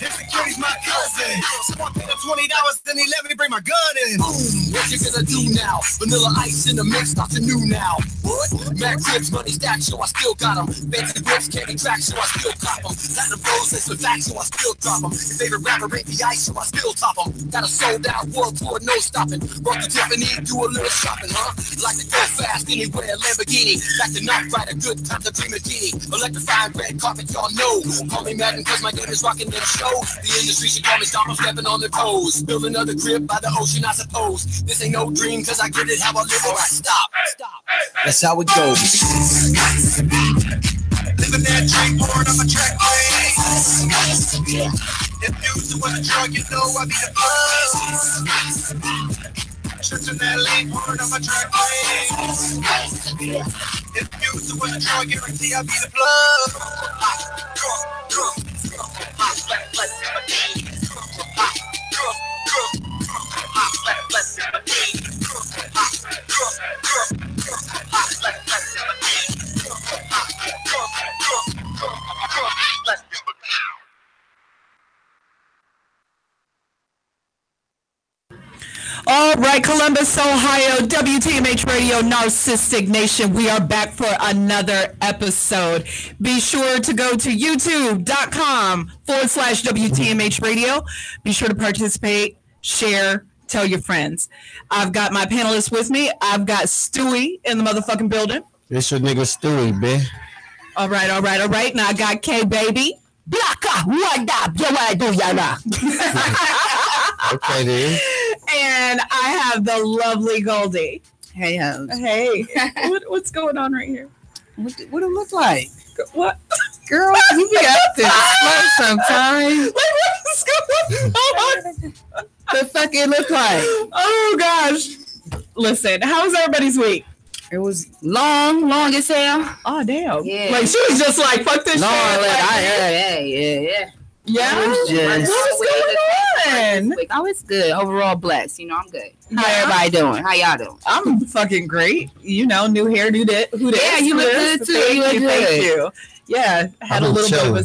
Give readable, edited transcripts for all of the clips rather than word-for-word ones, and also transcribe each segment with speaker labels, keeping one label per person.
Speaker 1: Insecurity's my cousin. So I paid him $20, then he let me bring my gun in. Boom, what you gonna do now? Vanilla ice in the mix, nothing new now. What? Mac tips, money stack, so I still got them. Fancy whips, candy track, so I still cop them. Latin roses with facts, so I still drop them. Your favorite rapper ain't the ice, so I still top them. Got a sold out world tour, no stopping. Brought the Tiffany, do a little shopping, huh? Like to go fast anywhere, Lamborghini. Back to knock right, a good time to dream a genie. Electrifying red carpet, y'all know. Call me Madden, cause my game is rocking their show. The industry should call me Stomp, I'm stepping on their toes. Build another crib by the ocean, I suppose. This ain't no dream, cause I get it how I live. Alright, stop. That's how it goes. Living that dream, pouring on my track, if music was a drug, you know I be the buzz. Trips in that lane, pouring on my track, if music was a drug, guarantee I be the
Speaker 2: All right, Columbus, Ohio, WTMH Radio, Narcistic Nation. We are back for another episode. Be sure to go to youtube.com/WTMH Radio. Be sure to participate, share, tell your friends. I've got my panelists with me. I've got Stewie in the motherfucking building.
Speaker 3: It's your nigga Stewie, bitch.
Speaker 2: All right. Now I got K-Baby. Blacka, what up? Yo, what I do, y'all?
Speaker 3: Okay, then.
Speaker 2: And I have the lovely Goldie.
Speaker 4: Hey,
Speaker 2: Hey. What's going on right here?
Speaker 4: what it look like?
Speaker 2: What?
Speaker 4: Girl, you be up to slow sometimes.
Speaker 2: What's going on?
Speaker 4: The fuck it look like?
Speaker 2: Oh, gosh. Listen, how was everybody's week?
Speaker 4: It was long as hell.
Speaker 2: Oh, damn.
Speaker 4: Yeah.
Speaker 2: Like, she was just like, fuck this shit. Yeah.
Speaker 4: What
Speaker 2: was going on?
Speaker 4: Oh, it's good. Overall blessed. You know, I'm good. How
Speaker 2: Yeah.
Speaker 4: everybody doing? How y'all doing?
Speaker 2: I'm fucking great. You know, new hair, new that. Who
Speaker 4: Yeah, you look good too. You look
Speaker 2: Thank
Speaker 4: good.
Speaker 2: you. Yeah, had a little bit of a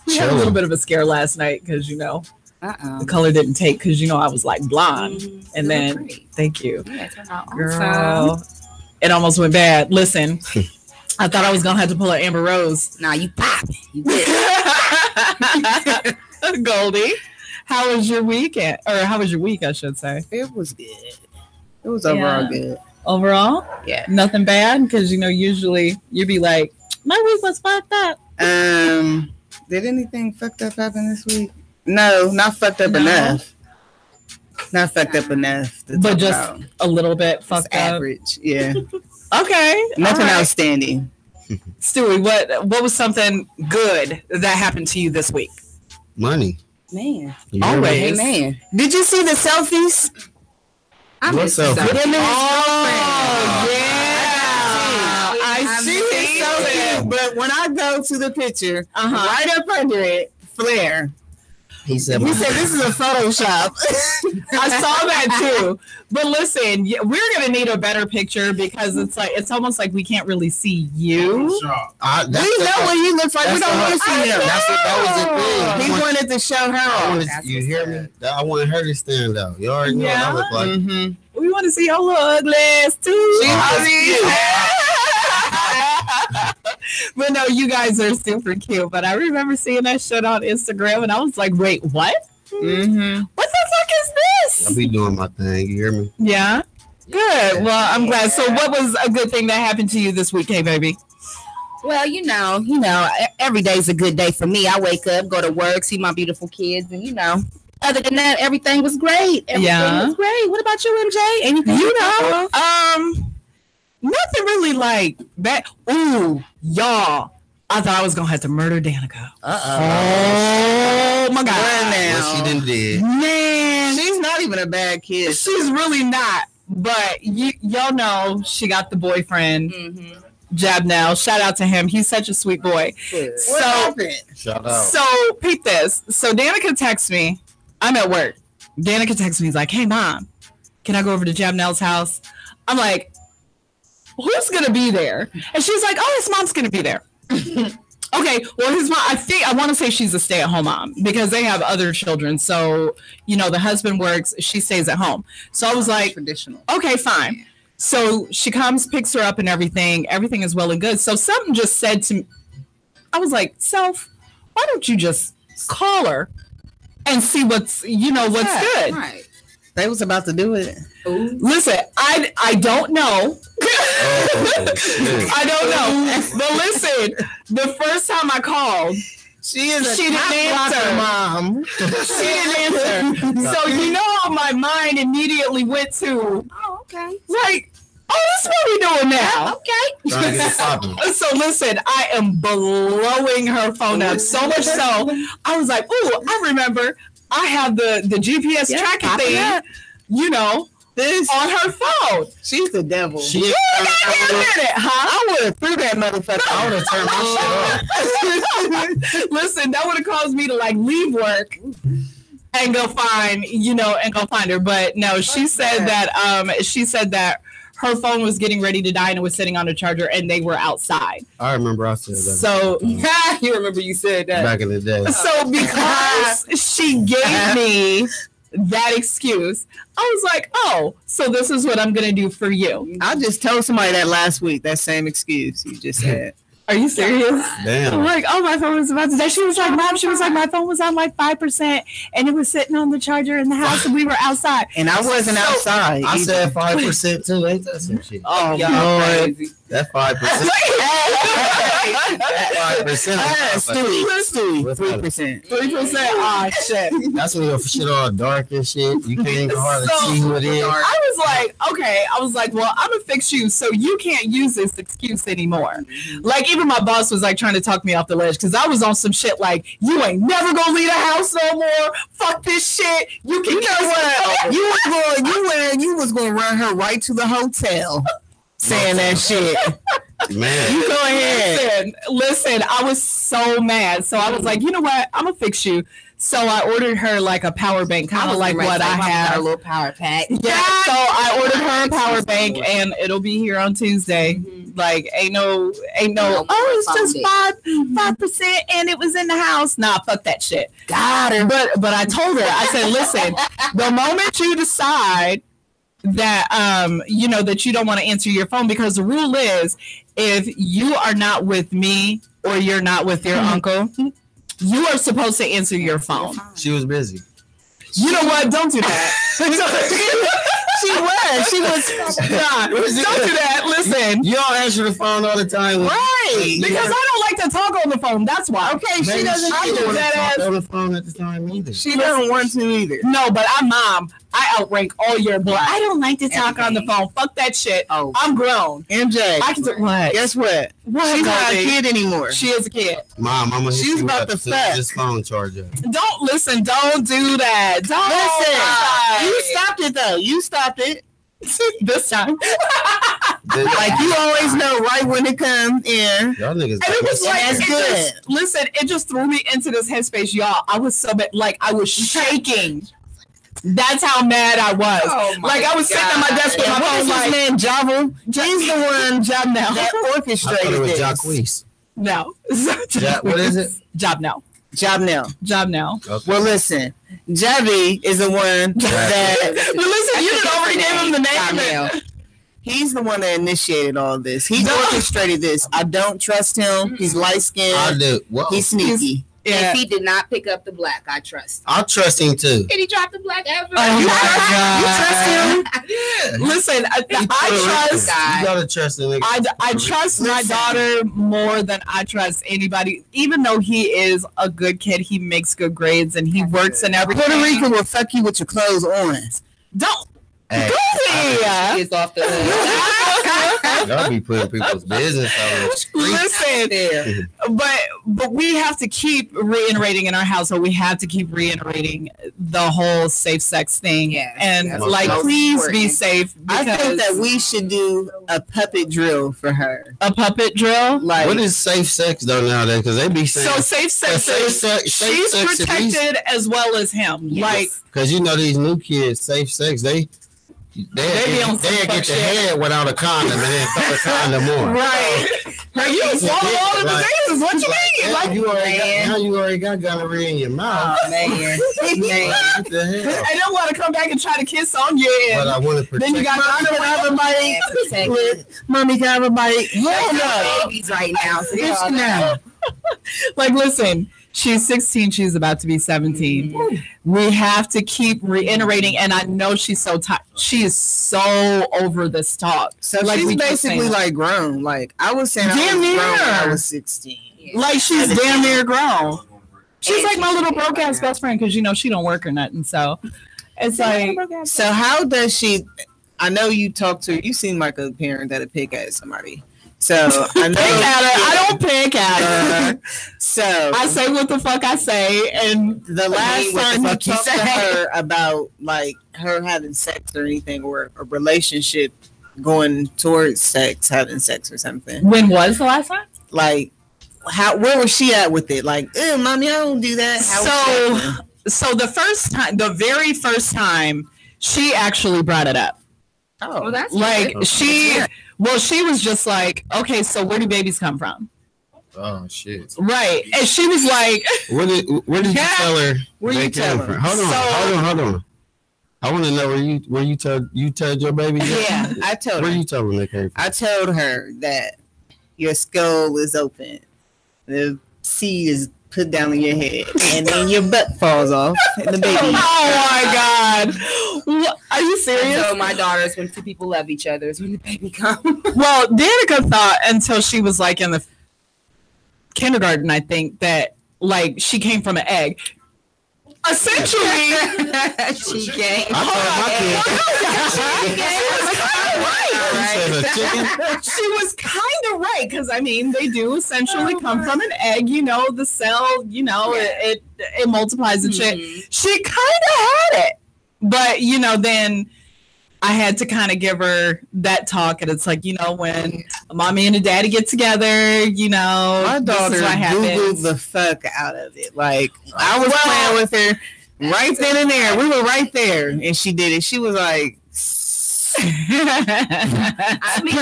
Speaker 2: we had a little bit of a scare last night because you know the color didn't take because you know I was like blonde and then thank you, girl. It almost went bad. Listen, I thought I was gonna have to pull an Amber Rose.
Speaker 4: Nah, you popping. You good.
Speaker 2: Goldie, how was your weekend? Or how was your week? I should say.
Speaker 4: It was good. It was overall good.
Speaker 2: Overall,
Speaker 4: yeah,
Speaker 2: nothing bad because you know usually you'd be like, my week was fucked up.
Speaker 4: Did anything fucked up happen this week? No, not fucked up enough. Not fucked up enough.
Speaker 2: But just a little bit fucked up.
Speaker 4: Average, yeah.
Speaker 2: Okay.
Speaker 4: Nothing outstanding.
Speaker 2: Stewie, what was something good that happened to you this week?
Speaker 3: Money.
Speaker 4: Man.
Speaker 2: Always.
Speaker 4: Man. Did you see the selfies? I
Speaker 3: What selfie?
Speaker 2: Oh, yeah. I see it.
Speaker 4: But when I go to the picture, right up under it, Flair.
Speaker 3: He said
Speaker 4: this is a Photoshop.
Speaker 2: I saw that too. But listen, we're gonna need a better picture because it's almost like we can't really see you.
Speaker 4: We know what he looks like. We don't want to see him.
Speaker 3: That was the thing.
Speaker 4: He wanted to show her.
Speaker 3: You hear me? I wanted her to stand out. You already know what I look like.
Speaker 4: Mm-hmm.
Speaker 2: We want to see your little ugly ass too. But no, you guys are super cute. But I remember seeing that shit on Instagram, and I was like, "Wait, what?
Speaker 4: Mm-hmm.
Speaker 2: What the fuck is this?"
Speaker 3: I be doing my thing. You hear me?
Speaker 2: Yeah. Good. Well, I'm glad. So, what was a good thing that happened to you this week, hey baby?
Speaker 4: Well, you know, every day's a good day for me. I wake up, go to work, see my beautiful kids, and other than that, everything was great. Everything was great. What about you, MJ? Anything?
Speaker 2: Nothing really like that. Ooh, y'all. I thought I was gonna have to murder Danica. Oh my God.
Speaker 3: What she done did.
Speaker 2: Man.
Speaker 4: She's not even a bad kid.
Speaker 2: She's really not. But y'all know she got the boyfriend. Jab now. Shout out to him. He's such a sweet boy.
Speaker 4: What happened?
Speaker 3: Shout out.
Speaker 2: So peep this. So Danica texts me. I'm at work. Danica texts me. He's like, "Hey mom, can I go over to Jabnell's house?" I'm like, "Who's gonna be there?" And she's like, "Oh, his mom's gonna be there." Okay, well, his mom, I want to say she's a stay-at-home mom because they have other children. So, the husband works, she stays at home. So I was like,
Speaker 4: traditional.
Speaker 2: Okay, fine. So she comes, picks her up and everything. Everything is well and good. So something just said to me, I was like, Self, why don't you just call her and see what's good?
Speaker 4: Right.
Speaker 5: They was about to do it.
Speaker 2: Ooh. Listen, I don't know. I don't know. But listen, the first time I called, she didn't answer.
Speaker 5: Mom.
Speaker 2: She didn't answer. So how my mind immediately went to,
Speaker 4: okay.
Speaker 2: Like, this is what we doing now.
Speaker 4: Okay.
Speaker 3: Trying to get it popping. So
Speaker 2: listen, I am blowing her phone up so much so I was like, I remember I have the GPS tracking thing, this on her phone.
Speaker 5: She's the devil.
Speaker 2: I
Speaker 5: would have threw that motherfucker.
Speaker 3: I would have turned my shit
Speaker 2: off. Listen, that would have caused me to leave work and go find her. But no, she said that her phone was getting ready to die and it was sitting on a charger and they were outside.
Speaker 3: I remember I said that.
Speaker 2: So you remember you said that
Speaker 3: back in the day.
Speaker 2: So because she gave me that excuse, I was like, so this is what I'm gonna do for you.
Speaker 5: I just told somebody that last week, that same excuse you just said.
Speaker 2: Are you serious?
Speaker 3: Damn.
Speaker 2: I'm like, my phone was about to die. She was like, Mom, my phone was on 5% and it was sitting on the charger in the house and we were outside.
Speaker 5: And I wasn't outside.
Speaker 3: I said 5% too. Ain't that some shit?
Speaker 5: Oh, Lord.
Speaker 3: That 5%. That 5%.
Speaker 5: Stewie. 3%.
Speaker 2: 3%. Ah, shit.
Speaker 3: That's when your shit all dark and shit. You can't even hardly see who it is.
Speaker 2: I was like, well, I'm gonna fix you so you can't use this excuse anymore. Like, even my boss was trying to talk me off the ledge because I was on some shit like, you ain't never gonna leave the house no more. Fuck this shit. You know what?
Speaker 5: You was gonna run her right to the hotel saying that shit.
Speaker 3: Man,
Speaker 5: you go ahead.
Speaker 2: Listen, I was so mad. So I was like, you know what? I'm gonna fix you. So I ordered her a power bank, kind of like what I have.
Speaker 4: A little power pack.
Speaker 2: Yeah. So I ordered her a power bank, and it'll be here on Tuesday. Ain't no. It's just 5%, and it was in the house. Nah, fuck that shit.
Speaker 4: Got her.
Speaker 2: But I told her, I said, listen, the moment you decide that that you don't want to answer your phone, because the rule is if you are not with me or you're not with your uncle, you are supposed to answer your phone.
Speaker 3: She was busy.
Speaker 2: You know what? Don't do that. She was. Nah, don't do that. Listen.
Speaker 3: You don't answer the phone all the time.
Speaker 2: Right. Because I don't like to talk on the phone. That's why.
Speaker 5: Okay, she doesn't
Speaker 3: want to talk on the phone at the time either.
Speaker 5: She doesn't want to either.
Speaker 2: No, but I'm mom. I outrank all your boy. I don't like to talk on the phone. Fuck that shit.
Speaker 5: Oh,
Speaker 2: I'm grown.
Speaker 5: MJ.
Speaker 2: I can do what?
Speaker 5: Guess what? She's not a kid anymore.
Speaker 2: She is a kid.
Speaker 3: Mom, I'm gonna hit
Speaker 5: She's
Speaker 3: you
Speaker 5: about
Speaker 3: up
Speaker 5: to fuck.
Speaker 3: This phone charger.
Speaker 2: Don't listen. Don't do that. Don't
Speaker 5: listen. You stopped it though. You stopped it.
Speaker 2: This time.
Speaker 5: Like you always know right when it comes in.
Speaker 3: Y'all niggas.
Speaker 2: And it was like,
Speaker 5: that's good.
Speaker 2: Listen, it just threw me into this headspace, y'all. I was so bad, I was shaking. That's how mad I was.
Speaker 4: Oh
Speaker 2: I was sitting at my desk with my phone.
Speaker 5: What is his name? Java. He's the one.
Speaker 2: Job now.
Speaker 5: That orchestrated this.
Speaker 3: Jacquees.
Speaker 2: No.
Speaker 3: What is it?
Speaker 2: Job now.
Speaker 5: Job now.
Speaker 2: Job now.
Speaker 3: Okay.
Speaker 5: Well, listen. Javi is the one that.
Speaker 2: But listen, you done already gave him the name.
Speaker 5: He's the one that initiated all this. He orchestrated this. I don't trust him. He's light skinned.
Speaker 3: I do. Whoa.
Speaker 5: He's sneaky.
Speaker 4: If he did not pick up the black, I trust.
Speaker 3: I'll trust him too.
Speaker 4: Did he drop the black ever?
Speaker 2: Oh
Speaker 5: You
Speaker 2: trust him?
Speaker 3: Yeah.
Speaker 2: Listen, I trust.
Speaker 3: You gotta trust him.
Speaker 2: I trust my daughter more than I trust anybody. Even though he is a good kid, he makes good grades and he works and everything.
Speaker 5: Puerto Rican will fuck you with your clothes on.
Speaker 2: Don't.
Speaker 3: Hey,
Speaker 4: He is off the hook.
Speaker 3: y'all be putting people's business on the street.
Speaker 2: Listen, but we have to keep reiterating in our household. We have to keep reiterating the whole safe sex thing.
Speaker 4: Yes,
Speaker 2: and
Speaker 3: that's
Speaker 2: please
Speaker 4: important.
Speaker 2: be safe.
Speaker 5: I think that we should do a puppet drill for her.
Speaker 2: A puppet drill.
Speaker 3: What is safe sex though nowadays? Because they be saying
Speaker 2: So safe sex is she's protected as well as him.
Speaker 3: Because these new kids, safe sex, they They get the head without a condom and then throw the condom on.
Speaker 2: Right. You swallow all the diseases. What you mean?
Speaker 3: Like you already got gonorrhea in your mouth.
Speaker 4: Oh, man.
Speaker 3: What the hell?
Speaker 2: I don't want to come back and try to kiss on you.
Speaker 3: But I want to protect.
Speaker 2: Then you got to have a bite.
Speaker 5: Mommy can have a bite.
Speaker 4: Hell no. Babies right now. So
Speaker 2: like, listen. She's 16. She's about to be 17. Mm-hmm. We have to keep reiterating, and I know she's so tired. She is so over this talk.
Speaker 5: So like she's basically like grown. Like I was saying, damn near. I was 16.
Speaker 2: Like she's damn near grown. She's like my little broke ass best friend because she don't work or nothing. So it's like.
Speaker 5: So how does she? I know you talk to her. You seem like a parent that'd pick at somebody. So I know
Speaker 2: I don't pick at her.
Speaker 5: So
Speaker 2: I say what the fuck I say, and
Speaker 5: the last time you talked to her about like her having sex or anything, or a relationship going towards sex, having sex or something.
Speaker 2: When was the last time?
Speaker 5: Like, where was she at with it? Like, ew, mommy, I don't do that.
Speaker 2: So the very first time, she actually brought it up.
Speaker 4: Oh, well, that's
Speaker 2: like good. She was just like, okay, so where do babies come from?
Speaker 3: Oh shit!
Speaker 2: Right, and she was like,
Speaker 3: "Where did you tell her?
Speaker 2: Where you tell her?
Speaker 3: Hold on. I want to know where you told your baby.
Speaker 5: Yeah, I told her.
Speaker 3: Where you told her they came from?
Speaker 5: I told her that your skull is open, the seed is put down on your head, and then your butt falls off, and the baby.
Speaker 2: Oh my god! Are you serious?
Speaker 4: So my daughters, when two people love each other, is when the baby comes.
Speaker 2: Well, Danica thought until she was like in the kindergarten, I think, that like she came from an egg. Essentially,
Speaker 4: she came.
Speaker 2: She was kind of right because I mean they do essentially come from an egg. The cell. It multiplies and shit. She kind of had it, but then I had to kind of give her that talk, and it's like, when a mommy and a daddy get together,
Speaker 5: my daughter Googled the fuck out of it. Like, I was playing with her right then and there. We were right there, and she did it. She was like,
Speaker 4: I mean,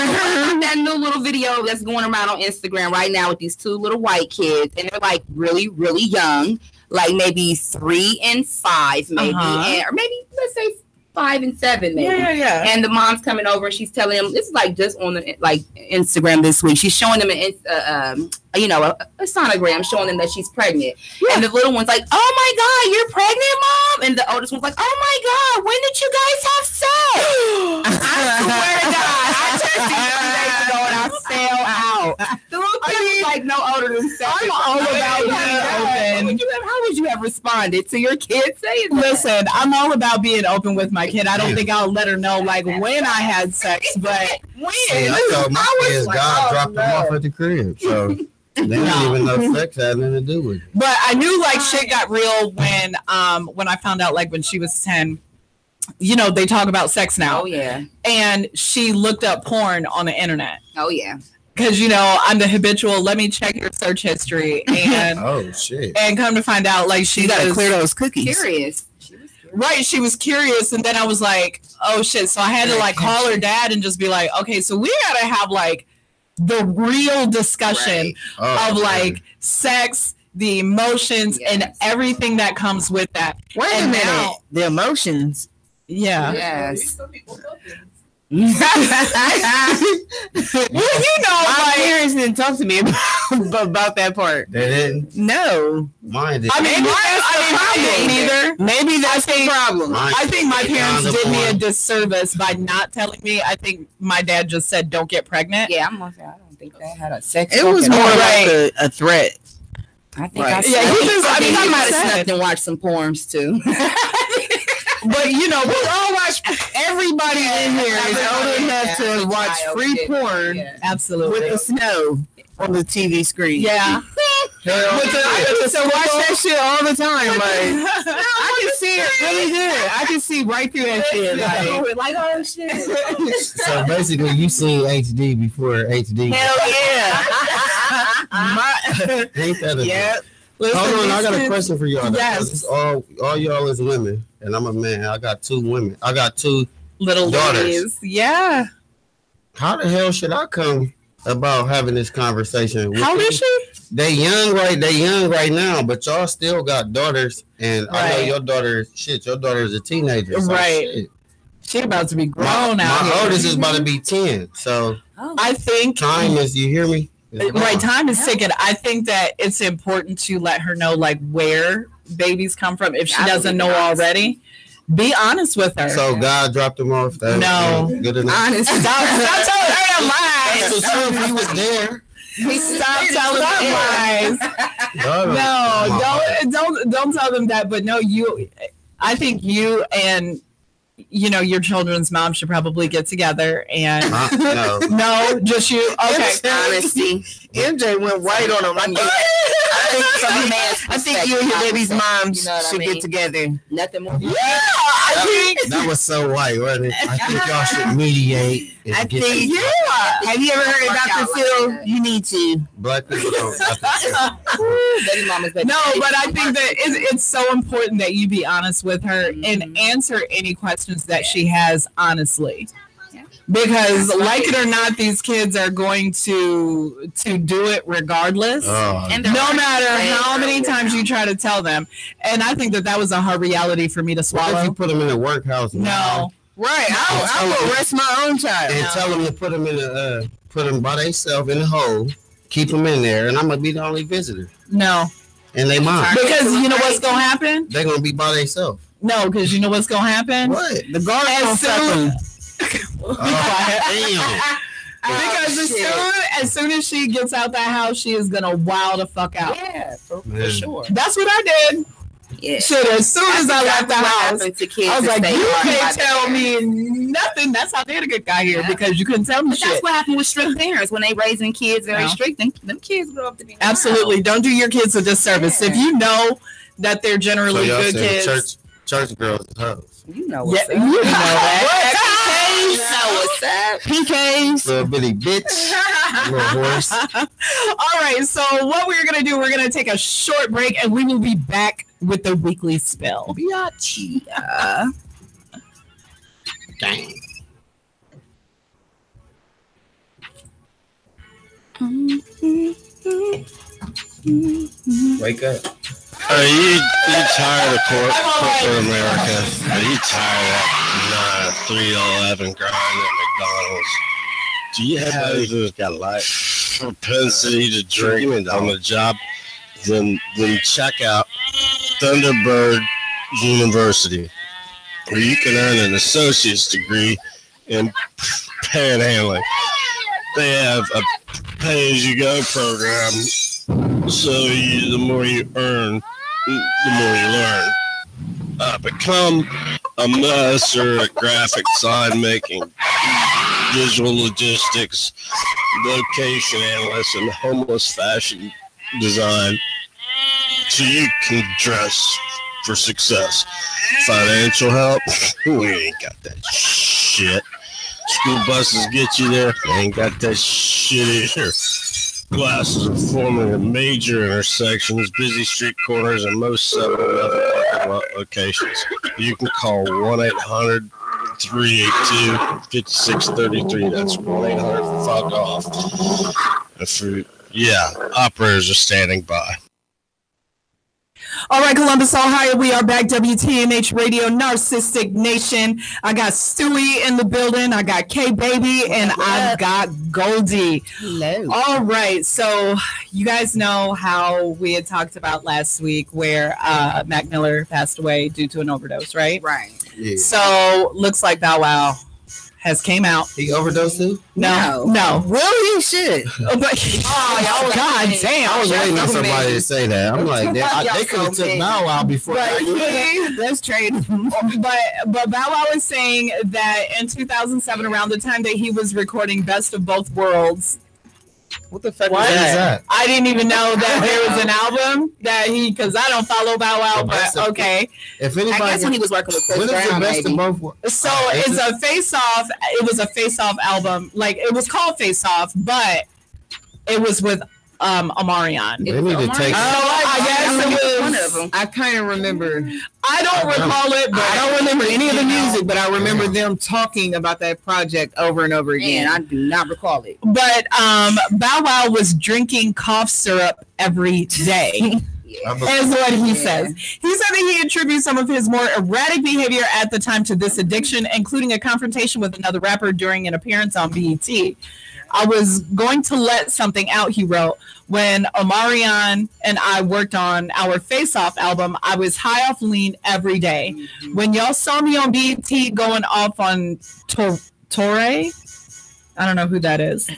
Speaker 4: that new little video that's going around on Instagram right now with these two little white kids, and they're like really, really young, like maybe 3 and 5, maybe, or maybe let's say 5 and 7, maybe.
Speaker 2: Yeah.
Speaker 4: And the mom's coming over and she's telling them, this is like just on the Instagram this week. She's showing them a sonogram showing them that she's pregnant. Yeah. And the little one's like, "Oh my god, you're pregnant, mom!" And the oldest one's like, "Oh my god, when did you guys have sex?" I swear to God, I texted you 2 days ago and I fell out. The little kid was like no older than 7.
Speaker 2: I'm all about being open.
Speaker 4: How would you have responded to your kid saying that?
Speaker 2: Listen, I'm all about being open with my kid. I don't think I'll let her know like when I had sex, but when.
Speaker 3: I thought my kids, like, God dropped them off at the crib, so they didn't even know sex had nothing to do with it.
Speaker 2: But I knew like shit got real when I found out like when she was 10. They talk about sex now.
Speaker 4: Oh yeah.
Speaker 2: And she looked up porn on the internet.
Speaker 4: Oh yeah.
Speaker 2: Because I'm the habitual. Let me check your search history and
Speaker 3: oh shit.
Speaker 2: And come to find out, like she
Speaker 5: got to clear those cookies.
Speaker 4: Curious.
Speaker 2: Right, she was curious, and then I was like, oh shit. So I had to like call her dad and just be like, okay, so we gotta have like the real discussion of like sex, the emotions, and everything that comes with that.
Speaker 5: Wait a minute, the emotions.
Speaker 2: Yeah.
Speaker 4: Yes.
Speaker 5: Well, my parents didn't talk to me about that part.
Speaker 3: They didn't?
Speaker 5: No.
Speaker 3: Mine did.
Speaker 2: I mean, maybe that's the problem. I think my parents did me a disservice by not telling me. I think my dad just said, "Don't get pregnant."
Speaker 4: Yeah, I'm gonna say I don't think they had a sex.
Speaker 5: It was more like a threat.
Speaker 4: I think
Speaker 2: I
Speaker 4: might have snuck and watched some porns too.
Speaker 2: But we'll all watch.
Speaker 5: Everybody in here is old enough to watch free porn.
Speaker 2: Yeah. Absolutely.
Speaker 5: With the snow on the TV screen.
Speaker 2: Yeah.
Speaker 5: I used to watch that shit all the time. Like, I can see it really good. I can see right through that shit.
Speaker 4: Like, oh shit.
Speaker 3: So basically, you seen HD before HD.
Speaker 5: Hell yeah.
Speaker 3: Ain't that a
Speaker 5: yeah.
Speaker 3: Listen, hold on, I got a question for y'all.
Speaker 2: Yes.
Speaker 3: All y'all is women, and I'm a man. I got 2 women. I got 2
Speaker 2: little ladies. Yeah.
Speaker 3: How the hell should I come about having this conversation?
Speaker 2: How old is she?
Speaker 3: They young right now, but y'all still got daughters, and I know your daughter. Shit, your daughter is a teenager, so
Speaker 2: right?
Speaker 3: Shit.
Speaker 2: She about to be grown now.
Speaker 3: My oldest is about to be 10, so
Speaker 2: I think
Speaker 3: time is. You hear me?
Speaker 2: Right, time is ticking. I think that it's important to let her know like where babies come from if she doesn't know already. Be honest with her.
Speaker 3: So God dropped them off.
Speaker 2: No,
Speaker 3: good enough.
Speaker 2: Honest. Stop telling her lies.
Speaker 3: That's the truth. He was there.
Speaker 2: Stop telling them lies. No, don't tell them that. But no, I think you and your children's mom should probably get together and no, just you. Okay,
Speaker 5: honesty. MJ went right on him. I think you and your baby's mom should get together.
Speaker 4: Nothing more.
Speaker 2: Yeah, I think
Speaker 3: that was so white, wasn't it? I think y'all should mediate.
Speaker 5: I think. Yeah. Have you ever heard Dr. Phil? You need to.
Speaker 3: Black people don't.
Speaker 4: Baby mama's baby.
Speaker 2: No, but I think that it's so important that you be honest with her and answer any questions that she has honestly. Because like it or not, these kids are going to do it regardless, and no matter how many times you try to tell them. And I think that was a hard reality for me to swallow.
Speaker 3: What if you put them in a workhouse?
Speaker 2: No,
Speaker 5: right. I will arrest my own child
Speaker 3: and tell them to put them in put them by themselves in the hole, keep them in there, and I'm gonna be the only visitor.
Speaker 2: No,
Speaker 3: and they mom.
Speaker 2: Because you know what's gonna happen?
Speaker 3: They're gonna be by themselves.
Speaker 2: No, because you know what's gonna happen?
Speaker 3: What?
Speaker 5: The guards gonna fuck them.
Speaker 2: Because as soon as she gets out that house, she is gonna wow the fuck out.
Speaker 4: Yeah, for sure.
Speaker 2: That's what I did.
Speaker 4: Yeah.
Speaker 2: Shit, as soon as I left the house, I was like, you can't tell me nothing. That's how Danica got here because you couldn't tell me shit.
Speaker 4: That's what happened with strict parents when they raising kids very strict. Them kids grow up to be
Speaker 2: absolutely. Don't do your kids a disservice if you know that they're generally good kids.
Speaker 3: Church girls, hoes.
Speaker 4: You know what's up.
Speaker 2: You know that.
Speaker 4: You know what's up.
Speaker 5: PKs.
Speaker 3: Little bitty bitch. Little horse.
Speaker 2: All right. So what we're going to do, we're going to take a short break and we will be back with the weekly spill.
Speaker 4: Biatch.
Speaker 3: Dang. Wake up.
Speaker 6: Are you tired of corporate America? Are you tired of 3-11 grind at McDonald's? Do you have those who's got life propensity to drink on the job? Then check out Thunderbird University, where you can earn an associate's degree in panhandling. They have a pay-as-you-go program, so the more you earn, the more you learn. Become a master at graphic design making, visual logistics, location analyst, and homeless fashion design, so you can dress for success. Financial help? We ain't got that shit. School buses get you there. They ain't got that shit either. Classes are forming in major intersections, busy street corners, and most 7-Eleven parking lot locations. You can call 1-800-382-5633. That's 1-800-FUCK-OFF. Operators are standing by.
Speaker 2: All right, Columbus, Ohio, we are back. WTMH Radio, Narcistic Nation. I got Stewie in the building. I got K-Baby, and I've got Goldie.
Speaker 5: Hello.
Speaker 2: All right, so you guys know how we had talked about last week where Mac Miller passed away due to an overdose, right?
Speaker 4: Right.
Speaker 3: Yeah.
Speaker 2: So looks like Bow Wow has came out.
Speaker 3: He overdosed too?
Speaker 2: No.
Speaker 5: Really? Shit.
Speaker 2: God damn.
Speaker 3: I was waiting on somebody to say that. I'm like, they could have took Bow Wow before.
Speaker 2: That's trade. But Bow Wow was saying that in 2007, around the time that he was recording Best of Both Worlds.
Speaker 3: What the fuck is that?
Speaker 2: I didn't even know that there was an album that because I don't follow Bow Wow, but okay.
Speaker 3: If anybody,
Speaker 4: I guess when he was working with Chris Brown,
Speaker 3: Best of Both Worlds?
Speaker 2: So it's a face-off. It was a face-off album. Like it was called Face Off, but it was with Omarion.
Speaker 3: They need to take.
Speaker 2: I
Speaker 5: guess it was one of them. I kind of remember. I don't recall it, but I don't remember any of the music. But I remember them talking about that project over and over again.
Speaker 4: And I do not recall it.
Speaker 2: But Bow Wow was drinking cough syrup every day. Is what he says. He said that he attributes some of his more erratic behavior at the time to this addiction, including a confrontation with another rapper during an appearance on BET. I was going to let something out, he wrote. When Omarion and I worked on our Face Off album, I was high off lean every day. Mm-hmm. When y'all saw me on BET going off on Torre, I don't know who that is.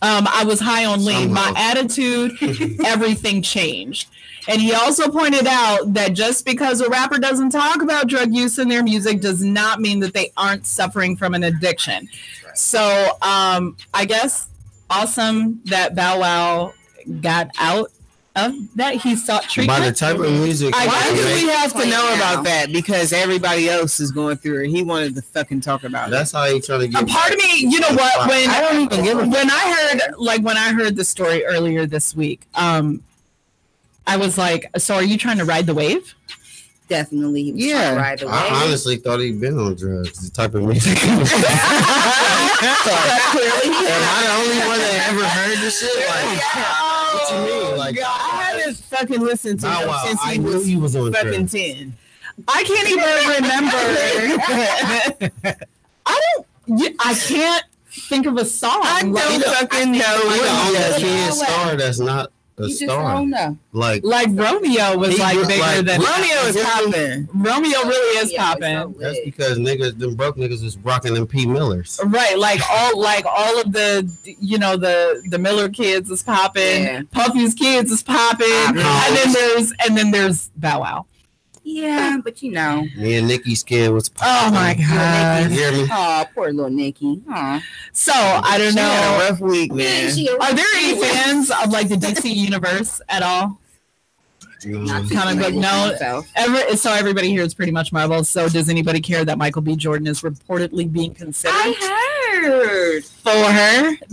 Speaker 2: I was high on lean. My attitude, everything changed. And he also pointed out that just because a rapper doesn't talk about drug use in their music does not mean that they aren't suffering from an addiction. So I guess awesome that Bow Wow got out of that. He sought treatment.
Speaker 3: By the type of music.
Speaker 5: Why do we have to know about that? Because everybody else is going through it. He wanted to fucking talk about it.
Speaker 3: That's how he trying to get.
Speaker 2: A part of me, you know what? When I don't even give a when I heard the story earlier this week, I was like, so are you trying to ride the wave?
Speaker 4: Definitely.
Speaker 5: Yeah.
Speaker 4: Ride the wave.
Speaker 3: I honestly thought he'd been on drugs. The type of music. Am I the only one that ever heard this shit? Like, what you mean? Like,
Speaker 5: I haven't fucking listened to him since
Speaker 3: he was on
Speaker 5: fucking
Speaker 3: drugs.
Speaker 5: 10.
Speaker 2: I can't even remember. I can't think of a song.
Speaker 5: I don't fucking know.
Speaker 3: What kid star that's not a star. Like
Speaker 2: Romeo was bigger than
Speaker 5: Romeo is popping.
Speaker 2: Romeo really is popping.
Speaker 3: So that's because them broke niggas was rocking them P Millers.
Speaker 2: Right, like all of the the Miller kids is popping. Yeah. Puffy's kids is popping. And then there's Bow Wow.
Speaker 4: Yeah, but
Speaker 3: me and Nikki's kid was popping.
Speaker 2: Oh my god!
Speaker 3: You hear me?
Speaker 4: Oh, poor little Nikki.
Speaker 2: So I don't know.
Speaker 5: She had a rough week, man.
Speaker 2: Are there any fans of like the DC universe at all? Kind of like no. So everybody here is pretty much Marvel. So does anybody care that Michael B. Jordan is reportedly being considered?
Speaker 4: I heard
Speaker 2: for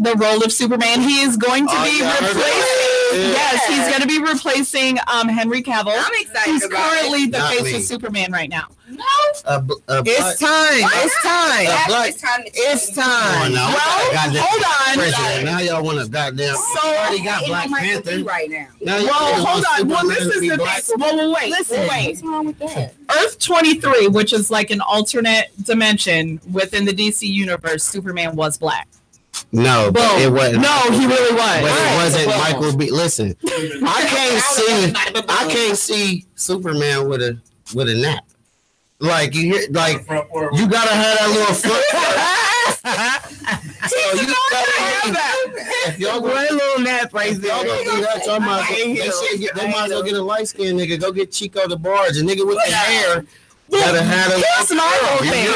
Speaker 2: the role of Superman. He is going to be replacing. Yes, he's going to be replacing Henry Cavill.
Speaker 4: I'm excited.
Speaker 2: He's
Speaker 4: about
Speaker 2: currently
Speaker 4: it.
Speaker 2: the face of Superman right now.
Speaker 4: No,
Speaker 5: it's time. It's time. It's time.
Speaker 2: Well, hold on.
Speaker 3: Now y'all want to goddamn.
Speaker 2: So
Speaker 3: already got Black Panther
Speaker 4: right now.
Speaker 2: Well, hold on. Well, this is the thing. Well, wait. Listen.
Speaker 4: What's wrong with that?
Speaker 2: Earth 23, which is like an alternate dimension within the DC universe, Superman was black.
Speaker 3: No, but it wasn't.
Speaker 2: No, he really was.
Speaker 3: But it wasn't Michael B. Listen, I can't see Superman with a nap. Like you hear, like you gotta have that little foot. So you gotta have that. If y'all go a little nap right there, y'all gonna do that. Y'all might as well get a light skinned nigga. Go get Chico the Barge, a nigga with the hair.
Speaker 2: Here's my whole thing.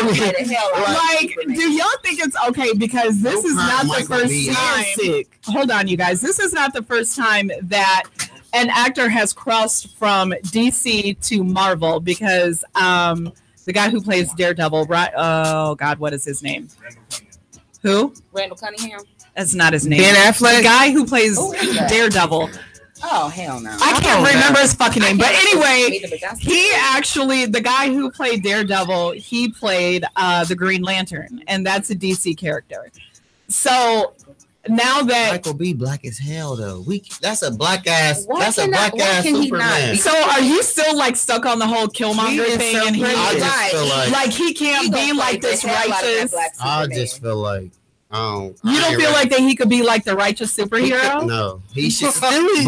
Speaker 2: Like, do y'all think it's okay? Because this is not the first time. Hold on, you guys. This is not the first time that an actor has crossed from DC to Marvel. Because the guy who plays Daredevil, right? Oh God, what is his name? Who?
Speaker 4: Randall Cunningham.
Speaker 2: That's not his name.
Speaker 5: Ben Affleck.
Speaker 2: The guy who plays Daredevil.
Speaker 4: Oh, hell no.
Speaker 2: I can't remember his fucking name. But anyway, he actually, the guy who played Daredevil, he played the Green Lantern. And that's a DC character. So now that
Speaker 3: Michael B. black as hell though. That's a black ass Superman.
Speaker 2: So are you still like stuck on the whole Killmonger thing? And
Speaker 3: I just feel
Speaker 2: like he can't be like this righteous.
Speaker 3: I just feel like
Speaker 2: you don't feel like that he could be like the righteous superhero?
Speaker 3: No, he should.
Speaker 5: Stewie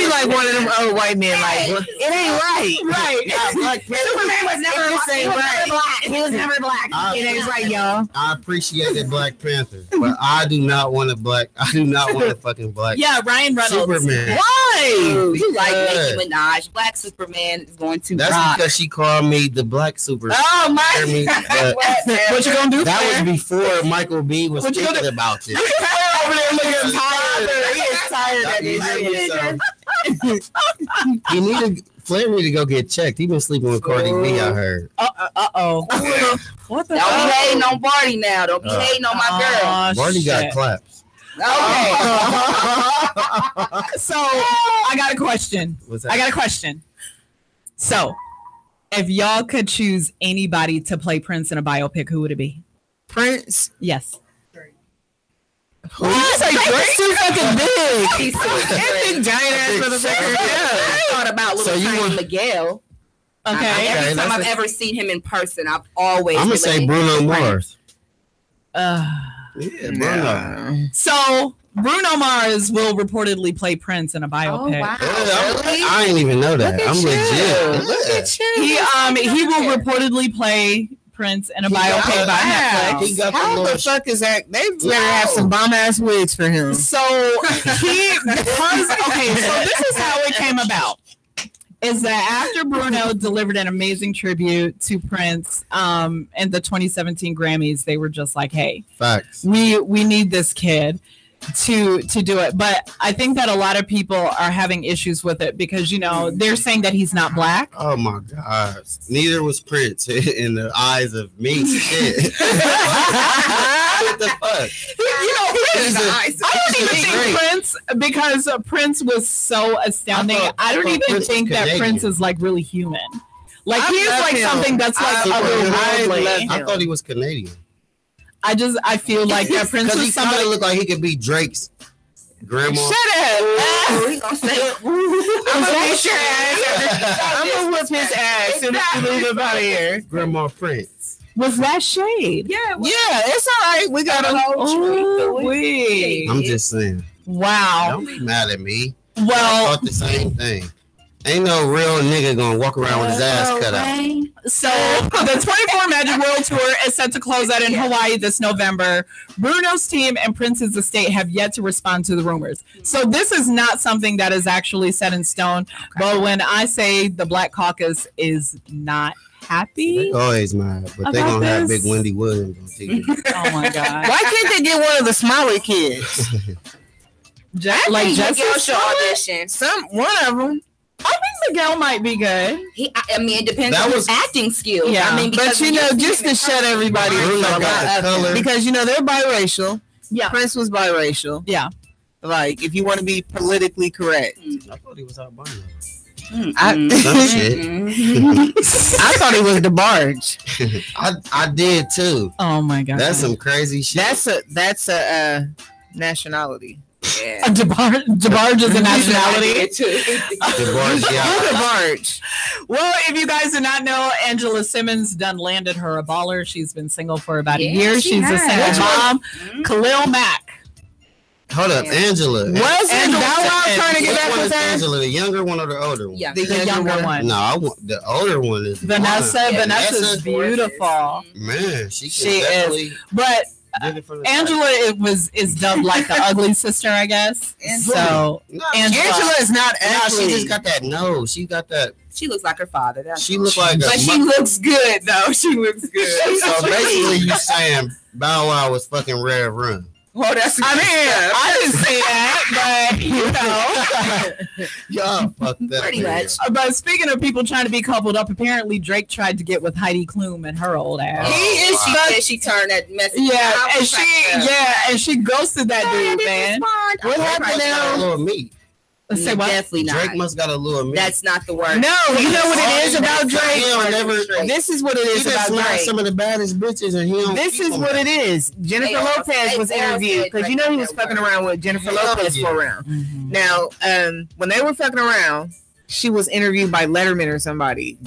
Speaker 5: like one of them old white men. Like it ain't right.
Speaker 2: Right.
Speaker 5: Black Superman was never black. He was never black. It ain't right, y'all.
Speaker 3: I appreciated Black Panther, but I do not want a fucking black.
Speaker 2: Yeah, Ryan Reynolds.
Speaker 3: Superman.
Speaker 2: Why?
Speaker 4: You like Nicki Minaj? Black Superman is going to.
Speaker 3: That's
Speaker 4: rock.
Speaker 3: because she called me the Black Superman.
Speaker 2: Oh my! What you gonna do?
Speaker 3: That was before Michael B. was thinking about this.
Speaker 2: Over there looking tired. He is tired of
Speaker 3: this. Flair need to go get checked. He been sleeping with Cardi B, I heard.
Speaker 2: Uh-oh. What the
Speaker 4: Don't be hating on Barty now. Don't be hating on my girl.
Speaker 3: Barty got claps.
Speaker 2: Okay. So I got a question. I got a question. So, if y'all could choose anybody to play Prince in a biopic, who would it be?
Speaker 5: Prince?
Speaker 2: Yes.
Speaker 5: Who? He's like Drake's too fucking big. He's so big, giant ass motherfucker.
Speaker 4: I thought about little tiny Miguel.
Speaker 2: Okay.
Speaker 4: Every time I've ever seen him in person, I've always.
Speaker 3: I'm gonna say Bruno Mars.
Speaker 2: Yeah, Bruno. So Bruno Mars will reportedly play Prince in a biopic.
Speaker 4: Oh, wow.
Speaker 3: I didn't even know that. I'm legit.
Speaker 5: Look at you.
Speaker 2: He will reportedly play Prince in a biopic by Netflix.
Speaker 5: How the fuck is that? They better have some bomb ass wigs for him.
Speaker 2: So so this is how it came about. Is that after Bruno delivered an amazing tribute to Prince in the 2017 Grammys, they were just like, hey,
Speaker 3: facts.
Speaker 2: We need this kid to do it. But I think that a lot of people are having issues with it because, you know, they're saying that he's not black.
Speaker 3: Oh my God. Neither was Prince in the eyes of me. Shit. What the fuck?
Speaker 2: You know, Prince, I don't even think Prince, because Prince was so astounding. I don't even think that Prince is like really human. Like he is like something that's like otherworldly.
Speaker 3: I thought he was Canadian.
Speaker 2: I feel like that Prince was somebody
Speaker 3: look like he could be Drake's grandma.
Speaker 2: Shut up!
Speaker 4: He gonna say,
Speaker 5: I'm gonna whip your ass. I'm gonna whip his ass and leave him out of here.
Speaker 3: Grandma Prince.
Speaker 2: Was that shade?
Speaker 4: Yeah,
Speaker 5: it's all right. We got a whole
Speaker 2: wait.
Speaker 3: I'm just saying.
Speaker 2: Wow.
Speaker 3: Don't be mad at me.
Speaker 2: Well,
Speaker 3: I thought the same thing. Ain't no real nigga gonna walk around with his ass cut out.
Speaker 2: So the 24 Magic World Tour is set to close out in Hawaii this November. Bruno's team and Prince's estate have yet to respond to the rumors. So this is not something that is actually set in stone. But when I say the Black Caucus is not happy,
Speaker 3: they always mad, but they gonna have Big Wendy Williams on TV.
Speaker 2: Oh my God!
Speaker 5: Why can't they get one of the smaller kids?
Speaker 2: Like just
Speaker 4: audition.
Speaker 5: One of them.
Speaker 2: I think Miguel might be good.
Speaker 4: I mean, it depends on his acting skills.
Speaker 2: Yeah,
Speaker 4: I mean,
Speaker 5: but you know, just to shut everybody up, because you know they're biracial.
Speaker 2: Yeah,
Speaker 5: Prince was biracial.
Speaker 2: Yeah,
Speaker 5: like if you want to be politically correct.
Speaker 3: I thought he was albino.
Speaker 5: I thought he was the barge.
Speaker 3: I did too.
Speaker 2: Oh my God,
Speaker 3: that's some crazy shit.
Speaker 5: That's a nationality.
Speaker 2: Yeah. DeBarge is a nationality.
Speaker 5: DeBarge.
Speaker 2: Well, if you guys did not know, Angela Simmons done landed her a baller. She's been single for about a year. She's a single mom. Khalil Mack.
Speaker 3: Hold up, Angela.
Speaker 5: Was Bow Wow trying to get back with her?
Speaker 3: Angela, the younger one or the older one?
Speaker 2: Yeah, the younger one.
Speaker 3: No, I want the older one is
Speaker 2: Vanessa. Vanessa's beautiful.
Speaker 3: Man, she is.
Speaker 2: But Angela is dubbed like the ugly sister, I guess. So
Speaker 5: Angela is not ugly.
Speaker 3: She just got that nose. She got that.
Speaker 4: She looks like her father.
Speaker 3: She looks like,
Speaker 4: but she looks good though. She looks good.
Speaker 3: So basically, you saying Bow Wow was fucking Rev Run?
Speaker 5: Well, that's. I didn't say that, but you know,
Speaker 3: y'all fucked up.
Speaker 4: Pretty much.
Speaker 2: But speaking of people trying to be coupled up, apparently Drake tried to get with Heidi Klum and her old ass.
Speaker 4: She turned that message.
Speaker 2: Yeah, and she ghosted that dude, man.
Speaker 3: What happened now? A little meat.
Speaker 2: Say what?
Speaker 4: Definitely not.
Speaker 3: Drake must got a little meat.
Speaker 4: That's not the word.
Speaker 5: No, you know what it is about Drake? This is what it is about Drake.
Speaker 3: Some of the baddest bitches, and he don't.
Speaker 5: This is what it is. Jennifer Lopez was interviewed because you know he was fucking around with Jennifer Lopez for a round. Now, when they were fucking around, she was interviewed by Letterman or somebody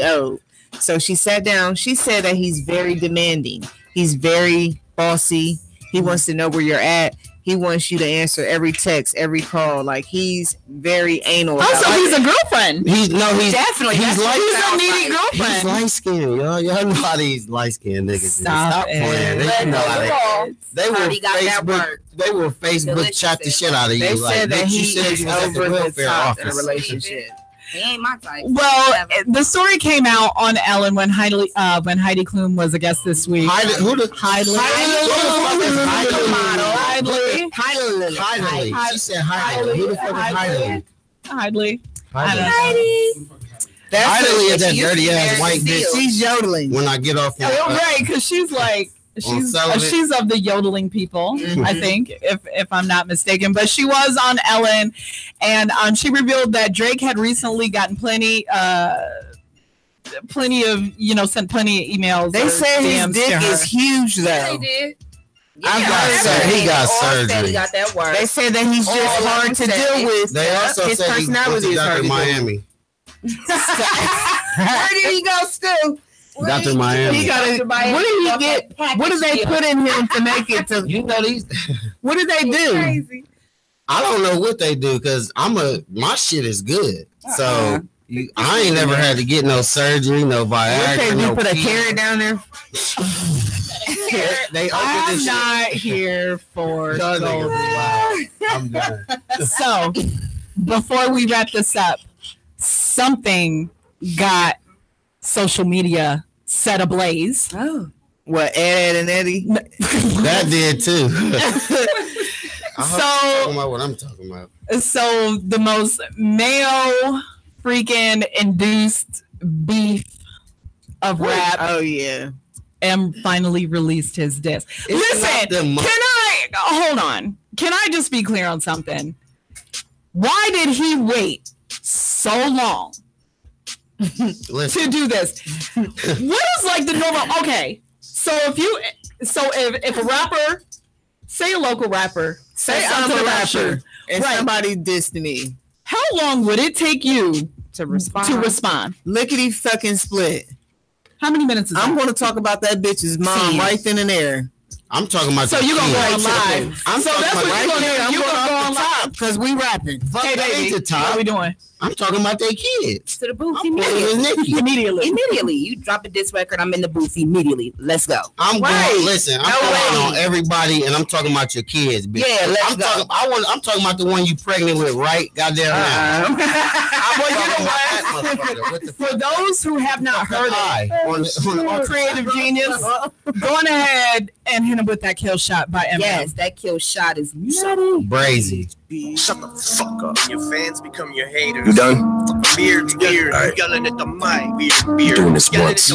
Speaker 5: old. So she sat down. She said that he's very demanding. He's very bossy. He wants to know where you're at. He wants you to answer every text, every call. Like he's very anal.
Speaker 2: Also, he's a girlfriend.
Speaker 3: He's
Speaker 4: definitely.
Speaker 3: He's
Speaker 2: a needy girlfriend.
Speaker 3: He's light skinned, y'all. Y'all know how these light skinned niggas.
Speaker 2: Stop
Speaker 3: playing. They will Facebook chat the shit out of you.
Speaker 5: They said that he
Speaker 3: is
Speaker 5: over the top in a relationship.
Speaker 4: He ain't my type.
Speaker 2: Well, the story came out on Ellen when Heidi Klum was a guest this week.
Speaker 3: Heidi. She said Heidi. Who the fuck is Heidi?
Speaker 2: Heidi.
Speaker 3: Heidi is that dirty ass white bitch.
Speaker 5: She's yodeling.
Speaker 3: When I get off.
Speaker 2: Right, because she's like She's of the yodeling people, I think, if I'm not mistaken. But she was on Ellen, and she revealed that Drake had recently gotten plenty of, sent plenty of emails.
Speaker 5: They say his dick is huge, though.
Speaker 4: They did.
Speaker 3: Yeah, he got surgery.
Speaker 4: He got that word.
Speaker 5: They said that he's just hard to deal with.
Speaker 3: They also
Speaker 5: his
Speaker 3: said
Speaker 5: personality is hard to
Speaker 3: Miami.
Speaker 4: Where did he go, Stu?
Speaker 3: Dr. Miami.
Speaker 5: He got it. What did he get? What did they put in him to make it to?
Speaker 3: You know these.
Speaker 5: What did they do?
Speaker 4: Crazy.
Speaker 3: I don't know what they do because my shit is good. So I ain't never had to get no surgery, no Viagra.
Speaker 5: They put a carrot down there.
Speaker 2: I'm not here for gold.
Speaker 3: I'm done.
Speaker 2: So before we wrap this up, something got social media set ablaze.
Speaker 4: Oh,
Speaker 5: what? Ed and Eddie?
Speaker 3: That did too.
Speaker 2: So
Speaker 3: about what I'm talking about.
Speaker 2: So the most male freaking induced beef of rap.
Speaker 5: Oh yeah.
Speaker 2: M finally released his disc. Listen, hold on? Can I just be clear on something? Why did he wait so long to do this? What is like the normal? Okay, so if a rapper, say a local rapper,
Speaker 5: say I'm a rapper, and somebody dissed me,
Speaker 2: how long would it take you
Speaker 5: to respond? Lickety fucking split.
Speaker 2: How many minutes is that?
Speaker 5: I'm going to talk about that bitch's mom right then and there.
Speaker 3: I'm talking about.
Speaker 2: So you're gonna go on live.
Speaker 3: I'm
Speaker 2: so that's what you're gonna do.
Speaker 5: I'm gonna go on live because we rapping.
Speaker 2: Hey baby, what are we doing?
Speaker 3: I'm talking about their kids.
Speaker 4: To the booth immediately. You drop a diss record, I'm in the booth immediately. Let's go.
Speaker 3: I'm going. Listen, I'm going on everybody, and I'm talking about your kids. Bitch.
Speaker 4: Yeah, let's go.
Speaker 3: I'm talking about the one you pregnant with, right? Goddamn now.
Speaker 2: For those who have not heard it, on Creative Genius, go on ahead and hit him with that kill shot by Eminem.
Speaker 4: Yes, that kill shot is
Speaker 3: brazy.
Speaker 7: Shut the fuck up. Your fans become your haters.
Speaker 6: You done?
Speaker 7: Weird. You yelling at the mic. Weird.
Speaker 6: Doing this once.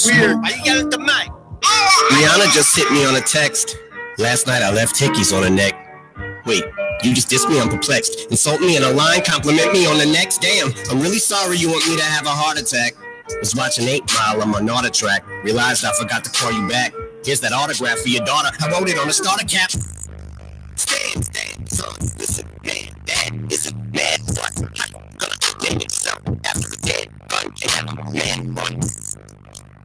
Speaker 7: Weird. Why you yelling at the mic?
Speaker 6: Rihanna just hit me on a text. Last night I left hickeys on her neck. Wait, you just dissed me? I'm perplexed. Insult me in a line, compliment me on the next. Damn, I'm really sorry you want me to have a heart attack. Was watching 8 Mile on my Nauta track. Realized I forgot to call you back. Here's that autograph for your daughter. I wrote it on the starter cap. Stand, son. Listen, man, dad isn't mad. So I'm gonna name itself after the dead gun can have a man run.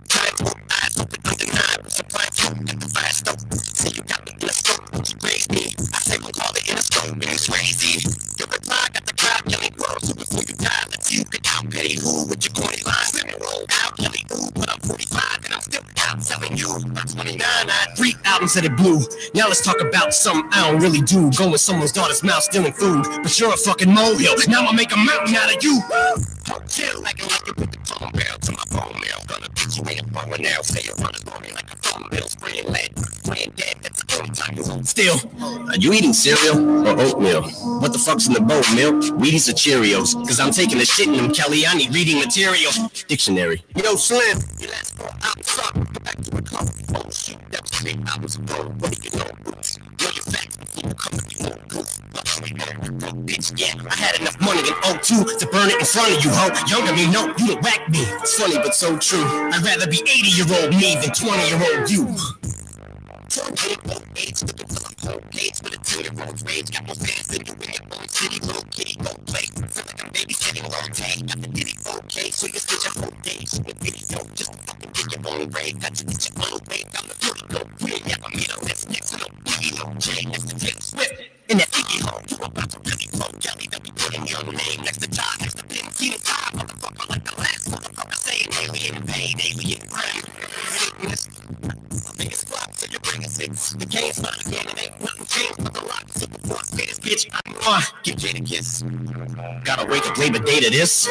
Speaker 6: Time to eyes open, undeniable. Surprise you at the fire stove. Say you got me in a scope. You praise me. I say we'll call it in a scope. And it's crazy. Your reply got the crowd yelling, whoa. So before you die, let's you get out. Petty who with your corny lines. Let me roll out. Kelly who, but I'm 45 and I'm still out selling you. I'm 29. I had 3 albums that it blew. Now let's talk about something I don't really do. Go in someone's daughter's mouth stealing food. But you're a fucking molehill. Now I'll make a mountain out of you. Chill like a rocket with the phone barrel to my phone mail. Gonna put you in a phone now. Say you're running on me like a phone bill. Spraying lead, playing dead. That's the only time you hold still. Are you eating cereal or oatmeal? What the fuck's in the bowl, milk? Wheaties or Cheerios? Cause I'm taking a shit in them, Kelly. I need reading material. Dictionary. Yo, Slim. You last 4 hours up. Go back to a car. Oh shoot, that was 3 hours ago. What do you know, Boots? Know your facts before you come with your own goof. Bitch, yeah, I had enough money in 02 to burn it in front of you, ho. Younger me, no, you don't whack me. It's funny, but so true. I'd rather be 80-year-old me than 20-year-old you. Gates with the cold gates with a 2-year-old rage. Got more fans than you in your own city. Little kitty, go play. Feel like I'm babysitting long day. Got the ditty 4K, so you switch your whole days. With video, just fucking get your own grave. Got to get your own grave. I'm the beauty, go free. Yeah, I'm here, let's next. No biggie, no J, next to Taylor Swift. In that Iggy home, you about to really flow jelly. They'll be putting your name next to John, next to Ben. See the time, motherfucker, like the last motherfucker saying alien invade, alien crime. Biggest flop, so you're bringing 6. The game's not again, it ain't nothing changed but the lock. Super force, greatest bitch, give Jada a kiss. Gotta wake up Labor Day to this.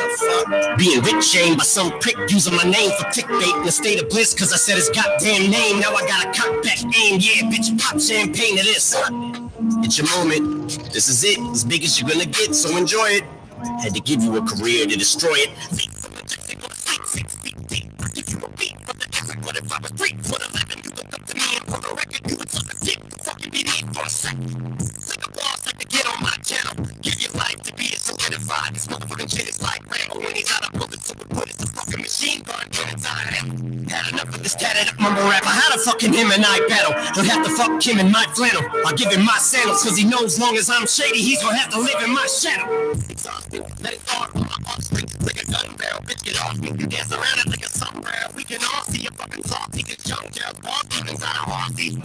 Speaker 6: Being rich shamed by some prick using my name for clickbait in a state of bliss. Cause I said his goddamn name, now I got a cock back aim. Yeah, bitch, pop champagne to this. It's your moment. This is it, as big as you're gonna get, so enjoy it. Had to give you a career to destroy it. Feet from the Texas, 6 feet deep. I give you a beat from the desert. What if I was 3'11"? You look up to me and
Speaker 1: You would talk a dick, fucking be there for a second. Like a boss, like to get on my channel. Give your life to be solidified. This motherfucking shit is like Rambo when he's out of bullets. So we put it to fucking machine gun. Had enough of this tatted up mumble rapper. How the fucking him and I battle? He'll have to fuck him in my flannel. I'll give him my sandals, cause he knows long as I'm shady, he's gonna have to live in my shadow. Exhausted, let it fall on my offspring. Like a gun barrel, bitch, get off me. You dance around it like a sombrero. We can all see your fucking talk. He can jump down, walk demons out of Aussie.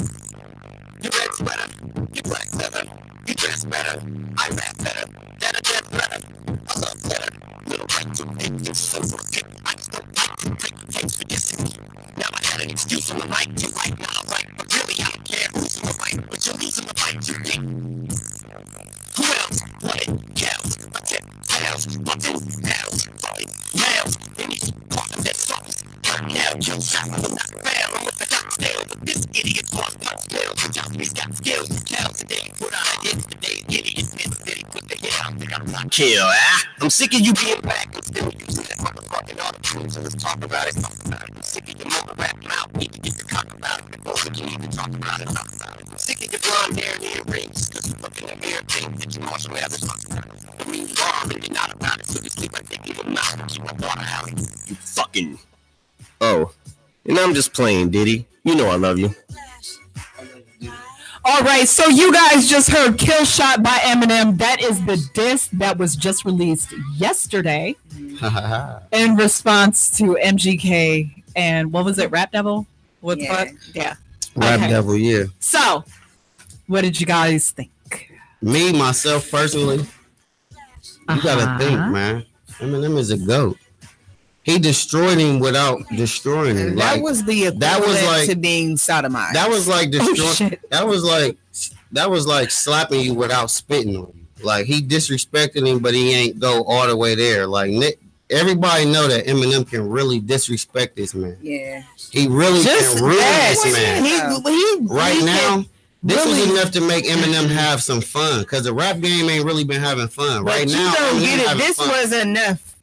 Speaker 1: You red sweater, you black leather, you dress better, I rap better, than a death better. I love better, little right to think you're so sick. I just don't like to take takes for distance. Now I had an excuse on the mic, you right, now I'm right, but really I don't care who's on the right, but you're losing the fight, you think. Who else? What it counts, a tip, tails, buttons, nails, fight, nails, and he's talking that songs. Now kill shot, I'm not fair, I'm with the cocktail, but this idiot lost my skills. The Japanese got skills to tell today. Put on a hit today, idiot, city, put the hit out, think I'm not kill, I'm sick of you being back and still using that motherfucking auto-tune, so let's talk about it, I'm sick of your mother rap mouth, need to get the cock about it before we can even talk about it, I'm sick of your blonde hair and earrings, cause you're fucking a mere thing that you Marshall Mathers talks about it. I mean, you're wrong and you're not about it, so you sleep like dick in your mouth and keep my daughter out. You fucking... Oh, and I'm just playing, Diddy. You know I love you.
Speaker 2: All right, so you guys just heard Kill Shot by Eminem. That is the disc that was just released yesterday in response to MGK and what was it, Rap Devil? What the fuck? Yeah.
Speaker 3: Rap Devil, yeah.
Speaker 2: So, what did you guys think?
Speaker 3: Me, myself, personally, you gotta think, man. Eminem is a GOAT. He destroyed him without destroying him.
Speaker 5: That
Speaker 3: like,
Speaker 5: was the equivalent to being sodomized.
Speaker 3: That was like destroying. That was like slapping you without spitting on you. Like he disrespected him, but he ain't go all the way there. Like everybody know that Eminem can really disrespect this man.
Speaker 4: Yeah,
Speaker 3: he really can ruin this man. Right now, this was enough to make Eminem have some fun because the rap game ain't really been having fun.
Speaker 5: But
Speaker 3: right
Speaker 5: you
Speaker 3: now,
Speaker 5: don't
Speaker 3: Eminem
Speaker 5: get it. This
Speaker 3: fun.
Speaker 5: was enough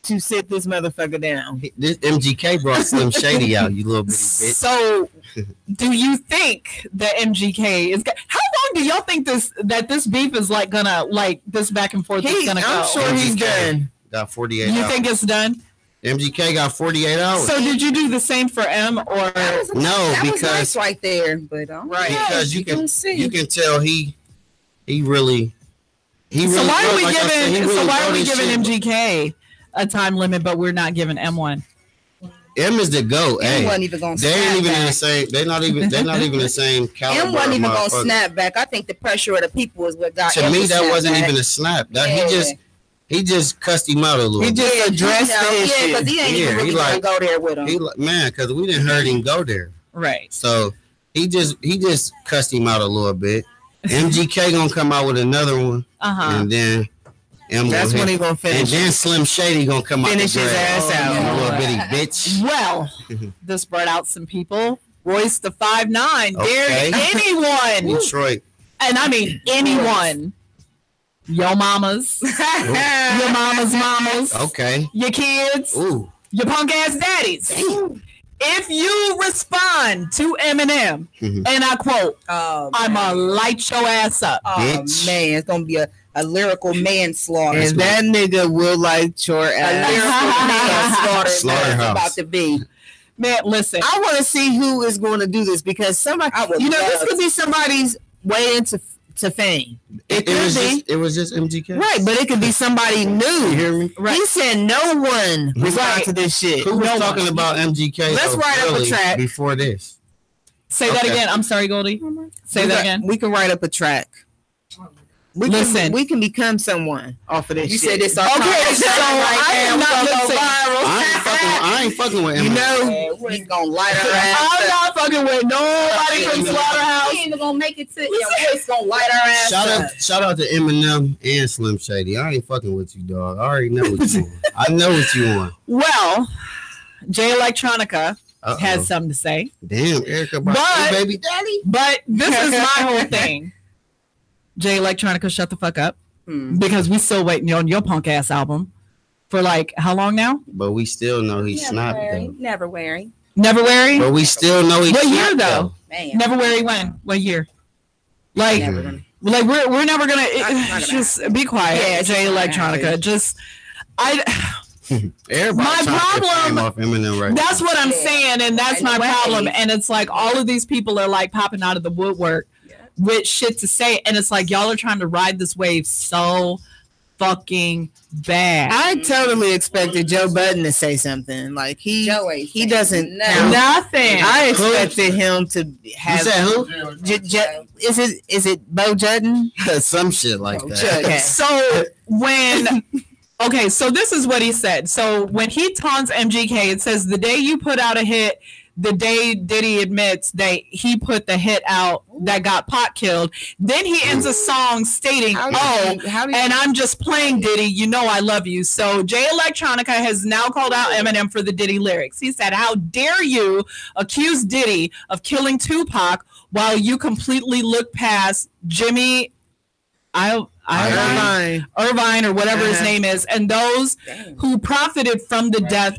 Speaker 5: to sit this motherfucker down.
Speaker 3: This MGK brought Slim Shady out, you little bitty bitch.
Speaker 2: So, do you think that MGK is? How long do y'all think this beef is like gonna this back and forth is gonna go?
Speaker 5: I'm sure
Speaker 3: MGK
Speaker 5: he's done.
Speaker 3: Got 48
Speaker 2: You
Speaker 3: hours.
Speaker 2: think it's done?
Speaker 3: MGK got 48 hours.
Speaker 2: So did you do the same for M or
Speaker 3: no?
Speaker 4: That
Speaker 3: Because
Speaker 4: was nice right there, but
Speaker 5: right
Speaker 3: because you can tell he really.
Speaker 2: So why are we giving MGK a time limit, but we're not giving M1?
Speaker 3: M is the GOAT.
Speaker 4: M wasn't even gonna.
Speaker 3: They ain't even in the same. They're not even the same caliber.
Speaker 4: M wasn't even gonna snap back. I think the pressure of the people is what got.
Speaker 3: To me, that wasn't even a snap. That he just cussed him out a little.
Speaker 5: He just addressed the issue.
Speaker 4: Because he ain't even really gonna go there with him.
Speaker 3: Man, because we didn't heard him go there.
Speaker 2: Right.
Speaker 3: So he just cussed him out a little bit. MGK gonna come out with another one, and then
Speaker 5: that's when he gonna finish.
Speaker 3: And then Slim Shady gonna come
Speaker 5: finish his ass out.
Speaker 3: You little bitty bitch.
Speaker 2: Well, this brought out some people. Royce the 5'9" dared anyone.
Speaker 3: Detroit.
Speaker 2: And I mean anyone. Your mamas. Your mamas.
Speaker 3: Okay.
Speaker 2: Your kids.
Speaker 3: Ooh.
Speaker 2: Your punk ass daddies. If you respond to Eminem, and I quote, I'm gonna light your ass up.
Speaker 4: Oh,
Speaker 3: bitch.
Speaker 4: Man, it's gonna be a lyrical manslaughter.
Speaker 5: And that nigga will light your ass.
Speaker 4: A lyrical manslaughter.
Speaker 3: Slaughterhouse.
Speaker 4: About to be.
Speaker 2: Man, listen.
Speaker 5: I want to see who is going to do this because somebody, this could be somebody's way into fame.
Speaker 3: It was just MGK.
Speaker 5: Right, but it could be somebody new.
Speaker 3: You hear me?
Speaker 5: Right. He said no one respond to this shit.
Speaker 3: Who was talking about MGK?
Speaker 5: Let's write up a track
Speaker 3: before this.
Speaker 2: Say that again. I'm sorry, Goldie. Say that again.
Speaker 5: We can write up a track. We can become someone off of this.
Speaker 4: You
Speaker 5: shit.
Speaker 4: said this.
Speaker 2: So I am not
Speaker 3: viral. I ain't fucking with him.
Speaker 5: You know,
Speaker 4: he's gonna light her ass.
Speaker 2: I'm not fucking with nobody from Slaughterhouse.
Speaker 4: He ain't even gonna make it to. He's gonna light her ass.
Speaker 3: Shout out to Eminem and Slim Shady. I ain't fucking with you, dog. I already know what you want. I know what you want.
Speaker 2: Well, Jay Electronica has something to say.
Speaker 3: Damn, Erica, baby daddy.
Speaker 2: But this is my whole thing. Jay Electronica, shut the fuck up. Because we still waiting on your punk ass album for like how long now?
Speaker 3: But we still know he snapped though.
Speaker 4: Never wearing.
Speaker 2: Never wearing.
Speaker 3: But we still know he.
Speaker 2: What year though? Never where he went. What year? Like we're never gonna just be quiet. Yeah, Jay Electronica. Just my problem. That's what I'm saying, and that's my problem. And it's like all of these people are like popping out of the woodwork with shit to say, and it's like y'all are trying to ride this wave so fucking bad.
Speaker 5: I totally expected Joe Budden to say something. Like he doesn't
Speaker 2: nothing.
Speaker 5: I expected him to have.
Speaker 3: You said who?
Speaker 5: Is it Bo Judden?
Speaker 3: Some shit like that.
Speaker 5: Okay.
Speaker 2: So when so this is what he said. So when he taunts MGK, it says the day you put out a hit, the day Diddy admits that he put the hit out that got Pac killed. Then he ends a song stating, and I'm just playing Diddy, you know I love you. So Jay Electronica has now called out Eminem for the Diddy lyrics. He said, how dare you accuse Diddy of killing Tupac while you completely look past Jimmy Irvine or whatever his name is, and those who profited from his death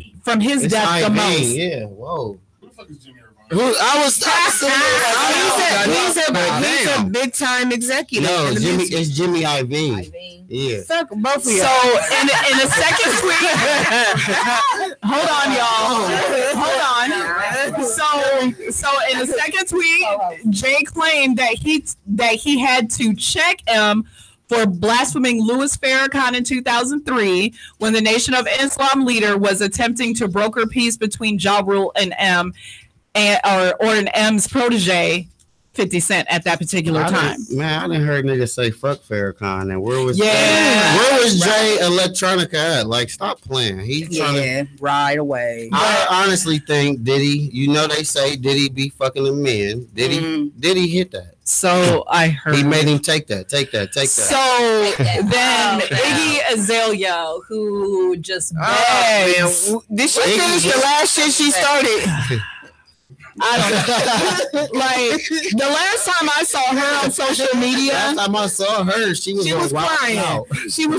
Speaker 2: the most.
Speaker 3: Yeah, whoa.
Speaker 5: He's a big time executive.
Speaker 3: No, it's Jimmy Iovine. Yeah.
Speaker 5: Fuck both of you.
Speaker 2: So in the second tweet, hold on, y'all. Hold on. So in the second tweet, Jay claimed that he had to check M for blaspheming Louis Farrakhan in 2003 when the Nation of Islam leader was attempting to broker peace between Ja Rule and M, or an M's protege, 50 Cent, at that particular time.
Speaker 3: I didn't heard niggas say fuck Farrakhan. And where was Jay Electronica at? Like, stop playing. He's trying to
Speaker 4: ride away.
Speaker 3: I honestly think Diddy, they say Diddy be fucking the men. Diddy hit that.
Speaker 2: So I heard
Speaker 3: he made him take that.
Speaker 2: So then Iggy Azalea, who just begs,
Speaker 5: did she finish the last shit she started?
Speaker 2: I don't know. Like the last time I saw her on social media,
Speaker 3: last time I saw her, she was crying.
Speaker 2: She was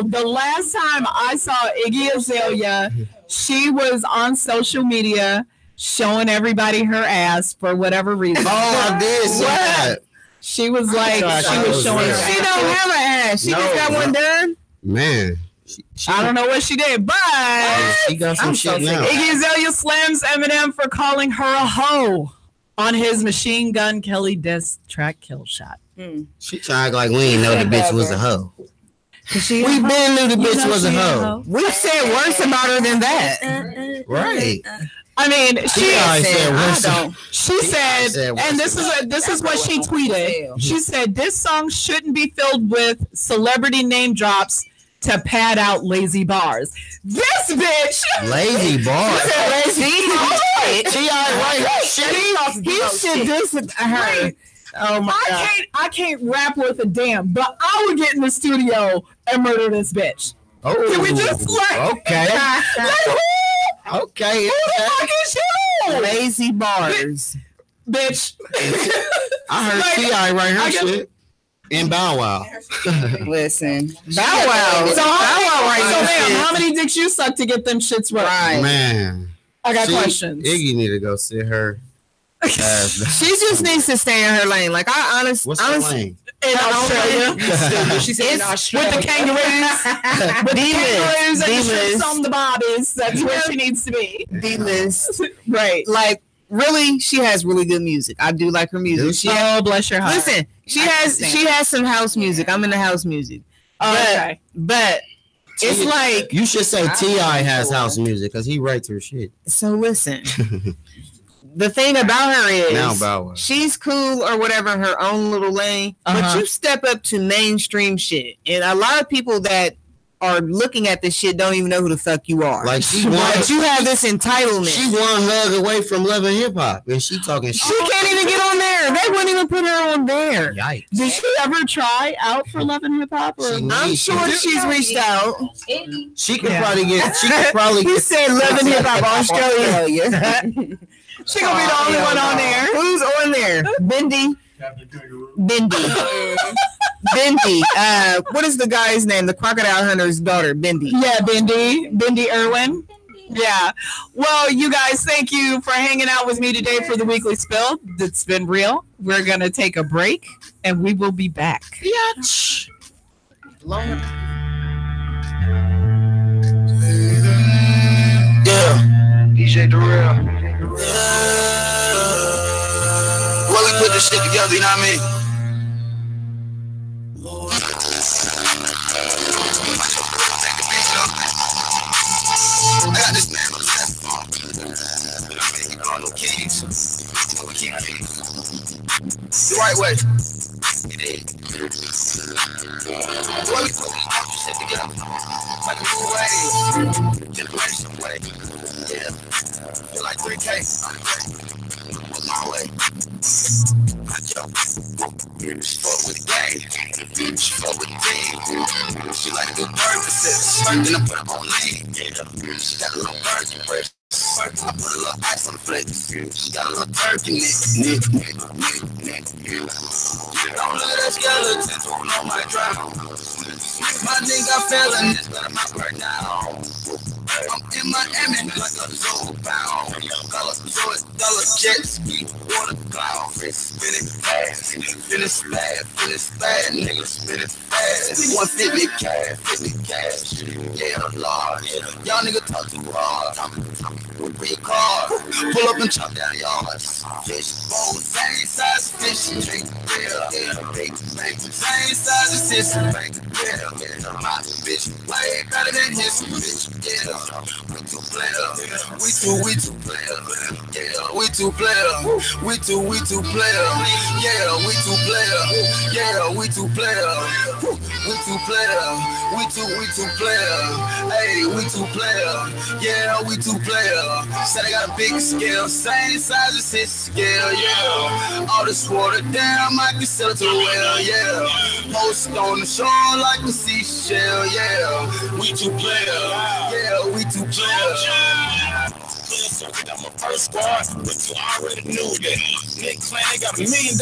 Speaker 2: the last time I saw Iggy Azalea, she was on social media showing everybody her ass for whatever reason.
Speaker 3: Oh, I did see that.
Speaker 2: She was like, she was showing her ass.
Speaker 5: She don't have an ass. She just got one done.
Speaker 3: Man.
Speaker 2: I don't know what she did, but
Speaker 3: she got some shit now.
Speaker 2: Iggy Azalea slams Eminem for calling her a hoe on his Machine Gun Kelly diss track Kill Shot.
Speaker 3: She tried like we didn't know the bitch was a hoe. We been knew the bitch was a hoe.
Speaker 5: We said worse about her than that.
Speaker 3: Right.
Speaker 2: I mean, she said, and this is what she tweeted. She said, this song shouldn't be filled with celebrity name drops to pad out lazy bars. This bitch.
Speaker 3: Lazy bars.
Speaker 2: He should diss her. Oh my God. I can't rap worth a damn, but I would get in the studio and murder this bitch.
Speaker 3: Oh,
Speaker 2: can we just
Speaker 3: okay. Okay.
Speaker 2: Who the fuck is you?
Speaker 5: Lazy bars.
Speaker 2: Bitch.
Speaker 3: I heard T.I. write her shit. And Bow Wow.
Speaker 4: Listen.
Speaker 5: Bow Wow.
Speaker 2: So ma'am, how many dicks you suck to get them shits right?
Speaker 3: Man.
Speaker 2: I got questions.
Speaker 3: Iggy need to go sit her ass.
Speaker 5: She just needs to stay in her lane. Like
Speaker 3: What's her lane?
Speaker 2: In Australia.
Speaker 4: She said in Australia.
Speaker 2: With the kangaroos. With the kangaroos and the ships on the bobbies. That's where she needs to be.
Speaker 5: D-list.
Speaker 2: Right.
Speaker 5: Like, really, she has really good music. I do like her music.
Speaker 2: Bless your heart.
Speaker 5: Listen, she has some house music. I'm into house music.
Speaker 2: Okay.
Speaker 5: But it's like
Speaker 3: you should say T.I. has house music because he writes her shit.
Speaker 5: So listen. The thing about her is she's cool or whatever in her own little lane, but you step up to mainstream shit. And a lot of people that are looking at this shit don't even know who the fuck you are.
Speaker 3: Like
Speaker 5: but you have this entitlement.
Speaker 3: She one hug away from Love and Hip Hop, and she talking shit.
Speaker 5: She can't even get on there. They wouldn't even put her on there.
Speaker 3: Yikes.
Speaker 2: Did she ever try out for Love and Hip Hop?
Speaker 5: I'm sure she's reached out.
Speaker 3: She could probably get. She could probably.
Speaker 5: He said Love and Hip Hop Australia.
Speaker 2: She gonna be the only one on there.
Speaker 5: Who's on there? Bendy. What is the guy's name? The crocodile hunter's daughter, Bendy.
Speaker 2: Yeah, Bendy Irwin. Yeah. Well, you guys, thank you for hanging out with me today for the Weekly Spill. It's been real. We're going to take a break and we will be back.
Speaker 3: Biatch.
Speaker 1: Yeah. DJ Darrell. Well, we put this shit together, you know what I mean? I got this man on the phone. No keys. The right way. Well, we put this shit together. Like a new way. Generation way. Yeah. Feel like 3K. My way. She fuck with the gang. She fuck with the team. She like a good purposes. Then I put her on lean. She got a little virgin press. I put a little ice on the plate. She got a little turkey neck. Don't look at that skeleton. On my drown. My nigga feeling but I'm out right now. I'm in Miami like a zoo bound. Dollar jet ski, water cloud. Spinning fast, finish fast, nigga, spinning fast. 150 cash, 50 cash. Yeah, Lord. Y'all nigga talk too hard. With big car, pull up and chop down yards. Fish bowl, same size fish, drink beer. Big bank, same size as this bank. Yeah, my bitch way better than his bitch. Yeah. We two player. We two player. Yeah, we two player. We two player. Yeah, we two player. Yeah, we two player. We two player. We two player. Hey, we two player. Yeah, we two player. Said I got a big scale, same size as his scale. Yeah, all this water down, I can sell it to the well. Yeah, post on the shore like a seashell. Yeah, we two player. Yeah, we two player. So I'm a first squad, but you already knew that. Nick Clan, they got $1 million,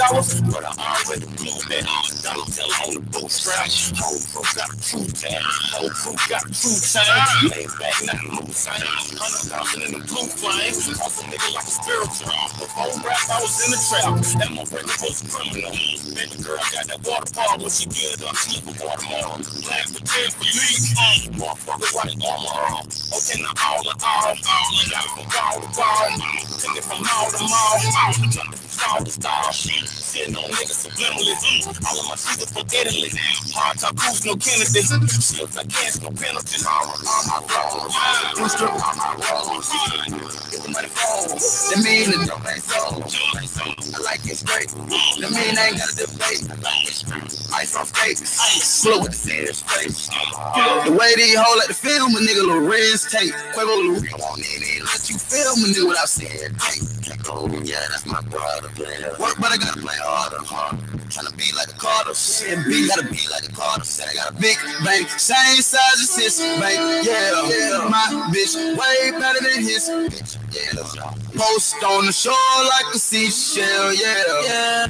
Speaker 1: but I already knew that. Dollar tell on the bootstrap. Whole folk got a true tag. Whole folk got a true tag. Lay back, not move sign. 100,000 in the blue flame. Toss a nigga like a spiritual. Before rap, I was in the trap. That motherfucker was a criminal. Baby girl got that water ball when she get up. She live in Baltimore. Black potato for me. Motherfucker, white armor. Okay, now all in all. You got it from ball to ball. Take it from mall to mall. Star to star. Sitting on niggas subliminally. All of my shit is from Italy. Hard top cruise, no Kennedy. Slips like cash, no penalty. On my road. Blue strip on my road. Get the money phone. That mean the dope ain't sold. I like it straight. That mean I ain't got a debate. Ice on steak. Flow with the serious face. The way these hold like the film, a nigga Lorenz tape. Quavo Lou. Won't even let you film a nigga without saying tape. Oh yeah, that's my brother. Work, but I gotta play harder. Tryna be like the Carter. Shit, B gotta be like the Carter. Said I got a big bank, same size as his bank. Yeah, my bitch way better than his bitch. Yeah, post on the shore like a seashell. Yeah,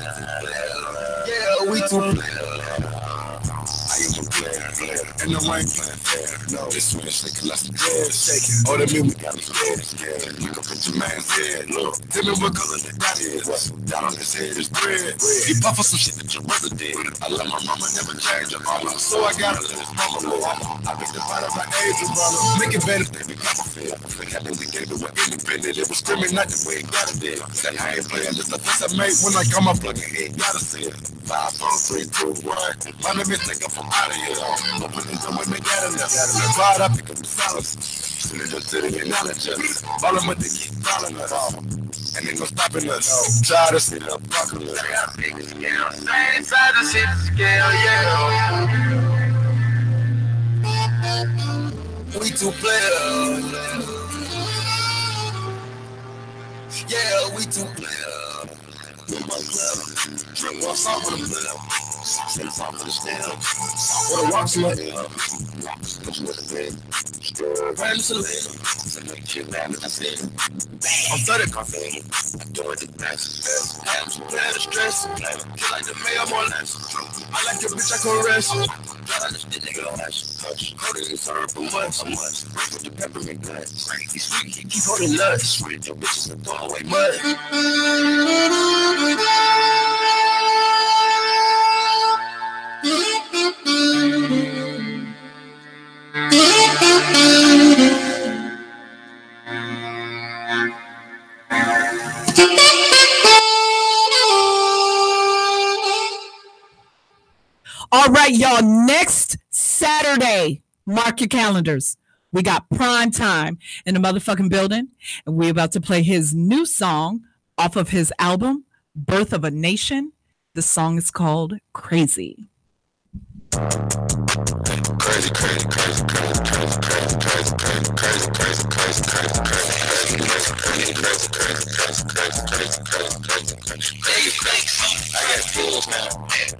Speaker 1: we two players. I am a player, and no I ain't playing fair. No, this switch nigga left the dread shaking. Oh, that mean we got me scared. Look up at your man's head. Look, tell me what color that is. Down on his head is bread. He puff for some shit that your brother did. I love my mama, never change her mama. So I gotta let his mama live. I picked the part of my age, brother. Make it better, baby, come feel. It happened, we gave it with independent. It was screaming, not the way it gotta do. Say I ain't playing, just the piece I made when I come up plugging it. Gotta see it. 5, 4, 3, 2, 1. My name is take up from out of here. Open the door when they got enough. Pride, I pick up the silence. Soon as the knowledge us. All of my they keep calling us. And they no stopping us. Try to see the apocalypse. I got a big scale. Same side of shit scale, yeah. We two players. Yeah, we two players. with my glove. Drink one salt on the glove. Send the salt for the stem. What a walk slut. What you looking at? Ram to the lid. To make you laugh as I said. I'm 30 coffee. I do it the best. I'm so glad of stress. Feel like the mayor more or less. I like your bitch, I can rest. Glad I just did nigga on hush. Hold it in serve for much. With the peppermint guts. He's sweet, he keep holding nuts. Sweet, your bitches are throwing away mud.
Speaker 2: All right, y'all. Next Saturday, mark your calendars. We got Prime Time in the motherfucking building, and we're about to play his new song off of his album, Birth of a Nation. The song is called Crazy.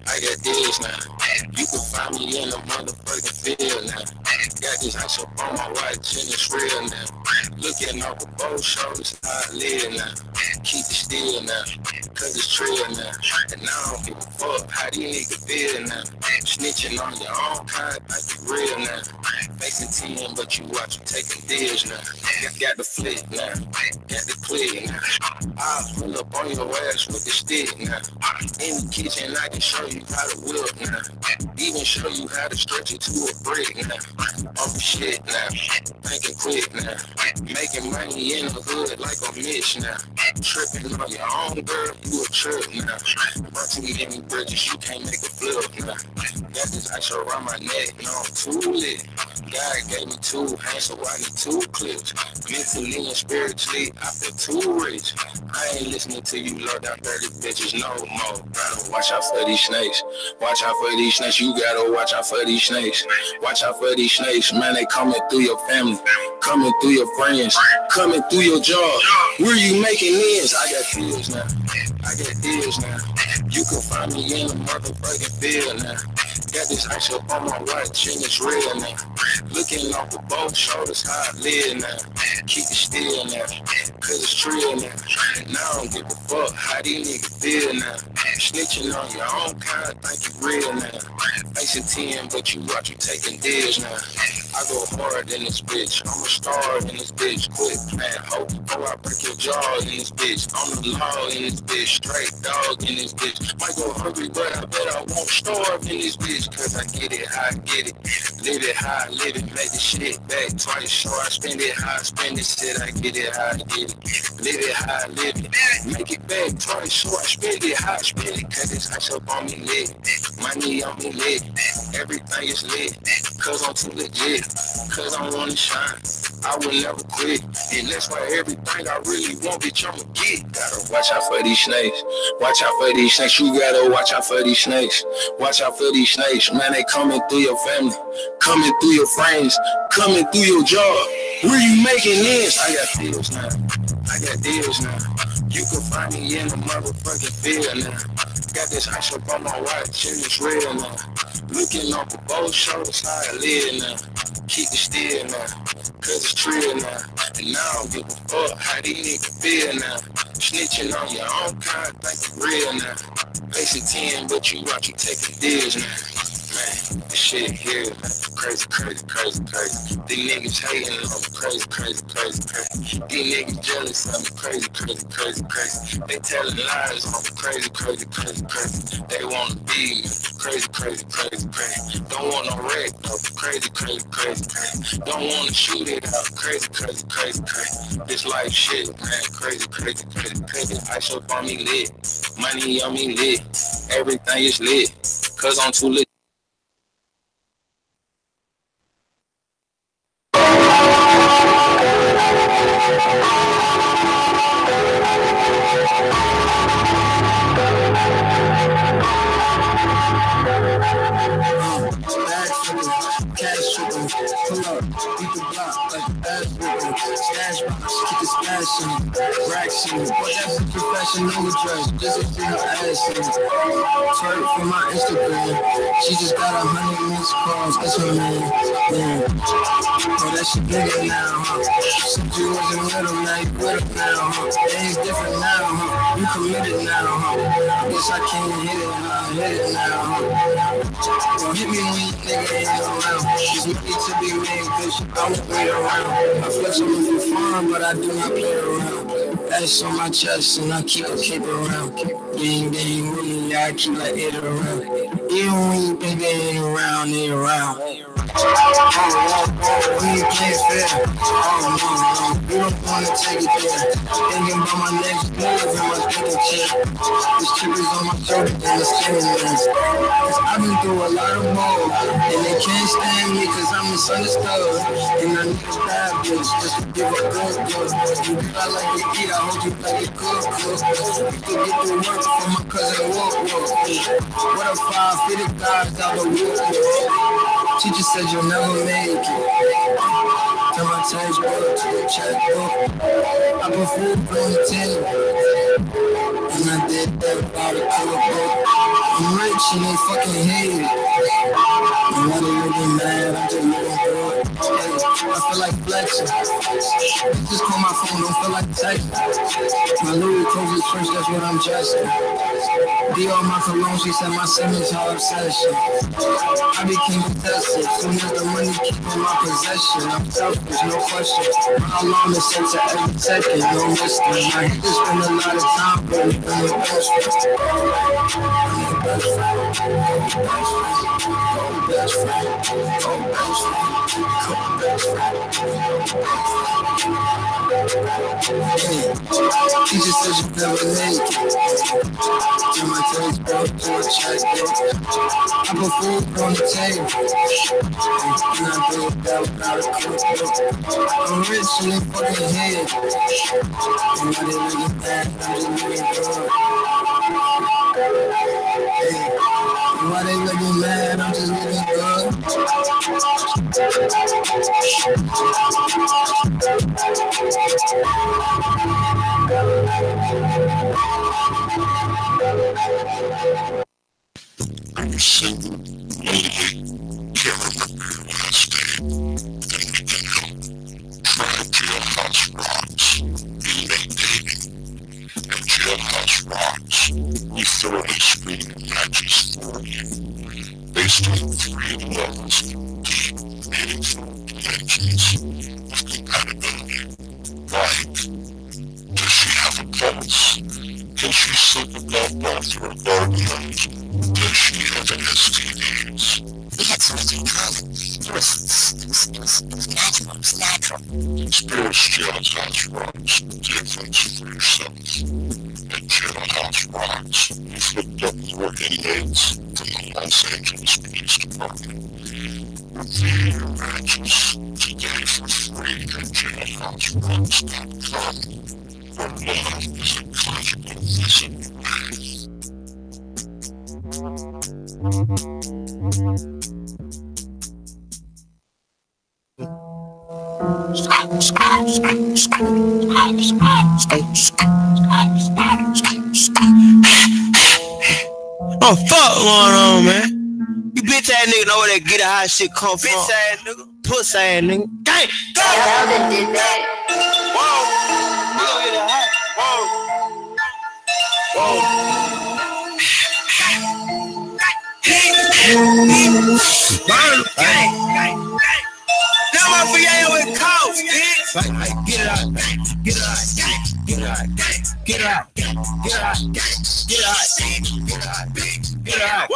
Speaker 1: I got deals now. You can find me in the motherfucking field now. Got this ice up on my watch and it's real now. Looking off of both shoulders, how I live now. Keep it still now, cause it's trill now. And I don't give a fuck how these niggas feel now. Snitching on your own kind, like you real now. Facing 10, but you watch them taking deals now. Got the flip now, got the click now. I'll pull up on your ass with the stick now. In the kitchen, I can show you how to whip now. Even show you how to stretch it to a brick now. Off the shit now, thinking quick now. Making money in the hood like a Mitch now. Tripping on your own girl, you a trip now. Run too many bridges, you can't make a flip now. Got this ice around my neck, no, I'm too lit. God gave me 2 hands, so I need 2 clips. Mentally and spiritually, I feel too rich. I ain't listening to you low down dirty bitches no more. Gotta watch out for these snakes. Watch out for these snakes. You gotta watch out for these snakes. Watch out for these snakes. Man, they coming through your family, coming through your friends, coming through your job. Where you making ends? I got deals now. I got deals now. You can find me in the motherfucking field now. Got this ice up on my watch and it's real now. Looking off of both shoulders, how I live now. Keep it still now, cause it's trill now. And I don't give a fuck how these niggas feel now. Snitching on your own kind, think you real now. Facing 10, but you watch you taking deals now. I go hard in this bitch, I'm a star in this bitch. Quit playing hoe, before I break your jaw in this bitch. I'm the law in this bitch, straight dog in this bitch. Might go hungry, but I bet I won't starve in this bitch. Cause I get it how I get it. Live it how I live it, make the shit back twice. So I spend it how I spend it, shit I get it how I get it. Live it how I live it, make it back twice. So I spend it how I spend it. Cause it's ice up on me lit, money on me lit. Everything is lit, cause I'm too legit. Cause I wanna shine, I will never quit. And that's why everything I really want, bitch, I'ma get. Gotta watch out for these snakes. Watch out for these snakes. You gotta watch out for these snakes. Watch out for these snakes. Man, they coming through your family, coming through your friends, coming through your job. Where you making ends? I got deals now. I got deals now. You can find me in the motherfucking field now. Got this ice up on my watch and it's real now. Looking off of both shoulders, how I live now. Keep it still now, cause it's trill now. And I don't give a fuck how these niggas feel now. Snitching on your own kind, think you real now. Facing 10, but you watch you taking deals now. Man, this shit here, man. Crazy, crazy, crazy, crazy. These niggas hating on me, crazy, crazy, crazy, crazy. These niggas jealous of me, crazy, crazy, crazy, crazy. They telling lies on me, crazy, crazy, crazy, crazy. They wanna be me, crazy, crazy, crazy, crazy. Don't want no wreck, no, crazy, crazy, crazy, crazy. Don't wanna shoot it out, crazy, crazy, crazy, crazy. This life shit, man, crazy, crazy, crazy, crazy. Ice up on me lit, money on me lit. Everything is lit, cause I'm too lit. Cash tripping, pull up, beat the block like a cash with it. Stash box, keep the stash in it. Racks in it. What that bitch professional dress, just to see her ass in it. Twerk for my Instagram. She just got 100 missed calls. That's her man. Yeah. Oh, that shit bigger now, huh? Since you wasn't with him, now you with him now, huh? Things different now, huh? You committed now, huh? I guess I can't hit it, huh? Hit it now, huh? Don't hit me when you nigga ain't around. Just need to be made, bitch. I won't wait around. I flex on you for fun, but I do not play around. That's on my chest, and I keep a cape around. Gang, gang, with me, I keep like it around. Even when you think they ain't around, they around. We ain't playing fair. No. We don't wanna take it there. Thinking about my next move and my thinking chair. This chip is on my shoulder and the skinny lens. Cause I've been through a lot of more. And they can't stand me cause I'm misunderstood. And I need a bad bitch just to give a good. You do I like to eat, I hope you like it good. You could get the work from my cousin Wolf. What if 5 50 guys out the wood? Teacher said you'll never make it. Turn my textbook to a checkbook. I put food on the table, and I did that about a cookbook. I'm rich and they fucking hate it. And why they looking mad? I'm just looking through it. Hey, I feel like flexing. Just call my phone, don't feel like texting. My Louis clothes is fresh, that's what I'm dressing. Dior my cologne, she said my Simmons her obsession. I became possessive, soon as the money keep in my possession. I'm selfish, no question. My alarm is set to every second, no mystery. I hate to spend a lot of time with me, I'm your best friend. I'm your best friend. Go best friend. Go best friend. Go best friend. He just said you never make it. Turn my textbook to a checkbook. I put food on the table, and I do it that without a cookbook. I'm rich and they fucking head, and why they looking bad, I'm just looking good. Hey, and why they looking mad, I'm just looking good.
Speaker 8: I'm single, lonely, can't remember your last name. Then we can help. Try Jailhouse Rocks. We make dating. At Jailhouse Rocks, we thoroughly screen matches for you. Based on 3 levels of deep, meaningful dimensions of compatibility. Like, does she have a pulse? Can she slip a golf ball through a garden hose? Does she have STDs?
Speaker 9: We had something in common. It was magical. It was natural.
Speaker 8: Experience Jailhouse Rocks, the difference for yourself. At Jailhouse Rocks, we've hooked up more inmates from the Los Angeles Police Department. Review your matches today for free at jailhouserocks.com. Where love is a conjugal visit away.
Speaker 7: Oh, fuck going on, man? You bitch ass nigga know where that get a hot shit come from. Bitch ass nigga. Puss ass nigga. Gang. Whoa. We gon' get a hot. Whoa. Burn. Gang. Now my for with coats, bitch. Get it out. Get it out. Get it out. Get it out. Get it out. Get it out. Get it out. Get it out.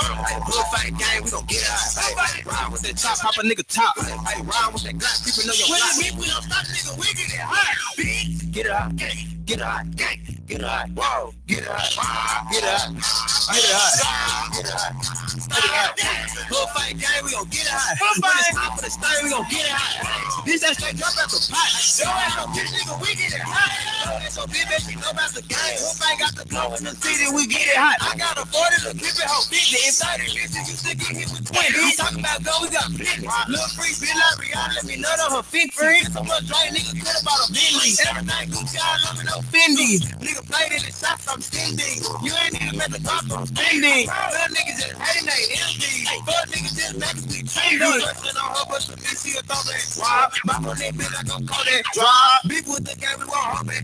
Speaker 7: Bullfight gang, we gon' get it out. Ride with that top, pop a nigga top. Ride with that Glock, people know your block. We don't stop, nigga, we get it hot, bitch. Get it out. Get it out. Get it out. Whoa. Get it out. Get it out. Get it out. Get it out. Get it out. Bullfight gang, we gon' get it hot. When it's time for the stain, we gon' get it hot. This that straight drop out the pot. Yo, ass no bitch, nigga, we get it hot. So big bitch, we know about the game. Bullfight got the flow in the city, we get it hot. I got a 40 to keep it whole 50. And 30 bitches used to get hit with 20. We talking about go, we got 50. Little free, bitch like Rihanna, let me nut on her 50. So much drink, nigga, good about a Bentley. Everything Gucci, I love me, no Fendi. Nigga played in the shots, I'm sending. You ain't even met the top, I'm spending. Little niggas just hating, they empty. Fuck niggas just making me trendy. Person on her, but the bitch, she a throw that drop. My on that bitch, I gon' call that drop. Beef with the game, we won't hold it.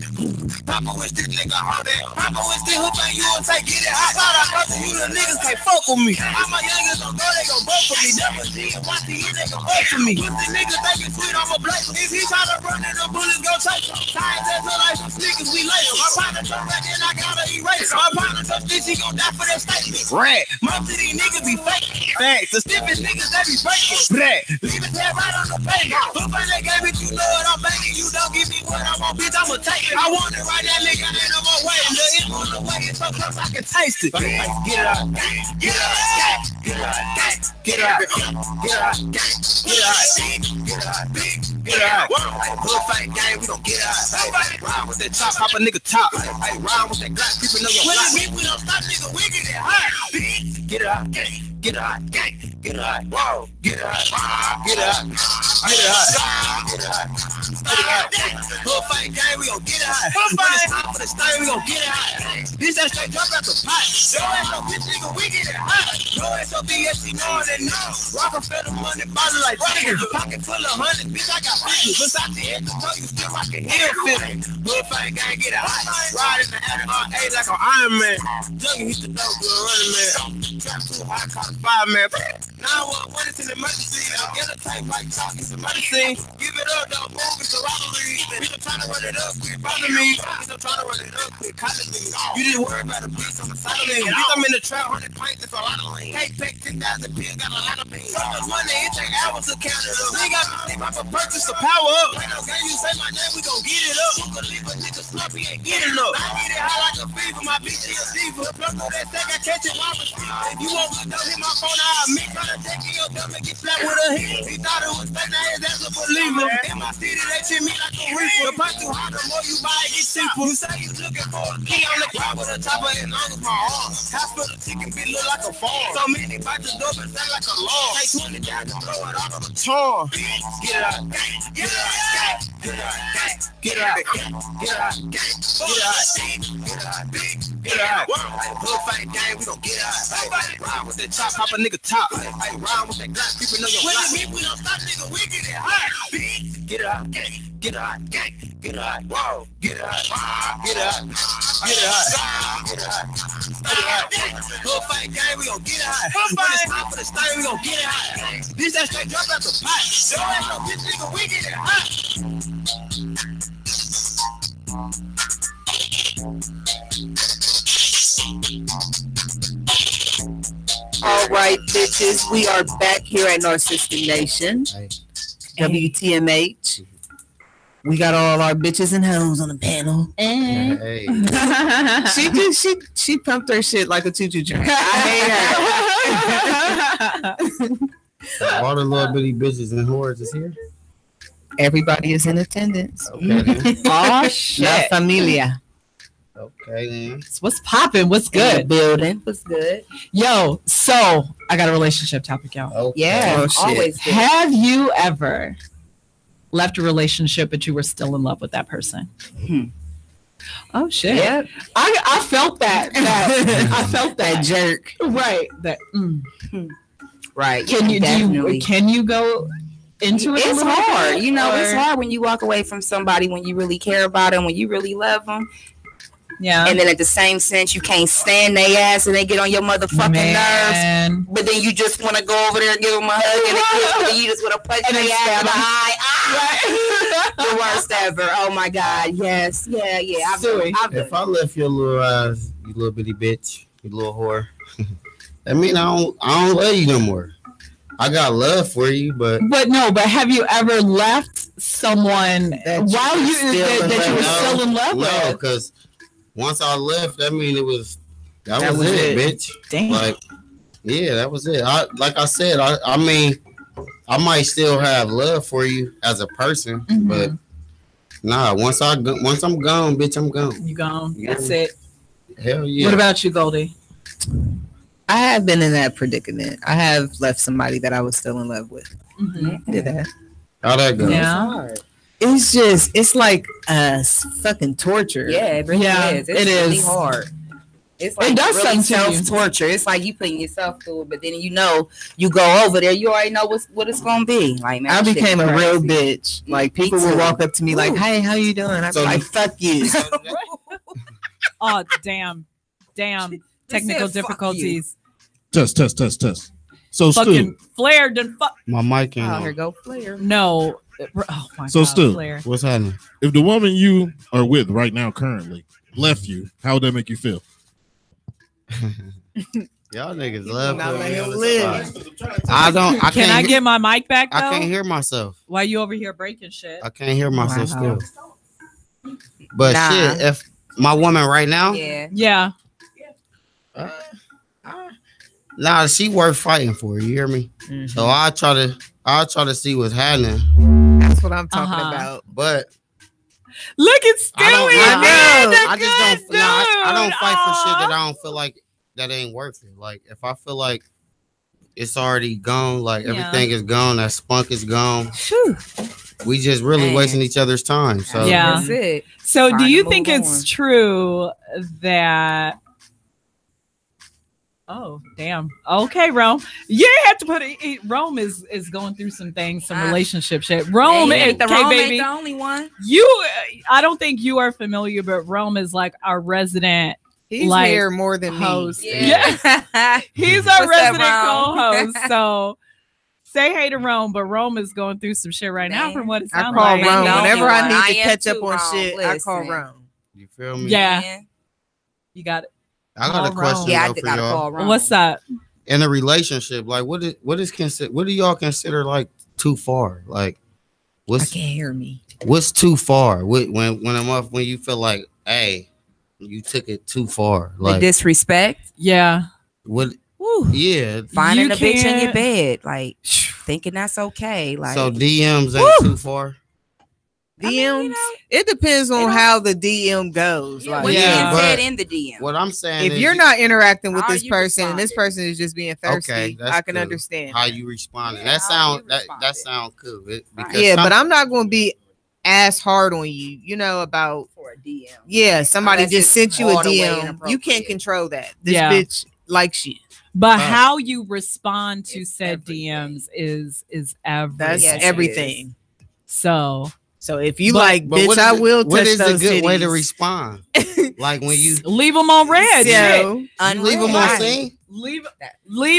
Speaker 7: Papa wish this nigga hold it. Papa wish this hook thing, you won't take it. I thought I fucked you, the niggas can't fuck with me. All my youngins don't go, they gon' vote for me. Never see it, watch the hit, they gon' vote for me. Pussy niggas thinking sweet, I'm a black. If he try to run in the bullets, go take him. Tired as the life of sneakers, we lay him. My partner jump back and I gotta erase him. My partner jump this, he gon' die for that statement. Rat. Most of these niggas be fake. Facts. The stiffest niggas, they be faking. Rat. Leave his head right on the pavement. Who find that game, bitch, you know what I'm banging. You don't give me what I want, bitch, I'ma take it. I want it right now, nigga, ain't no more waiting. The end on the way, it's so close I can taste it. Get it out, get it out, get it out, get it out, get it out, get it out, get it out, get it out. Hood fight game, we gon' get it out. Ride with that top, pop a nigga top. Hey, ride with that glass, people know your block. We don't stop, nigga, we get it hot. Get it out, get it out, get it out, whoa, get it out, get it out, get it out, get it out, get it out. Hood fight game, we gon' get it hot. When it's time for the stain, we gon' get it hot. This that straight drop out the pot. Yo ass no bitch, nigga, we get it hot. Yo ass no BSC, knowin' that no. Rockefeller money, bottle like niggas. Pocket full of 100, bitch, I got figures. Besides the head to toe, you still rockin' heel feeling. Hood fight game, get it hot. Ride in the RA like an Iron Man. Junkie, he's the dope, good running man. Trap too hot, caught a 5-man. Now what is in the emergency? I'll get a type like talk, it's a medicine. Give it up, don't move, it's a robbery. People trying to run it up, quit bother me. People trying to run it up, quit calling me. You didn't worry about a piece on the side of me. Bitch, I'm in the trap, 100 pints, it's a lot of lean. Hey, take 10,000 pills, got a lot of beans. So much money, it take hours to count it up. Nigga, I think I'm a purchase to power up. Ain't no game, you say my name, we gon' get it up. You can leave a nigga slump, he ain't getting up. I get it high like a fever, my bitch is a diva. Plus, on that stack, I catch it while I'm if you won't look up, hit my phone, I'll admit. Tryna take in your dumb and get slapped with a hit. He thought it was fake, now his ass a believer. In my city, they treat me like a reefer. The price too high, the more you buy, it gets cheaper. You say you looking for a key on the crowd with a chopper as long as my arm. Hospital chicken be look like a farm. So many bites the door, but sound like a law. Take 20 down to blow it out of a charm. Get it out, get it out, get it out, get it out, get it out, get it out, get it out, get it out. Hood fight game, we gon' get it out. Ride with that chop, pop a nigga top. Hey, ride with that glass, people know your block. We don't stop, nigga, we get it hot. Get it out, get it out, get it out, whoa, get it out, get it out, get it out, get it out, get it out. Hood fight game, we gon' get it hot. When it's time for the stain, we gon' get it hot. This that straight drop out the pot. Yo ass no bitch, nigga, we get it hot.
Speaker 4: All right, bitches, we are back here at Narcistic Nation. WTMH. We got all our bitches and hoes on the panel. And
Speaker 5: she pumped her shit like a choo-choo train. I hate her.
Speaker 3: All the little bitty bitches and whores is here.
Speaker 5: Everybody is in attendance.
Speaker 3: Okay.
Speaker 2: Oh shit.
Speaker 5: La familia.
Speaker 3: Okay then.
Speaker 2: What's popping? What's good?
Speaker 4: Building. What's good?
Speaker 2: Yo, so I got a relationship topic, y'all.
Speaker 3: Okay.
Speaker 5: Yeah.
Speaker 4: Always good.
Speaker 2: Have you ever left a relationship but you were still in love with that person? Oh shit.
Speaker 5: Yeah.
Speaker 2: I felt that. I felt that
Speaker 5: jerk.
Speaker 2: Right. That
Speaker 5: Right.
Speaker 2: can you go into it?
Speaker 4: It's hard. You know, it's
Speaker 2: or-
Speaker 4: hard when you walk away from somebody when you really care about them, when you really love them.
Speaker 2: Yeah.
Speaker 4: And then at the same sense, you can't stand their ass and they get on your motherfucking nerves. But then you just want to go over there and give them a hug and a kiss, but then you just want to punch their ass in the eye. The worst ever. Oh my God. Yes. Yeah. I've done
Speaker 3: If I left your little ass, you little bitty bitch, you little whore, that mean I don't love you no more. I got love for you, but
Speaker 2: have you ever left someone while you were still in love with?
Speaker 3: No, because once I left, that mean that was it, bitch.
Speaker 2: Damn.
Speaker 3: Like, yeah, that was it. Like I said, I mean, I might still have love for you as a person, but nah. Once I'm gone, bitch, I'm gone.
Speaker 2: You gone. That's it.
Speaker 3: Hell yeah.
Speaker 2: What about you, Goldie?
Speaker 5: I have been in that predicament. I have left somebody that I was still in love with.
Speaker 2: Mm-hmm.
Speaker 5: I did that.
Speaker 3: How that go?
Speaker 2: Yeah.
Speaker 5: It's like fucking torture.
Speaker 4: Yeah, it really is. It's really hard. It's like
Speaker 5: it does
Speaker 4: really
Speaker 5: something
Speaker 4: self-torture. It's like you putting yourself through it, but then you go over there, you already know what it's gonna be. Like, man,
Speaker 5: I became a real bitch. Like, people would walk up to me like, "Hey, how you doing?" I'm like, "Fuck you."
Speaker 2: Oh, damn. Technical difficulties.
Speaker 10: Test. So
Speaker 2: fucking flared and fuck.
Speaker 3: My mic ain't on.
Speaker 4: Here go flare.
Speaker 2: No. Oh my
Speaker 10: so
Speaker 2: God,
Speaker 10: Stu,
Speaker 2: flare.
Speaker 3: What's happening?
Speaker 10: If the woman you are with right now currently left you, how would that make you feel?
Speaker 3: Y'all niggas love
Speaker 5: him live.
Speaker 2: Can I get my mic back though?
Speaker 3: I can't hear myself.
Speaker 2: Why you over here breaking shit?
Speaker 3: I can't hear myself still. But shit, if my woman right now,
Speaker 2: yeah.
Speaker 3: Nah, she worth fighting for. You hear me? Mm-hmm. So I'll try to see what's happening.
Speaker 5: That's what I'm talking about.
Speaker 3: But
Speaker 2: look at Stewie.
Speaker 3: I don't fight for shit that I don't feel like that ain't worth it. Like if I feel like it's already gone, like everything is gone, that spunk is gone. Whew. We just really wasting each other's time. So
Speaker 2: that's it. So do you think it's true that? Oh, damn. Okay, Rome. You have to put it. Rome is going through some things, some relationship shit. Rome ain't the
Speaker 4: only one.
Speaker 2: I don't think you are familiar, but Rome is like our resident.
Speaker 5: He's here more than
Speaker 2: host.
Speaker 5: Me.
Speaker 2: Yeah. He's our resident co-host. So say hey to Rome, but Rome is going through some shit right now from what it sounds like.
Speaker 5: I call Rome. Whenever I need to catch up on shit, I call Rome.
Speaker 3: You feel me?
Speaker 2: Yeah. You got it.
Speaker 3: I got a question for y'all.
Speaker 2: What's up?
Speaker 3: In a relationship, like what do y'all consider like too far? Like
Speaker 5: I can't hear me.
Speaker 3: What's too far? When you feel like, hey, you took it too far. Like
Speaker 4: the disrespect.
Speaker 2: Yeah.
Speaker 3: What?
Speaker 4: Woo.
Speaker 3: Yeah.
Speaker 4: Finding a bitch in your bed, like thinking that's okay. Like
Speaker 3: so DMs ain't too far.
Speaker 5: DMs, it depends on how the DM goes.
Speaker 4: Like, what said in the DM.
Speaker 3: What I'm saying,
Speaker 5: if you're not interacting with this person and this person is just being thirsty, I can understand
Speaker 3: how you responding. That sound cool.
Speaker 5: But I'm not going to be ass hard on you. You know about
Speaker 4: for a DM.
Speaker 5: Yeah, somebody just sent you a DM. You can't control that. This bitch likes you.
Speaker 2: But how you respond to said DMs is everything.
Speaker 5: That's everything.
Speaker 2: So
Speaker 5: if you like, bitch, I will touch those titties.
Speaker 3: What is a good way to respond? Like when you
Speaker 2: leave them on red.
Speaker 3: You leave them on scene.
Speaker 2: Leave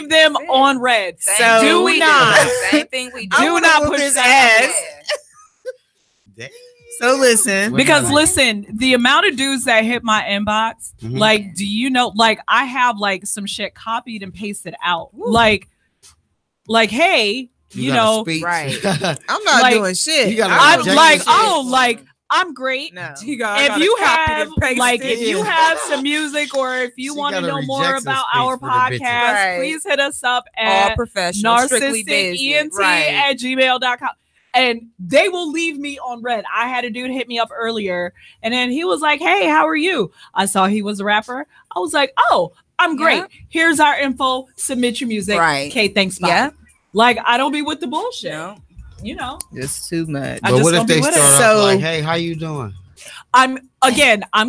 Speaker 2: them on red. So do not.
Speaker 4: Same thing we do.
Speaker 2: Do not push his ass.
Speaker 5: So listen,
Speaker 2: because listen, the amount of dudes that hit my inbox, like, do you know? Like, I have like some shit copied and pasted out. Like, hey. You know,
Speaker 4: right?
Speaker 5: I'm not doing shit.
Speaker 2: I'm like, I'm great.
Speaker 5: No.
Speaker 2: If you have some music or if you want to know more about our podcast, please hit us up at narcissicent@gmail.com. And they will leave me on red. I had a dude hit me up earlier, and then he was like, "Hey, how are you?" I saw he was a rapper. I was like, "Oh, I'm great. Yeah. Here's our info. Submit your music."
Speaker 4: Right.
Speaker 2: Okay, thanks. Bye. Yeah. Like, I don't be with the bullshit.
Speaker 4: No.
Speaker 2: You know,
Speaker 5: it's too much.
Speaker 3: But what if they start off like, "Hey, how you doing?"
Speaker 2: I'm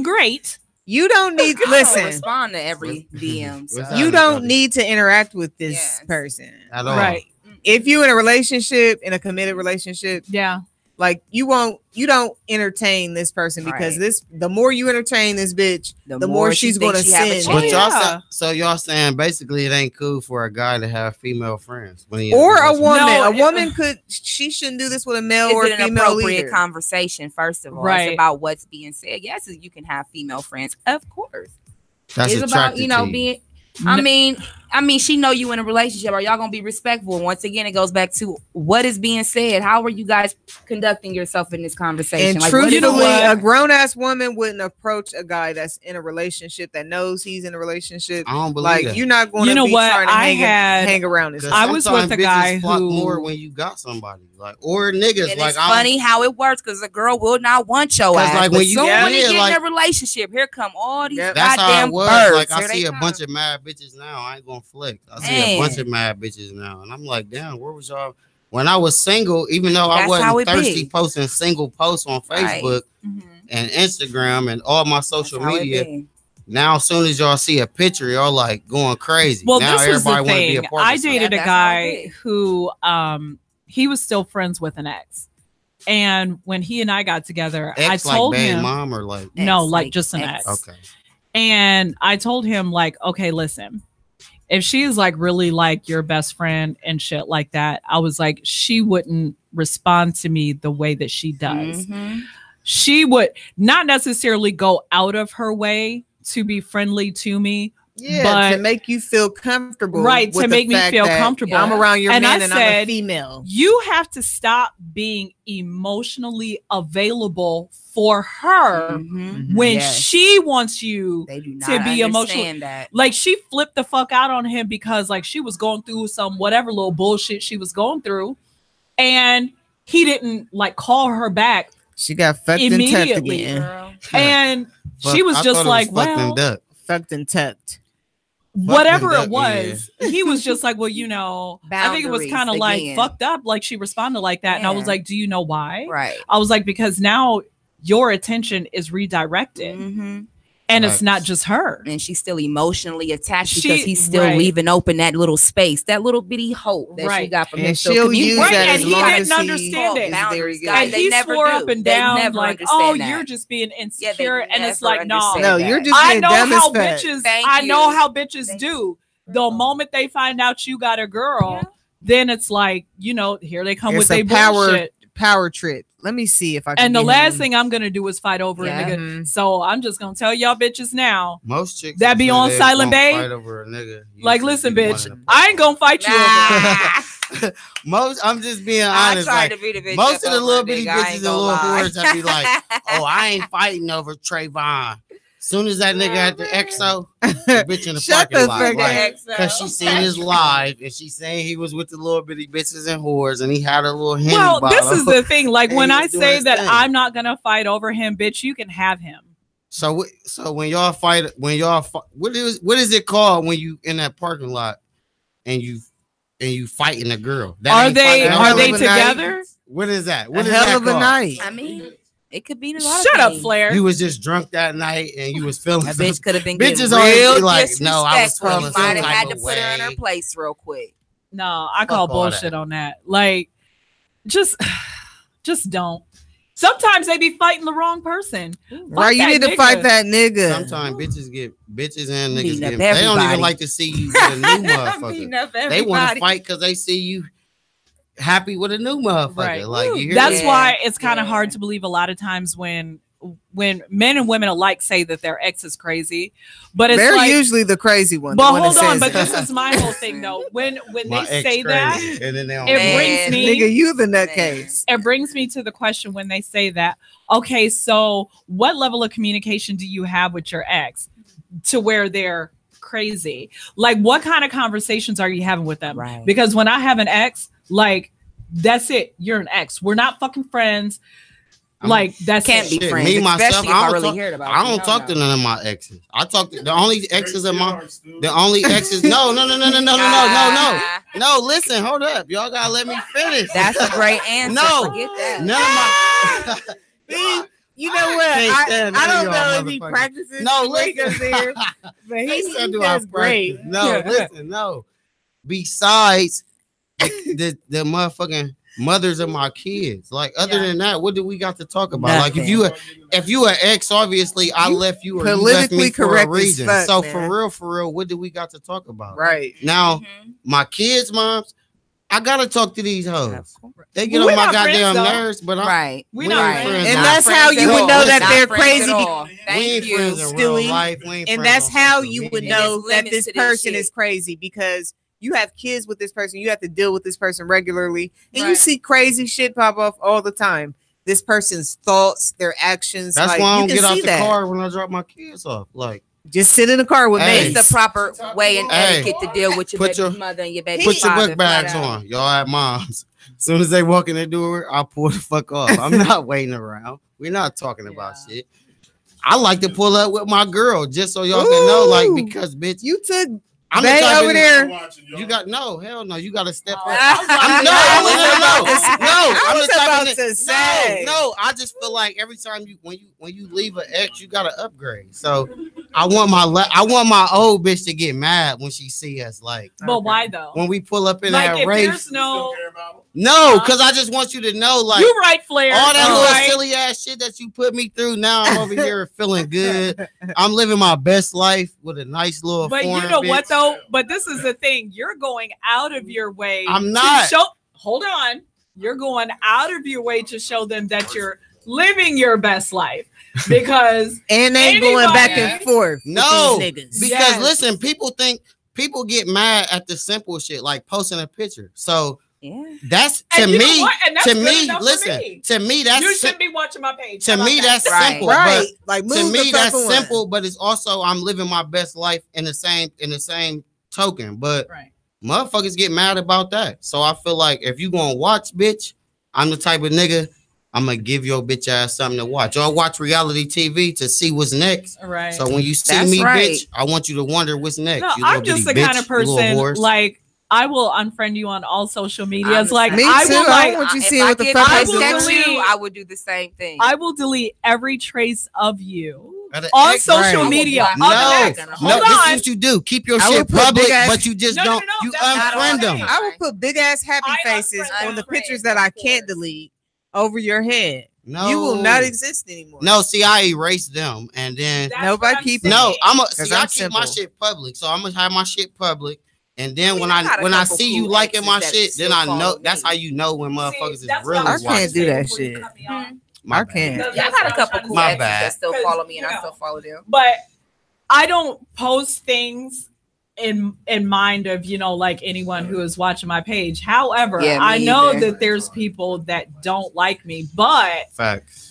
Speaker 2: great.
Speaker 5: You don't need to listen.
Speaker 4: Respond to every DM. So.
Speaker 5: You don't need to interact with this person
Speaker 3: at all.
Speaker 2: Right.
Speaker 5: If you're in a relationship, in a committed relationship, like you don't entertain this person because the more you entertain this bitch, the more she's going to send.
Speaker 3: But y'all saying basically it ain't cool for a guy to have female friends
Speaker 5: or a woman. No, a woman she shouldn't do this with a male or a female
Speaker 4: appropriate
Speaker 5: leader.
Speaker 4: Conversation. First of all, it's about what's being said. Yes, you can have female friends, of course.
Speaker 3: That's
Speaker 4: it's about being. I mean, I mean, she know you in a relationship. Are y'all gonna be respectful? Once again, it goes back to what is being said. How are you guys conducting yourself in this conversation?
Speaker 5: And
Speaker 4: like,
Speaker 5: truthfully, a grown ass woman wouldn't approach a guy that's in a relationship that knows he's in a relationship.
Speaker 3: I don't believe
Speaker 5: like
Speaker 3: that.
Speaker 5: You're not going to be trying to hang around this.
Speaker 2: I was with a guy who
Speaker 3: more when you got somebody like or niggas.
Speaker 4: And
Speaker 3: like
Speaker 4: it's funny how it works because a girl will not want your ass.
Speaker 3: Like when you
Speaker 4: get in a relationship, here come all these goddamn birds.
Speaker 3: Like I see a bunch of mad bitches now. I ain't gonna flex. I see a bunch of mad bitches now, and I'm like, damn, where was y'all when I was single? Even though I wasn't thirsty, posting single posts on Facebook and Instagram and all my social media. Now, as soon as y'all see a picture, y'all like going crazy.
Speaker 2: Well,
Speaker 3: now
Speaker 2: this was the thing. I dated a
Speaker 4: That's
Speaker 2: guy who he was still friends with an ex. And when he and I got together, I told
Speaker 3: like
Speaker 2: him,
Speaker 3: mom or like
Speaker 2: no, like just an ex.
Speaker 3: Okay.
Speaker 2: And I told him, like, okay, listen, if she is like really like your best friend and shit like that, I was like, she wouldn't respond to me the way that she does. She would not necessarily go out of her way to be friendly to me.
Speaker 5: Yeah,
Speaker 2: but
Speaker 5: to make you feel comfortable.
Speaker 2: Right, to make me feel comfortable.
Speaker 5: I'm around your man and
Speaker 2: said,
Speaker 5: I'm a female.
Speaker 2: You have to stop being emotionally available for her when she wants you to be emotional. Like she flipped the fuck out on him because like she was going through some whatever little bullshit she was going through. And he didn't like call her back.
Speaker 5: She got fucked
Speaker 2: immediately.
Speaker 5: And tucked again.
Speaker 2: And she was just like, well,
Speaker 5: fucked and tucked.
Speaker 2: Whatever it was, he was just like, well, you know, I think it was kind of like fucked up. Like she responded like that. And I was like, do you know why?
Speaker 4: Right.
Speaker 2: I was like, because now your attention is redirected. And it's not just her.
Speaker 4: And she's still emotionally attached because he's still leaving open that little space, that little bitty hope that she got from him.
Speaker 5: She'll use that
Speaker 2: and he didn't understand it. And he swore up and down like, oh, you're just being insecure. And it's like, no,
Speaker 5: you're just being dumb as fuck.
Speaker 2: I know how bitches do. The moment they find out you got a girl, then it's like, you know, here they come with their bullshit.
Speaker 5: Power trip. Let me see if I can.
Speaker 2: And the last thing I'm gonna do is fight over a nigga. So I'm just gonna tell y'all bitches now.
Speaker 3: Most chicks
Speaker 2: that be on Silent Bay.
Speaker 3: Fight over a nigga.
Speaker 2: Like, listen, bitch, I ain't gonna fight you over.
Speaker 3: I'm just being honest. Like, most of the little bitty bitches and little whores that be like, oh, I ain't fighting over Trayvon. Soon as that nigga had the XO, the bitch in the parking lot, like, because she seen his live and she saying he was with the little bitty bitches and whores and he had a little Henny bottle.
Speaker 2: This is the thing. Like when I say that I'm not gonna fight over him, bitch, you can have him.
Speaker 3: So when y'all fight, what is it called when you in that parking lot and you fighting a girl?
Speaker 2: Are they together?
Speaker 3: What is that?
Speaker 5: What is hell of a night?
Speaker 4: I mean. It could be a lot.
Speaker 2: Shut up, Flair.
Speaker 3: You was just drunk that night and you was feeling.
Speaker 4: That bitch could have been
Speaker 3: bitches
Speaker 4: real
Speaker 3: like, no, I was feeling.
Speaker 4: Might have had to put her in her place real quick.
Speaker 2: No, I call bullshit on that. Like, just don't. Sometimes they be fighting the wrong person.
Speaker 5: Right, you need to fight that nigga.
Speaker 3: Sometimes bitches and niggas get. They don't even like to see you with a new motherfucker. They want to fight because they see you happy with a new motherfucker.
Speaker 2: Right.
Speaker 3: Like
Speaker 2: that's why it's kind of hard to believe a lot of times when men and women alike say that their ex is crazy, but it's
Speaker 5: they're
Speaker 2: like,
Speaker 5: usually the crazy one.
Speaker 2: But hold on, but this is my whole thing though. When they say that,
Speaker 3: and then
Speaker 2: it brings me,
Speaker 5: nigga, you the nutcase.
Speaker 2: It brings me to the question when they say that. Okay, so what level of communication do you have with your ex to where they're crazy? Like, what kind of conversations are you having with them?
Speaker 4: Right.
Speaker 2: Because when I have an ex, like, that's it. You're an ex. We're not fucking friends. Like, that's
Speaker 4: can't be friends. Me myself, I
Speaker 3: don't talk to none of my exes. I talk to the only exes of my No. No, listen, hold up. Y'all gotta let me finish.
Speaker 4: That's a great answer.
Speaker 3: No,
Speaker 4: forget that.
Speaker 3: None of my
Speaker 5: You know what? I don't know if he practices.
Speaker 3: No, listen.
Speaker 5: There, but he does great.
Speaker 3: No, listen, no. Besides the motherfucking mothers of my kids, like other than that, what do we got to talk about?
Speaker 4: Nothing.
Speaker 3: Like if you an ex, obviously I left you or
Speaker 5: politically
Speaker 3: you left me for
Speaker 5: correct
Speaker 3: a reason.
Speaker 5: Fuck,
Speaker 3: so
Speaker 5: man.
Speaker 3: for real, what do we got to talk about?
Speaker 5: Right
Speaker 3: now, my kids' moms, I gotta talk to these hoes. They get on my goddamn nerves, but I'm
Speaker 4: we not friends.
Speaker 5: And that's how you would know that they're crazy.
Speaker 3: Thank you,
Speaker 5: Stewie. And that's how you would know that this person is crazy, because you have kids with this person. You have to deal with this person regularly, and you see crazy shit pop off all the time. This person's thoughts, their actions.
Speaker 3: That's why I don't get out the car when I drop my kids off. Like,
Speaker 5: just sit in the car with me.
Speaker 4: It's the proper way and etiquette to deal with your baby mother and your baby
Speaker 3: father. Put your book bags on. Y'all at mom's. As soon as they walk in the door, I'll pull the fuck off. I'm not waiting around. We're not talking about shit. I like to pull up with my girl just so y'all can know, like, because bitch,
Speaker 5: you took Bay over there.
Speaker 3: You got no, hell no. You got to step up.
Speaker 5: No.
Speaker 3: I just feel like every time when you leave an ex, you got to upgrade. So I want my old bitch to get mad when she see us. Like,
Speaker 2: but why though?
Speaker 3: When we pull up in
Speaker 2: like
Speaker 3: that race,
Speaker 2: no,
Speaker 3: because I just want you to know, like,
Speaker 2: you right, Flair.
Speaker 3: All that little silly ass shit that you put me through. Now I'm over here feeling good. I'm living my best life with a nice little.
Speaker 2: But you know what though? But this is the thing. You're going out of your way.
Speaker 3: I'm not.
Speaker 2: Hold on. You're going out of your way to show them that you're living your best life, because
Speaker 5: and they going back and forth.
Speaker 3: No, because listen, people get mad at the simple shit like posting a picture. So that's to me. Listen, to me that's
Speaker 2: you shouldn't be watching my page.
Speaker 3: To me that's simple,
Speaker 5: right? Like
Speaker 3: to me that's simple, but it's also I'm living my best life in the same token. But motherfuckers get mad about that. So I feel like if you gonna watch, bitch, I'm the type of nigga. I'm gonna give your bitch ass something to watch. Y'all watch reality TV to see what's next.
Speaker 2: Right.
Speaker 3: So when you see me, bitch, I want you to wonder what's next.
Speaker 2: No, I'm just the kind of person like. I will unfriend you on all social medias. Like,
Speaker 5: me too. I want you to see what the fuck
Speaker 4: I would do the same thing.
Speaker 2: I will delete every trace of you on social media.
Speaker 3: No, this is what you do. Keep your shit public, but you just don't. You unfriend them.
Speaker 5: I will put big ass happy faces on the pictures that I can't delete over your head. No, you will not exist anymore.
Speaker 3: No, see, I erase them, and then
Speaker 5: nobody keep.
Speaker 3: No, I keep my shit public, so I'm gonna have my shit public. And then when I see you liking my shit, then I know that's how you know when motherfuckers is really watching.
Speaker 5: I can't do that shit. I can't.
Speaker 4: Yeah, I got a couple cool exes that still follow me, and I still follow them.
Speaker 2: But I don't post things in mind of, you know, like anyone who is watching my page. However, I know that there's people that don't like me, but
Speaker 3: facts.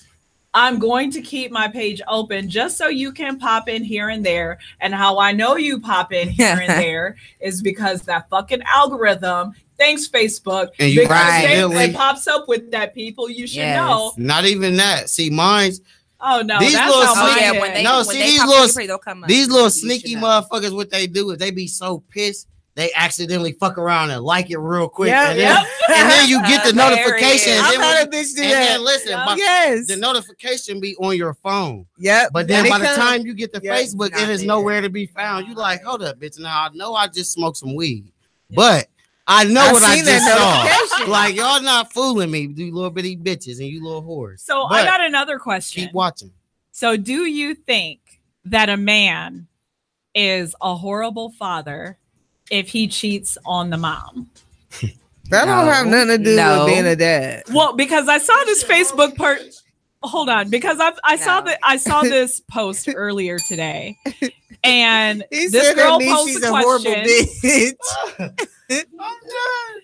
Speaker 2: I'm going to keep my page open just so you can pop in here and there. And how I know you pop in here and there is because that fucking algorithm, thanks Facebook,
Speaker 3: and you
Speaker 2: it pops up with that people you should know.
Speaker 3: Not even that. See, mine's.
Speaker 2: Oh no,
Speaker 3: these
Speaker 2: that's
Speaker 3: little
Speaker 4: these
Speaker 3: little sneaky motherfuckers. What they do is they be so pissed. They accidentally fuck around and like it real quick, and then you get the notification. And then listen, the notification be on your phone.
Speaker 5: Yep.
Speaker 3: But then by the time you get to Facebook, it is nowhere to be found. You like, hold up, bitch. Now I know I just smoked some weed, but I know what I just saw. Like, y'all not fooling me, you little bitty bitches and you little whores.
Speaker 2: So I got another question.
Speaker 3: Keep watching.
Speaker 2: So do you think that a man is a horrible father if he cheats on the mom?
Speaker 5: That don't have nothing to do with being a dad.
Speaker 2: Well, because I saw this Facebook hold on, because I saw this post earlier today, and this girl posted a question. I'm done.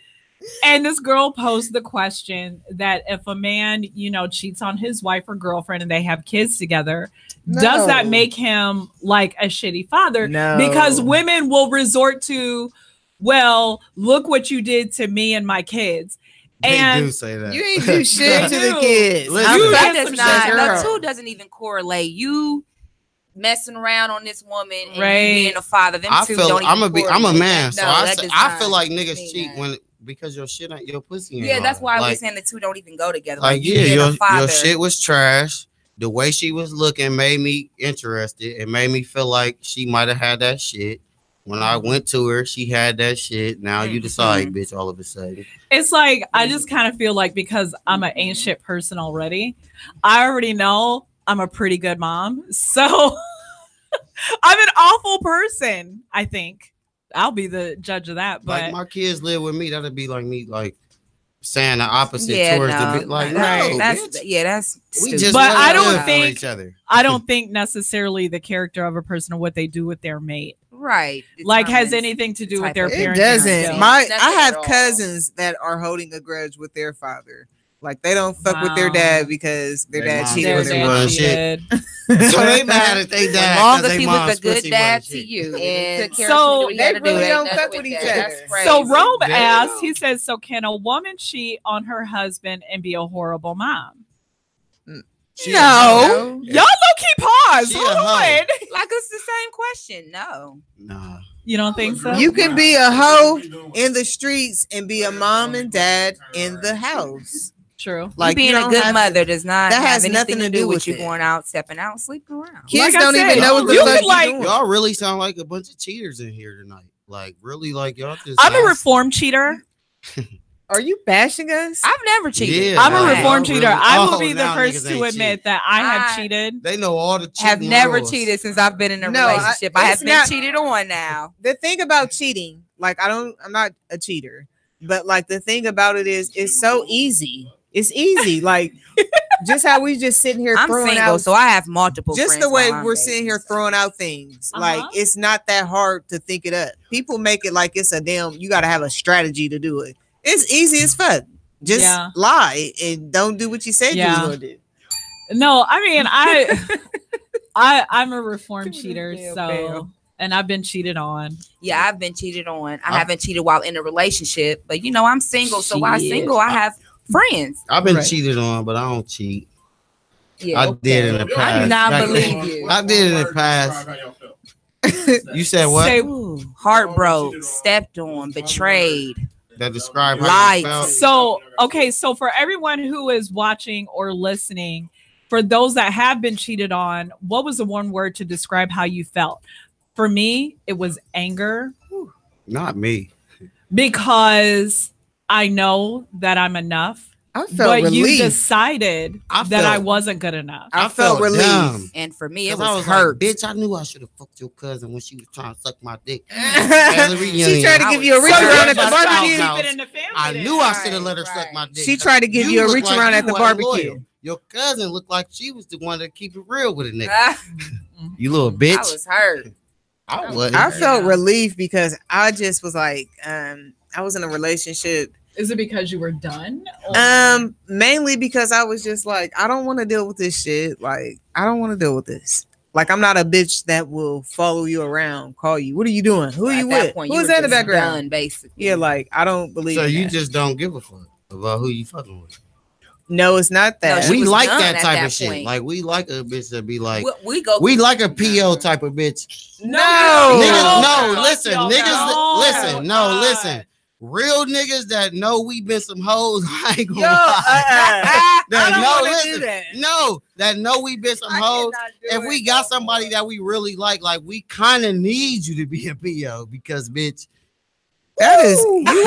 Speaker 2: And this girl posed the question that if a man, you know, cheats on his wife or girlfriend and they have kids together, does that make him like a shitty father?
Speaker 5: No.
Speaker 2: Because women will resort to, well, look what you did to me and my kids.
Speaker 3: They do say that.
Speaker 5: You ain't do shit to the kids.
Speaker 4: The two doesn't even correlate. You messing around on this woman and you being a father. Them two don't even
Speaker 3: I'm a man, so I feel like niggas cheat because your shit ain't your pussy.
Speaker 4: Yeah, that's why we're saying the two don't even go together.
Speaker 3: Like your shit was trash. The way she was looking made me interested. It made me feel like she might have had that shit. When I went to her, she had that shit. Now you decide, bitch, all of a sudden. It's
Speaker 2: like, I just kind of feel like because I'm an ain't shit person already, I already know I'm a pretty good mom. So I'm an awful person, I think. I'll be the judge of that. But
Speaker 3: like my kids live with me, that'd be like me like saying the opposite towards the like
Speaker 4: that's
Speaker 3: we just
Speaker 2: but I don't
Speaker 3: think
Speaker 2: each other. I don't think necessarily the character of a person or what they do with their mate like has anything to do with their parenting.
Speaker 5: It doesn't. I have cousins that are holding a grudge with their father. Like they don't fuck with their dad because their dad cheated with their mom.
Speaker 3: So they mad at their dad.
Speaker 4: As long as he was a good dad to you. And
Speaker 5: so they really don't fuck with each other.
Speaker 2: So Rome asked, he says, so can a woman cheat on her husband and be a horrible mom? No. Y'all low-key pause. Hold on.
Speaker 4: Like it's the same question. No.
Speaker 3: Nah.
Speaker 2: You don't think so?
Speaker 5: You can be a hoe in the streets and be a mom and dad in the house.
Speaker 2: True.
Speaker 4: Like being a good mother does not have anything to do with you going out, stepping out, sleeping around.
Speaker 5: Kids don't even know what the fuck you're doing.
Speaker 3: Y'all really sound like a bunch of cheaters in here tonight. Like really, like y'all just.
Speaker 2: I'm a reformed cheater.
Speaker 5: Are you bashing us?
Speaker 4: I've never cheated.
Speaker 2: Yeah, I'm a reformed cheater. Really, I will be the first to admit that I have cheated.
Speaker 3: They know all the cheating
Speaker 4: have never
Speaker 3: rules.
Speaker 4: Cheated since I've been in a relationship. I have been cheated on now.
Speaker 5: The thing about cheating, like I'm not a cheater, but like the thing about it is it's so easy. It's easy. Like just how we just sitting here throwing out.
Speaker 4: So I have multiple.
Speaker 5: Just the way we're sitting here throwing out things. Like it's not that hard to think it up. People make it like it's a damn. You got to have a strategy to do it. It's easy as fuck. Just lie and don't do what you said you was gonna do.
Speaker 2: No, I mean I'm a reformed cheater, so and I've been cheated on.
Speaker 4: Yeah, I've been cheated on. I haven't cheated while in a relationship, but you know I'm single, so while single, I have friends.
Speaker 3: I've been cheated on, but I don't cheat. Yeah, I did in the past.
Speaker 4: I do not believe you.
Speaker 3: I did in the past. You said what?
Speaker 4: Heartbroken, stepped on, betrayed.
Speaker 3: That describe how you felt.
Speaker 2: So, okay, so for everyone who is watching or listening, for those that have been cheated on, what was the one word to describe how you felt? For me, it was anger.
Speaker 3: Not me.
Speaker 2: Because I know that I'm enough.
Speaker 5: I felt relief.
Speaker 2: You decided that I wasn't good enough.
Speaker 5: I felt relief.
Speaker 3: Dumb.
Speaker 4: And for me, it was hurt.
Speaker 3: Like, bitch, I knew I should have fucked your cousin when she was trying to suck my dick.
Speaker 5: She tried to give you a reach around at the barbecue.
Speaker 3: I knew I should have let her suck my dick.
Speaker 5: She tried to give you a reach around at the barbecue.
Speaker 3: Your cousin looked like she was the one that keep it real with a nigga. You little bitch.
Speaker 4: I was hurt.
Speaker 5: I felt relief because I just was like, I was in a relationship.
Speaker 2: Is it because you were done?
Speaker 5: Mainly because I was just like, I don't want to deal with this shit. Like, I don't want to deal with this. Like, I'm not a bitch that will follow you around, call you. What are you doing? Who are you with? Who's that in the background?
Speaker 4: Done, basically.
Speaker 5: Yeah, like, I don't believe
Speaker 3: so you just don't give a fuck about who you fucking with.
Speaker 5: No, it's not that.
Speaker 3: No, we like that type of shit. Like, we like a bitch that be like, we like a PO type of bitch. Listen. Real niggas that know we been some hoes. I ain't gonna lie. That know we been some hoes. If we got somebody that we really like we kind of need you to be a PO because, bitch.
Speaker 5: That is you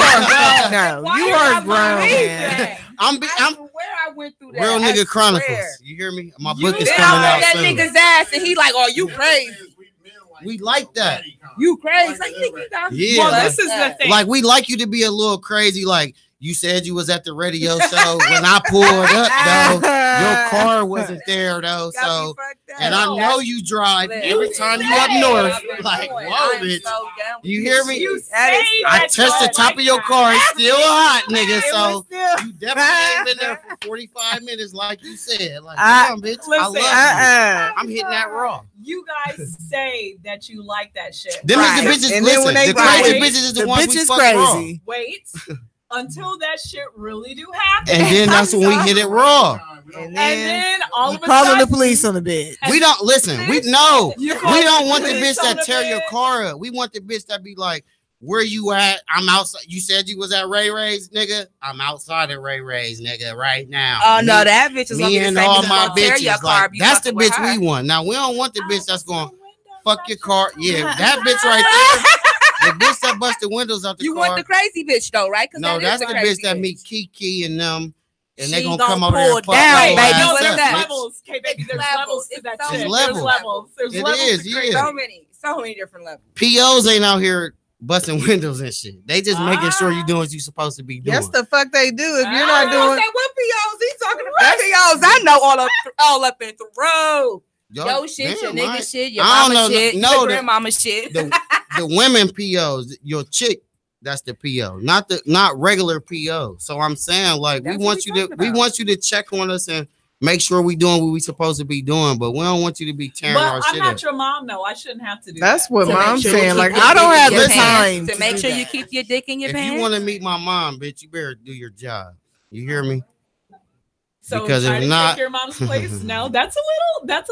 Speaker 5: are grown, man.
Speaker 3: I'm
Speaker 4: where I went through that.
Speaker 3: Real nigga chronicles. You hear me? My book is coming out soon.
Speaker 4: That nigga's ass and he like, oh, you crazy.
Speaker 3: We like that.
Speaker 4: You crazy? Like, you got
Speaker 2: well, this is the thing.
Speaker 3: Like, we like you to be a little crazy. Like, you said you was at the radio show when I pulled up, though. Your car wasn't there, though. So, and I know you drive every time you up north. Like, whoa, bitch. You hear me? I touched the top of your car. It's still hot, nigga. So, you definitely ain't been there for 45 minutes, like you said. Like, damn, bitch. I love you. I'm hitting that raw.
Speaker 2: You guys say that you like that shit.
Speaker 3: Them is the bitches. And listen, the crazy bitches is the ones we fuck raw.
Speaker 2: Wait. Until that shit really do happen.
Speaker 3: And then that's when we hit it raw.
Speaker 2: And then all of a
Speaker 5: calling
Speaker 2: sudden,
Speaker 5: the police on the bed.
Speaker 3: We don't listen. We don't want the bitch that tear your car up. We want the bitch that be like, where you at? I'm outside. You said you was at Ray Ray's, nigga. I'm outside of Ray Ray's, nigga, right now.
Speaker 4: Oh no, that bitch is
Speaker 3: me and all my bitches. Like, that's the bitch we want. Now we don't want the bitch that's going fuck your car. Yeah, that bitch right there. The bitch that bust the windows out the car.
Speaker 4: You want the crazy bitch though, right?
Speaker 3: No, that's the bitch that meet Kiki and them, and they gonna come over
Speaker 4: there
Speaker 3: and
Speaker 4: fuck down, baby.
Speaker 2: No, there's levels. Okay, baby, there's levels to that shit. There's levels. There's levels.
Speaker 3: It is, yeah.
Speaker 4: So many different levels.
Speaker 3: POs ain't out here busting windows and shit. They just making sure you doing what you supposed to be doing.
Speaker 5: Yes, the fuck they do. If you're not doing
Speaker 4: what POs he talking about? POs I know all up and through. Yo shit, your nigga shit, your mama shit, your grandmama shit.
Speaker 3: The women POs, your chick, that's the PO, not regular PO. So I'm saying, like, we want you to check on us and make sure we doing what we supposed to be doing, but we don't want you to be tearing our shit.
Speaker 2: I'm not your mom, though. I shouldn't have to do
Speaker 5: That's
Speaker 2: that.
Speaker 5: what mom's saying. Like, I don't have the time
Speaker 4: to make sure you keep your dick in your pants.
Speaker 3: If you want to meet my mom, bitch, you better do your job. You hear me?
Speaker 2: So
Speaker 3: because if not,
Speaker 2: take your mom's place, no, that's a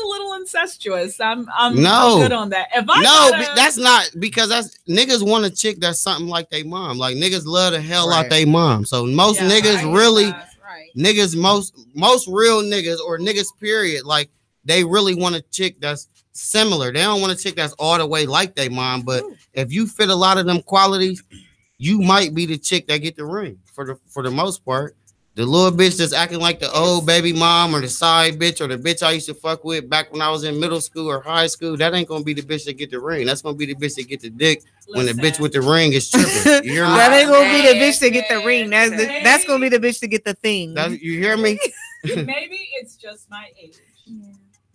Speaker 2: little incestuous. I'm good on that. If I
Speaker 3: that's not, because that's niggas want a chick that's something like they mom. Like niggas love the hell out they mom. So most niggas really, niggas most real niggas or niggas period, like they really want a chick that's similar. They don't want a chick that's all the way like they mom. But if you fit a lot of them qualities, you might be the chick that get the ring for the most part. The little bitch that's acting like the old baby mom or the side bitch or the bitch I used to fuck with back when I was in middle school or high school, that ain't gonna be the bitch that get the ring. That's gonna be the bitch that get the dick when the bitch with the ring is tripping. You hear me?
Speaker 5: That ain't gonna be the bitch that get the ring. That's gonna be the bitch to get the thing.
Speaker 3: You hear me?
Speaker 2: Maybe it's just my age.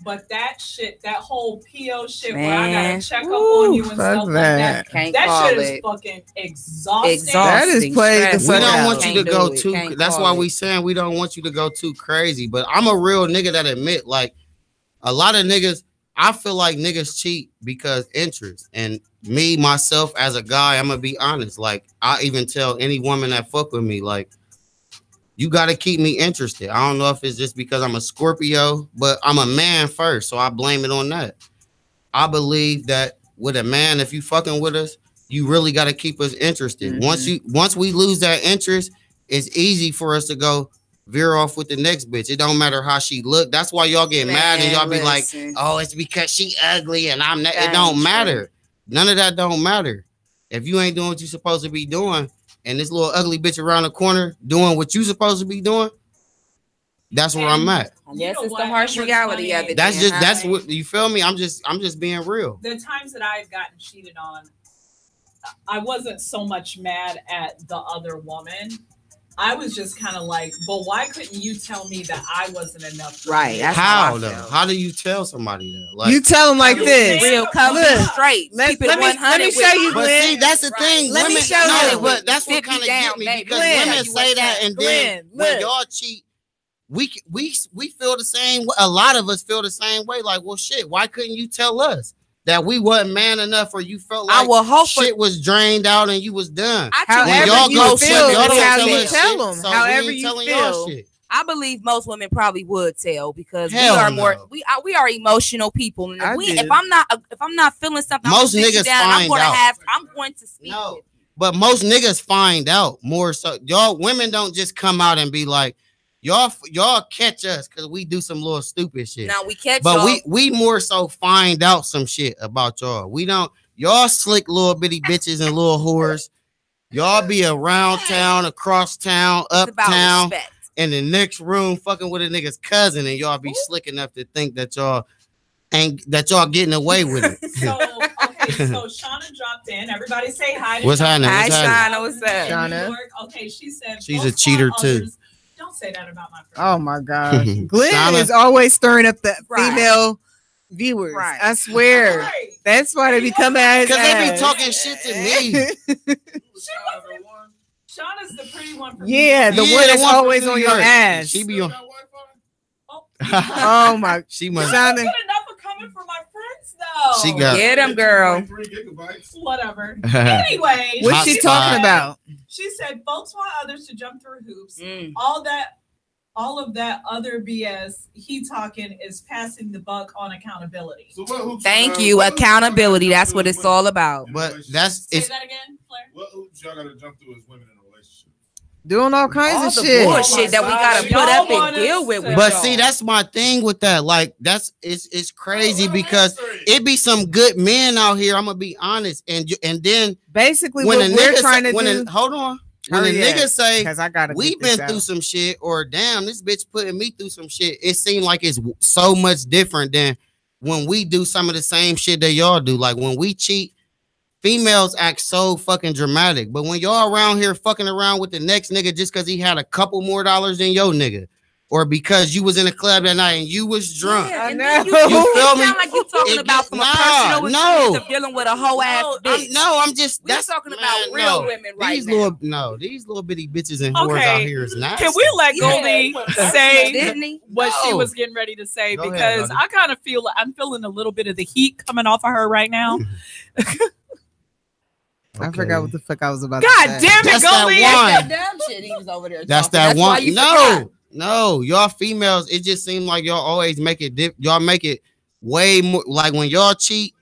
Speaker 2: But that shit, that whole PO shit where I gotta check up on you and stuff like that, that shit is fucking exhausting.
Speaker 5: That is played.
Speaker 3: We don't want you to go too. That's why we saying we don't want you to go too crazy. But I'm a real nigga that admit, like, a lot of niggas, I feel like niggas cheat because interest. And me, myself, as a guy, I'm gonna be honest. Like, I even tell any woman that fuck with me, like, you got to keep me interested. I don't know if it's just because I'm a Scorpio, but I'm a man first, so I blame it on that. I believe that with a man, if you fucking with us, you really got to keep us interested. Once we lose that interest, it's easy for us to go veer off with the next bitch. It don't matter how she look. That's why y'all get mad and y'all be like, oh, it's because she ugly and I'm not. It don't matter. None of that don't matter. If you ain't doing what you supposed to be doing, and this little ugly bitch around the corner doing what you supposed to be doing, that's where I'm at.
Speaker 4: Yes, it's the harsh reality of it.
Speaker 3: That's what you feel me. I'm just being real.
Speaker 2: The times that I've gotten cheated on, I wasn't so much mad at the other woman. I was just kind of like, but why couldn't you tell me that I wasn't enough?
Speaker 4: Right. That's
Speaker 3: how though? How do you tell somebody that?
Speaker 5: Like, you tell them like this.
Speaker 4: Real, come straight. Let me show you.
Speaker 3: But see, that's the thing.
Speaker 5: Let me show you.
Speaker 3: But that's what kind of get me, because women say that, and then when y'all cheat, we feel the same. A lot of us feel the same way. Like, well, shit, why couldn't you tell us that we wasn't man enough, or you felt like shit was drained out and you was done?
Speaker 5: However you feel, how you tell them. However you feel.
Speaker 4: I believe most women probably would tell, because we are emotional people. And if I'm not feeling something,
Speaker 3: most niggas find out.
Speaker 4: I'm going to speak.
Speaker 3: No, but most niggas find out more so. Y'all women don't just come out and be like, y'all catch us because we do some little stupid shit.
Speaker 4: Now we catch,
Speaker 3: but we more so find out some shit about y'all. We don't. Y'all slick little bitty bitches and little whores. Y'all be around town, across town, uptown, in the next room, fucking with a nigga's cousin, and y'all be slick enough to think that y'all getting away with it.
Speaker 2: So Shauna dropped in. Everybody say hi.
Speaker 3: What's happening?
Speaker 4: Hi, Shauna. What's up?
Speaker 5: Shauna.
Speaker 2: Okay, she said
Speaker 3: she's a cheater too.
Speaker 2: Don't say that about my friend.
Speaker 5: Oh my gosh. Glenn is always stirring up the female viewers. Right. I swear. Right. That's why they be coming at his
Speaker 3: because they be talking shit to me.
Speaker 2: Shauna's the pretty one for
Speaker 5: me. The one that's always on your ass.
Speaker 3: She be on.
Speaker 5: Oh my.
Speaker 3: She must.
Speaker 2: Good enough for coming for my friends though.
Speaker 3: She got.
Speaker 4: Get them, girl.
Speaker 2: Whatever. Anyway,
Speaker 5: what's she talking about?
Speaker 2: She said folks want others to jump through hoops. All of that other BS he talking is passing the buck on accountability.
Speaker 4: So thank you, accountability. That's what it's all about.
Speaker 3: But that's
Speaker 2: say that again, Claire.
Speaker 11: What hoops y'all gotta jump through as women in a relationship?
Speaker 5: Doing all kinds of shit.
Speaker 4: Bullshit that we gotta put up and deal with.
Speaker 3: But see, that's my thing with that. Like, it's crazy because it be some good men out here. I'm gonna be honest, and then
Speaker 5: basically when what we're trying to do.
Speaker 3: Hold on. When a nigga say,
Speaker 5: we've
Speaker 3: been through some shit, or damn, this bitch putting me through some shit, it seems like it's so much different than when we do some of the same shit that y'all do. Like when we cheat, females act so fucking dramatic, but when y'all around here fucking around with the next nigga just because he had a couple more dollars than your nigga, or because you was in a club that night and you was drunk,
Speaker 4: Yeah, and
Speaker 3: you
Speaker 4: then you
Speaker 3: feel me?
Speaker 4: sound like you talking about from a personal experience of dealing with a whole ass bitch.
Speaker 3: I'm just
Speaker 4: We're talking about real women right now.
Speaker 3: These little bitty bitches and whores out here is not.
Speaker 2: Can we let Goldie say what she
Speaker 3: No.
Speaker 2: was getting ready to say?
Speaker 3: Go
Speaker 2: Because
Speaker 3: ahead,
Speaker 2: I kind of feel I'm feeling a little bit of the heat coming off of her right now.
Speaker 5: I forgot what the fuck I was about
Speaker 2: God
Speaker 5: to say.
Speaker 2: damn it,
Speaker 3: That's
Speaker 2: Goldie!
Speaker 3: that
Speaker 4: Dumb shit he was over there.
Speaker 3: That's
Speaker 4: talking.
Speaker 3: that one.
Speaker 4: why you forgot.
Speaker 3: No, y'all females. It just seems like y'all always make it. Y'all make it way more. Like when y'all cheat,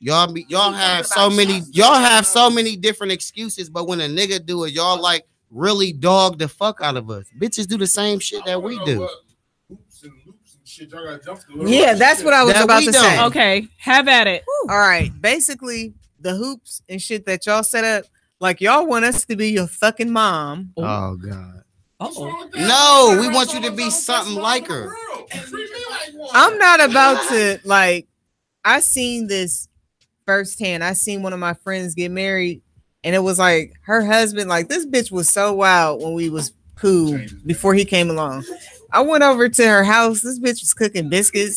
Speaker 3: y'all have so many. Y'all have so many different excuses. But when a nigga do it, y'all like really dog the fuck out of us. Bitches do the same shit that we do.
Speaker 5: Yeah, that's what I was about to say.
Speaker 2: Okay, have at it.
Speaker 5: All right, basically the hoops and shit that y'all set up, like y'all want us to be your fucking mom.
Speaker 3: Oh God.
Speaker 2: Uh-oh.
Speaker 3: No, we want you to be something like her.
Speaker 5: I'm not about to like. I seen this firsthand. I seen one of my friends get married, and it was like her husband. Like this bitch was so wild when we was cool before he came along. I went over to her house. This bitch was cooking biscuit.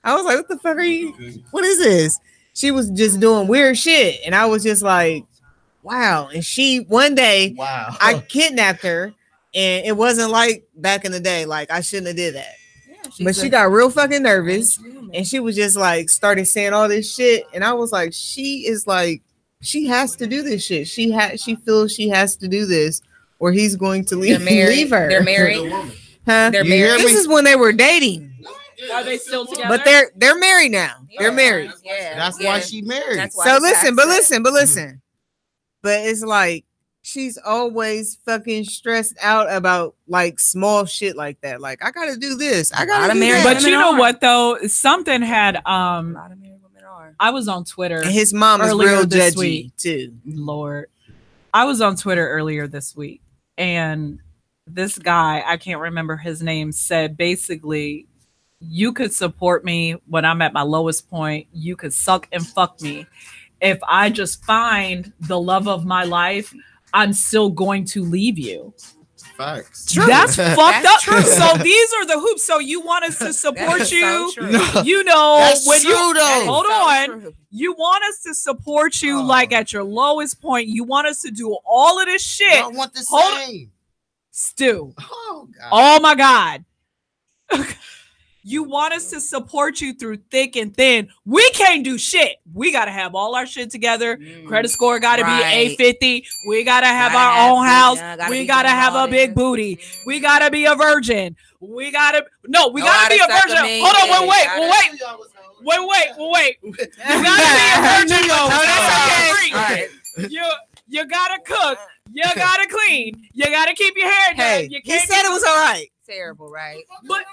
Speaker 5: I was like, "What the fuck are you? What is this?" She was just doing weird shit, and I was just like, wow. And she one day, I kidnapped her, and it wasn't like back in the day. Like I shouldn't have did that. Yeah, but she got real fucking nervous, and she was just like started saying all this shit, and I was like, she is like, she has to do this shit. She feels she has to do this, or he's going to leave her.
Speaker 4: They're married.
Speaker 5: Huh?
Speaker 4: They're married.
Speaker 5: This is when they were dating.
Speaker 2: Are they still together?
Speaker 5: But they're married now. They're married.
Speaker 4: Yeah,
Speaker 3: That's why she married.
Speaker 4: That's why
Speaker 5: So
Speaker 4: it's
Speaker 5: listen. But it's like she's always fucking stressed out about like small shit like that. Like I gotta do this. I gotta do that.
Speaker 2: But you know what though? Something had I was on Twitter.
Speaker 5: And his mom is real judgy too.
Speaker 2: Lord. I was on Twitter earlier this week, and this guy, I can't remember his name, said basically, you could support me when I'm at my lowest point. You could suck and fuck me. If I just find the love of my life, I'm still going to leave you.
Speaker 3: Facts.
Speaker 2: True. That's fucked up. True. So these are the hoops. So you want us to support you.
Speaker 4: So
Speaker 3: No,
Speaker 2: you know,
Speaker 3: that's
Speaker 2: when
Speaker 3: true,
Speaker 2: you
Speaker 3: though.
Speaker 2: hold
Speaker 4: So
Speaker 2: on.
Speaker 4: true.
Speaker 2: You want us to support you like at your lowest point. You want us to do all of this shit.
Speaker 3: I want the same.
Speaker 2: Stu.
Speaker 3: Oh God.
Speaker 2: Oh my God. You want us to support you through thick and thin. We can't do shit. We got to have all our shit together. Credit score got to be 850. We got to have our own house. We got to have a big booty. We got to be a virgin. We got to be a virgin. Hold on, wait. You got to be a virgin.
Speaker 5: Right.
Speaker 2: You got to cook. You got to clean. You got to keep your hair done.
Speaker 5: Hey,
Speaker 2: You
Speaker 5: he said it was all right.
Speaker 4: Terrible, right?
Speaker 2: But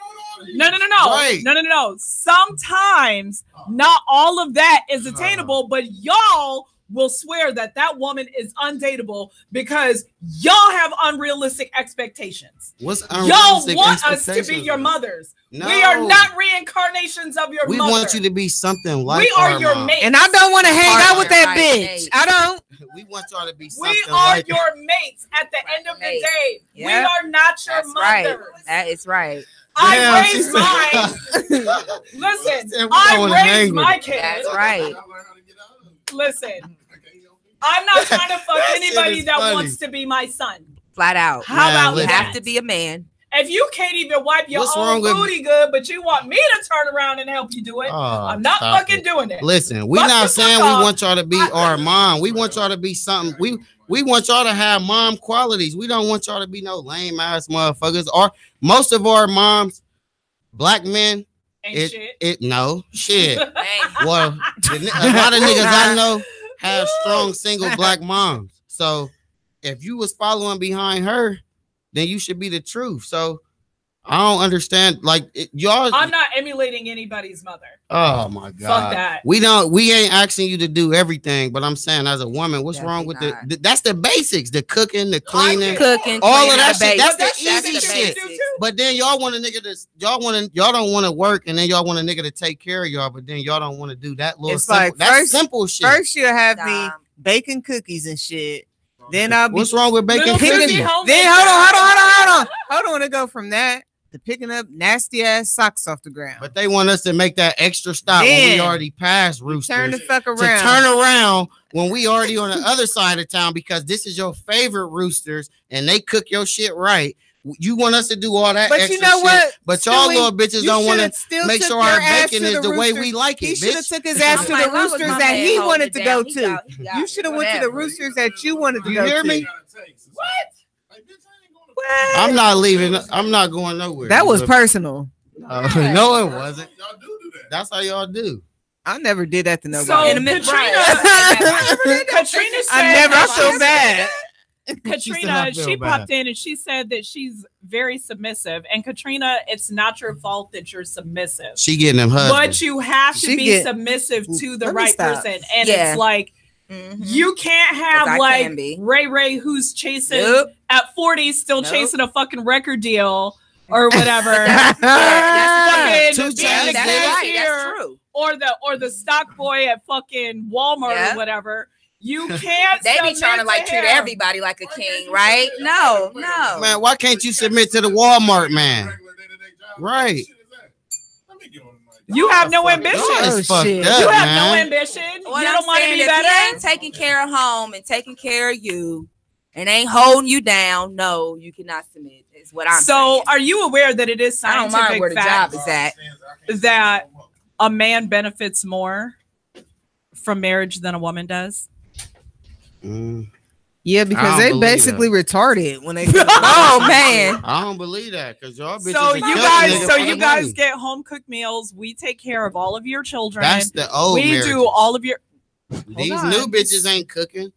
Speaker 2: no.
Speaker 3: Right.
Speaker 2: No. Sometimes not all of that is attainable, but y'all will swear that woman is undateable because y'all have unrealistic expectations.
Speaker 3: What's
Speaker 2: Y'all
Speaker 3: unrealistic
Speaker 2: want us to be
Speaker 3: expectations?
Speaker 2: your mothers.
Speaker 3: No.
Speaker 2: We are not reincarnations of your
Speaker 3: We
Speaker 2: mother.
Speaker 3: want you to be something like
Speaker 2: we are
Speaker 3: our
Speaker 2: your
Speaker 3: mom.
Speaker 2: mates.
Speaker 5: And I don't want to hang out with that
Speaker 4: Right.
Speaker 5: bitch. I don't.
Speaker 3: We want y'all to be something
Speaker 2: We are
Speaker 3: like
Speaker 2: your mates at the end of the
Speaker 4: Mates.
Speaker 2: day.
Speaker 4: Yep.
Speaker 2: We are not your
Speaker 4: That's
Speaker 2: mothers.
Speaker 4: right. That is right.
Speaker 2: I
Speaker 3: Damn, she
Speaker 2: raised
Speaker 3: said-
Speaker 2: mine. Listen,
Speaker 3: said we don't wanna
Speaker 2: I
Speaker 3: hang
Speaker 2: raised
Speaker 3: with
Speaker 2: my
Speaker 3: her.
Speaker 2: kids.
Speaker 4: That's right.
Speaker 2: Listen, I'm not trying to fuck
Speaker 3: That shit
Speaker 2: anybody
Speaker 3: is
Speaker 2: that
Speaker 3: funny.
Speaker 2: wants to be my son.
Speaker 4: Flat out.
Speaker 2: How about
Speaker 4: You
Speaker 3: listen.
Speaker 4: have
Speaker 2: that?
Speaker 4: to be a man.
Speaker 2: If you can't even wipe your
Speaker 3: What's
Speaker 2: own
Speaker 3: wrong with-
Speaker 2: booty good, but you want me to turn around and help you do it,
Speaker 3: Oh,
Speaker 2: I'm not
Speaker 3: stop
Speaker 2: fucking
Speaker 3: it.
Speaker 2: doing it.
Speaker 3: Listen, we
Speaker 2: Fuck
Speaker 3: not
Speaker 2: the
Speaker 3: saying
Speaker 2: fuck
Speaker 3: we
Speaker 2: off.
Speaker 3: want y'all to be our mom. We want y'all to be something. We want y'all to have mom qualities. We don't want y'all to be no lame ass motherfuckers. Or most of our moms, black men,
Speaker 2: Ain't shit.
Speaker 3: no shit.
Speaker 4: Dang.
Speaker 3: Well, a lot of niggas I know have strong single black moms. So if you was following behind her, then you should be the truth. So I don't understand. Like y'all,
Speaker 2: I'm not emulating anybody's mother.
Speaker 3: oh my god,
Speaker 2: Fuck that.
Speaker 3: We ain't asking you to do everything, but I'm saying as a woman, what's
Speaker 4: Definitely
Speaker 3: wrong with
Speaker 4: not.
Speaker 3: that's the basics: the cooking, the cleaning,
Speaker 4: Cooking,
Speaker 3: all of
Speaker 4: cleaning,
Speaker 3: that
Speaker 4: the
Speaker 3: shit.
Speaker 4: basics.
Speaker 3: That's the easy shit. But then y'all want a nigga to y'all don't want to work, and then y'all want a nigga to take care of y'all, but then y'all don't want to do that little simple.
Speaker 5: Like
Speaker 3: that's simple shit.
Speaker 5: First you'll have me baking cookies and shit. Then I'll be
Speaker 3: what's wrong with baking cookies?
Speaker 5: Then hold on to go from that to picking up nasty ass socks off the ground.
Speaker 3: But they want us to make that extra stop when we already passed Roosters.
Speaker 5: Turn the fuck around.
Speaker 3: To turn around when we already on the other side of town because this is your favorite Roosters and they cook your shit right. You want us to do all that
Speaker 5: but
Speaker 3: extra
Speaker 5: you know
Speaker 3: shit,
Speaker 5: what?
Speaker 3: but y'all little bitches don't want to make sure our bacon is the way we like it.
Speaker 5: He should have took his ass to the Roosters that he wanted to go to. You should have went to the Roosters that you wanted to go to.
Speaker 3: You hear me?
Speaker 5: What?
Speaker 3: I'm not leaving. I'm not going nowhere.
Speaker 5: That was personal.
Speaker 3: No, it wasn't. Y'all do that. That's how y'all do.
Speaker 5: I never did that to nobody.
Speaker 2: So Katrina said,
Speaker 5: I feel bad.
Speaker 2: Katrina, she popped in and she said that she's very submissive. And Katrina, it's not your fault that you're submissive.
Speaker 3: She getting them husbands.
Speaker 2: But you have to be submissive to the right person. And it's like, you can't have like Ray who's chasing at 40 still chasing a fucking record deal or whatever. That's true. Or the stock boy at fucking Walmart or whatever. You can't.
Speaker 4: They be trying to like treat everybody like a king, right? No.
Speaker 3: Man, why can't you submit to the Walmart man? Right.
Speaker 2: You have no ambition. You have no ambition. You don't want to be better.
Speaker 4: If he ain't taking care of home and taking care of you and ain't holding you down, no, you cannot submit. Is what I'm saying.
Speaker 2: So, are you aware that it is scientific
Speaker 4: I don't mind where the
Speaker 2: fact
Speaker 4: job is at.
Speaker 2: That a man benefits more from marriage than a woman does?
Speaker 5: Yeah, because they basically retarded when they.
Speaker 4: Oh man,
Speaker 3: I don't believe that because y'all bitches.
Speaker 2: So you guys get home cooked meals. We take care of all of your children.
Speaker 3: That's the old.
Speaker 2: We do all of your.
Speaker 3: These new bitches ain't cooking.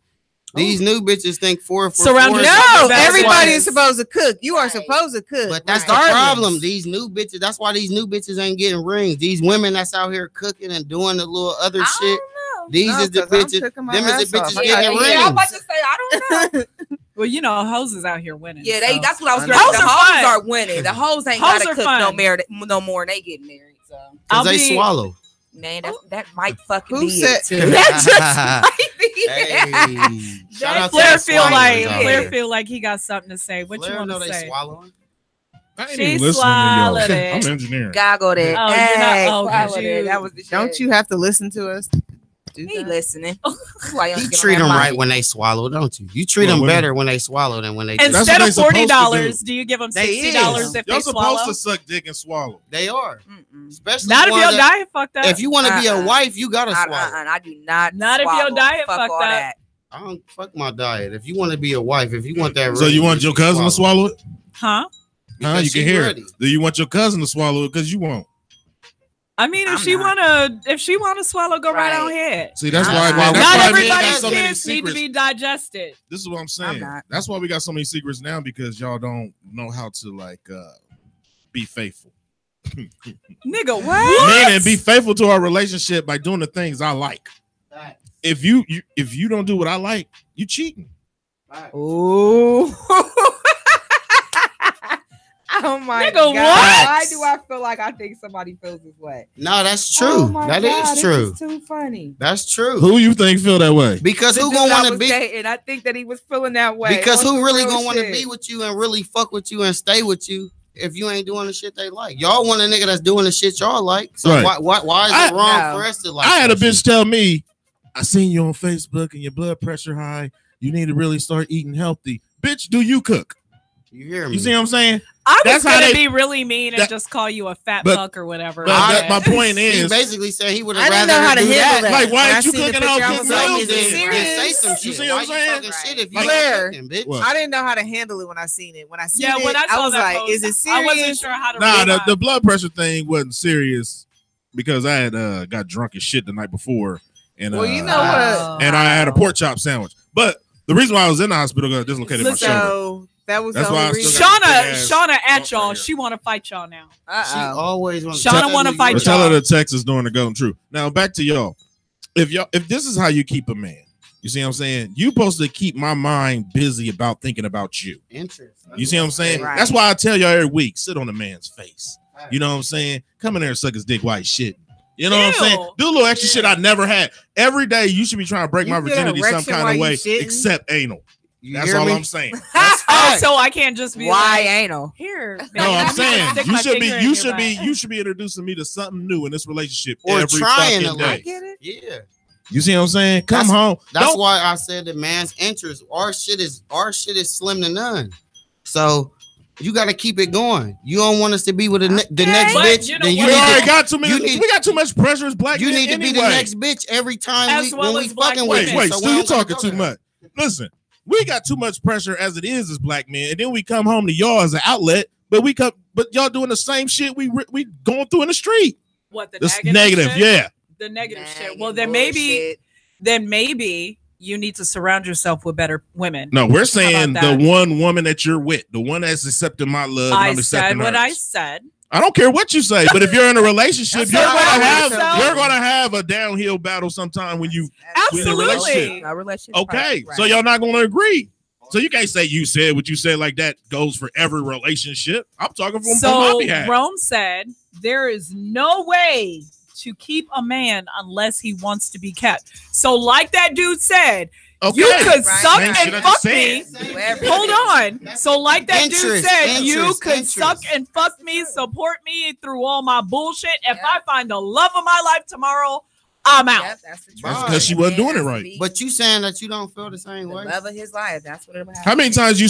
Speaker 3: These new bitches think 4 for 4.
Speaker 5: No, everybody is supposed to cook. You are supposed to cook.
Speaker 3: But that's the problem. These new bitches. That's why these new bitches ain't getting rings. These women that's out here cooking and doing the little other shit. These is the bitches. Them is the bitches getting rings.
Speaker 4: Yeah, I'm about to say I don't know.
Speaker 2: Well, you know, hoes is out here winning.
Speaker 4: Yeah, that's what I was going to say. The hoes are winning. The hoes ain't got to cook no more. They getting married. So
Speaker 3: because they swallow.
Speaker 4: Man, that might fucking be
Speaker 5: it.
Speaker 4: That just might be it.
Speaker 2: Flair feel like he got something to say. What you want to say?
Speaker 3: Swallowing?
Speaker 10: I ain't
Speaker 2: She
Speaker 10: even listening
Speaker 2: swallowed
Speaker 10: to y'all.
Speaker 2: it.
Speaker 10: I'm engineering.
Speaker 4: Goggled it.
Speaker 2: Oh,
Speaker 4: hey,
Speaker 2: you're not.
Speaker 4: that was the shit.
Speaker 5: Don't you have to listen to us?
Speaker 4: He listening.
Speaker 3: You treat them right when they swallow, don't you? You treat them better when they swallow than when they.
Speaker 2: Instead of $40, do you give them $60 if they swallow?
Speaker 10: You're supposed to suck dick and swallow.
Speaker 3: They are, especially
Speaker 2: not if your diet fucked up.
Speaker 3: If you want to be a wife, you gotta swallow.
Speaker 4: I do not.
Speaker 2: Not if your diet fucked up.
Speaker 3: I don't fuck my diet. If you want to be a wife, if you want that,
Speaker 10: so you want your cousin to swallow it?
Speaker 2: Huh?
Speaker 10: You can hear it. Do you want your cousin to swallow it? Because you won't.
Speaker 2: I mean, if she wanna swallow, go right on ahead.
Speaker 10: See, that's why.
Speaker 2: Not everybody's kids need to be digested.
Speaker 10: This is what I'm saying. That's why we got so many secrets now because y'all don't know how to like be faithful.
Speaker 2: Nigga, what?
Speaker 10: Meaning, be faithful to our relationship by doing the things I like. If you don't do what I like, you cheating.
Speaker 5: Ooh. Oh my
Speaker 2: Nigga,
Speaker 5: God.
Speaker 2: what?
Speaker 5: Why do I feel like I think somebody feels this way?
Speaker 3: No, that's true. That is true.
Speaker 5: This is too funny.
Speaker 3: That's true.
Speaker 10: Who you think feel that way?
Speaker 3: Because who gonna want to be?
Speaker 5: And I think that he was feeling that way.
Speaker 3: Because who really gonna want to be with you and really fuck with you and stay with you if you ain't doing the shit they like? Y'all want a nigga that's doing the shit y'all like. So why is it wrong for us to like?
Speaker 10: I had a bitch tell me, I seen you on Facebook and your blood pressure high. You need to really start eating healthy. Bitch, do you cook?
Speaker 3: You hear me?
Speaker 10: You see what I'm saying?
Speaker 2: I was gonna be really mean and just call you a fat fuck or whatever.
Speaker 10: My point is,
Speaker 3: he basically said he would have rather
Speaker 5: know how to
Speaker 3: do
Speaker 5: handle that.
Speaker 10: Like, why aren't you
Speaker 5: I
Speaker 10: cooking all
Speaker 5: was
Speaker 10: good
Speaker 5: like,
Speaker 10: meals?
Speaker 5: is it serious?
Speaker 3: Say some shit.
Speaker 10: You see what I'm saying?
Speaker 3: Shit if you
Speaker 5: Claire,
Speaker 3: cooking, bitch.
Speaker 5: I didn't know how to handle it when I seen it. When I seen it,
Speaker 2: when I saw
Speaker 5: was
Speaker 2: that
Speaker 5: like,
Speaker 2: post,
Speaker 5: is it serious?
Speaker 2: I wasn't sure how to
Speaker 10: Nah, the blood pressure thing wasn't serious because I had got drunk as shit the night before, and
Speaker 5: well, you know what?
Speaker 10: And I had a pork chop sandwich. But the reason why I was in the hospital got dislocated my shoulder.
Speaker 5: That was
Speaker 10: that's
Speaker 5: the
Speaker 10: why
Speaker 5: only reason.
Speaker 2: Shauna at y'all. She want to fight y'all now.
Speaker 3: She always wants.
Speaker 2: Shauna want to fight y'all.
Speaker 10: Tell her the text is doing the golden truth. Now back to y'all. If this is how you keep a man, You see what I'm saying? You supposed to keep my mind busy about thinking about you.
Speaker 3: Interest.
Speaker 10: You see what I'm saying?
Speaker 4: Right.
Speaker 10: That's why I tell y'all every week, sit on a man's face. You know what I'm saying? Come in there and suck his dick while he's shit. You know what I'm saying? Do a little extra shit I never had. Every day you should be trying to break my virginity some kind of way, except anal. That's all I'm saying.
Speaker 2: So I can't just be
Speaker 4: why anal?
Speaker 2: Here.
Speaker 10: No, I'm saying you should be introducing me to something new in this relationship
Speaker 3: or
Speaker 10: every
Speaker 3: trying
Speaker 10: fucking
Speaker 3: to
Speaker 10: day.
Speaker 3: like, get it. Yeah.
Speaker 10: You see what I'm saying? Come home.
Speaker 3: That's why I said the man's interest. Our shit is slim to none. So you got to keep it going. You don't want us to be with the next bitch.
Speaker 2: You know
Speaker 3: then you
Speaker 10: already got too many. We got too much pressure as black men.
Speaker 3: You need to
Speaker 10: anyway.
Speaker 3: be the next bitch every time when we fucking with you.
Speaker 10: Wait, Stu, you talking too much. Listen, we got too much pressure as it is as black men, and then we come home to y'all as an outlet. But y'all doing the same shit we going through in the street.
Speaker 2: What the
Speaker 10: negative?
Speaker 2: Shit?
Speaker 10: Yeah.
Speaker 2: The negative shit. Well, then maybe you need to surround yourself with better women.
Speaker 10: No, we're saying the one woman that you're with, the one that's accepting my love.
Speaker 2: I said what I said.
Speaker 10: I don't care what you say, but if you're in a relationship, you're gonna have a downhill battle sometime when you
Speaker 2: absolutely
Speaker 10: in a relationship. Okay, right. So y'all not gonna agree. So you can't say you said what you said like that goes for every relationship. I'm talking from my behalf.
Speaker 2: Rome said there is no way to keep a man unless he wants to be kept. So like that dude said, you could suck and fuck me. Hold on. So like that dude said, you could suck and fuck me, support me through all my bullshit. If I find the love of my life tomorrow, I'm out.
Speaker 4: Yep, that's the truth.
Speaker 10: That's because she wasn't doing it right.
Speaker 3: But you saying that you don't feel the same way?
Speaker 4: Love of his life. That's what it was.
Speaker 10: How many times you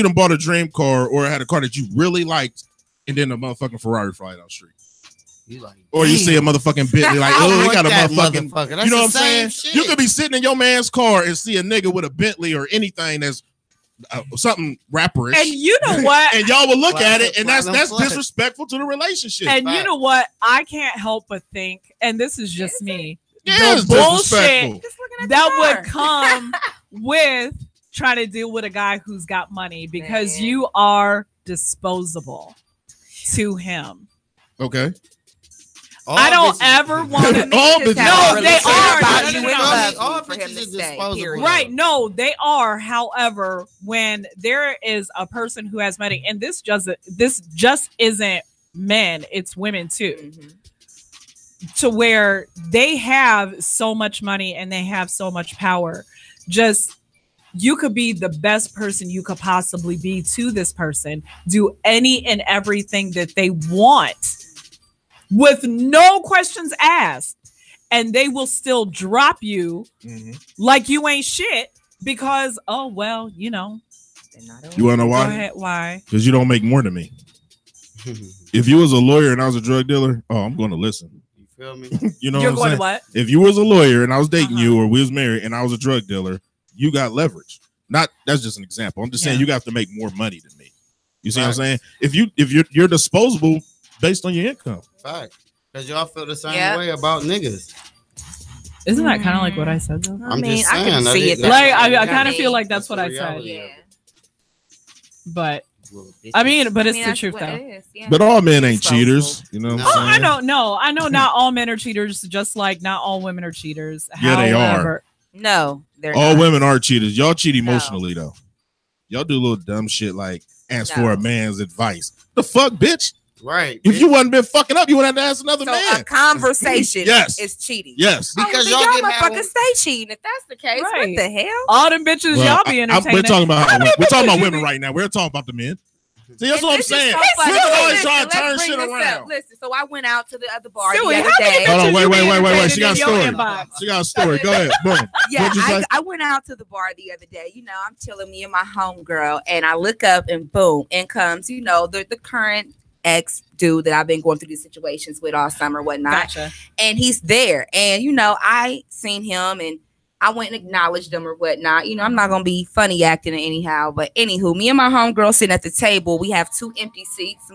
Speaker 10: done bought a dream car or had a car that you really liked, and then a motherfucking Ferrari fly down the street? Or you see a motherfucking Bentley, like, oh, they got a motherfucking. You know what I'm saying? Shit. You could be sitting in your man's car and see a nigga with a Bentley or anything that's something rapperish.
Speaker 2: And you know what?
Speaker 10: And y'all will look at it, and that's disrespectful to the relationship.
Speaker 2: And you know what? I can't help but think, and this is just me,
Speaker 10: the
Speaker 2: bullshit that would come with trying to deal with a guy who's got money, because you are disposable to him.
Speaker 10: Okay.
Speaker 2: I don't ever want to. No, they are. Right? No, they are. However, when there is a person who has money, and this just isn't men; it's women too. To where they have so much money and they have so much power. Just you could be the best person you could possibly be to this person. Do any and everything that they want, with no questions asked, and they will still drop you like you ain't shit because, oh, well, you know.
Speaker 10: You want to know why?
Speaker 2: Go ahead, why?
Speaker 10: Because you don't make more than me. If you was a lawyer and I was a drug dealer, I'm going to listen.
Speaker 3: You feel me?
Speaker 10: You know
Speaker 2: You're
Speaker 10: what I'm
Speaker 2: going
Speaker 10: saying?
Speaker 2: to what?
Speaker 10: If you was a lawyer and I was dating you, or we was married and I was a drug dealer, you got leverage. That's just an example. I'm just saying you got to make more money than me. You see what I'm saying? If you're disposable based on your income.
Speaker 3: Fact. Because y'all feel the same way about niggas.
Speaker 2: Isn't that kind of like what I said, though?
Speaker 3: I'm just saying.
Speaker 4: I can see it.
Speaker 2: Like, I kind of feel like that's what I said.
Speaker 4: Yeah.
Speaker 2: But it's the truth, though.
Speaker 10: But all men ain't cheaters. You know what I'm saying?
Speaker 2: I don't know. I know not all men are cheaters, just like not all women are cheaters.
Speaker 10: Yeah, they are.
Speaker 4: No, they're
Speaker 10: all
Speaker 4: not.
Speaker 10: women are cheaters. Y'all cheat emotionally, though. Y'all do a little dumb shit like ask for a man's advice. The fuck, bitch?
Speaker 3: Right.
Speaker 10: If you wasn't been fucking up, you would have to ask another man.
Speaker 4: A conversation is cheating.
Speaker 10: Yes.
Speaker 3: Because
Speaker 4: y'all motherfuckers stay cheating. If that's the case, what the hell?
Speaker 2: All them bitches y'all be entertaining.
Speaker 10: We're talking about women right now. We're talking about the men. See, that's what I'm saying. Women always trying to turn shit around.
Speaker 4: Listen, so I went out to the other bar the other day.
Speaker 10: Hold on, wait. She got a story. She got a story. Go ahead. Boom.
Speaker 4: Yeah, I went out to the bar the other day. You know, I'm chilling, me and my homegirl, and I look up and boom, in comes, you know, the current ex dude that I've been going through these situations with all summer, whatnot.
Speaker 2: Gotcha.
Speaker 4: And he's there. And, you know, I seen him and I went and acknowledged him or whatnot. You know, I'm not going to be funny acting anyhow. But anywho, me and my homegirl sitting at the table. We have 2 empty seats.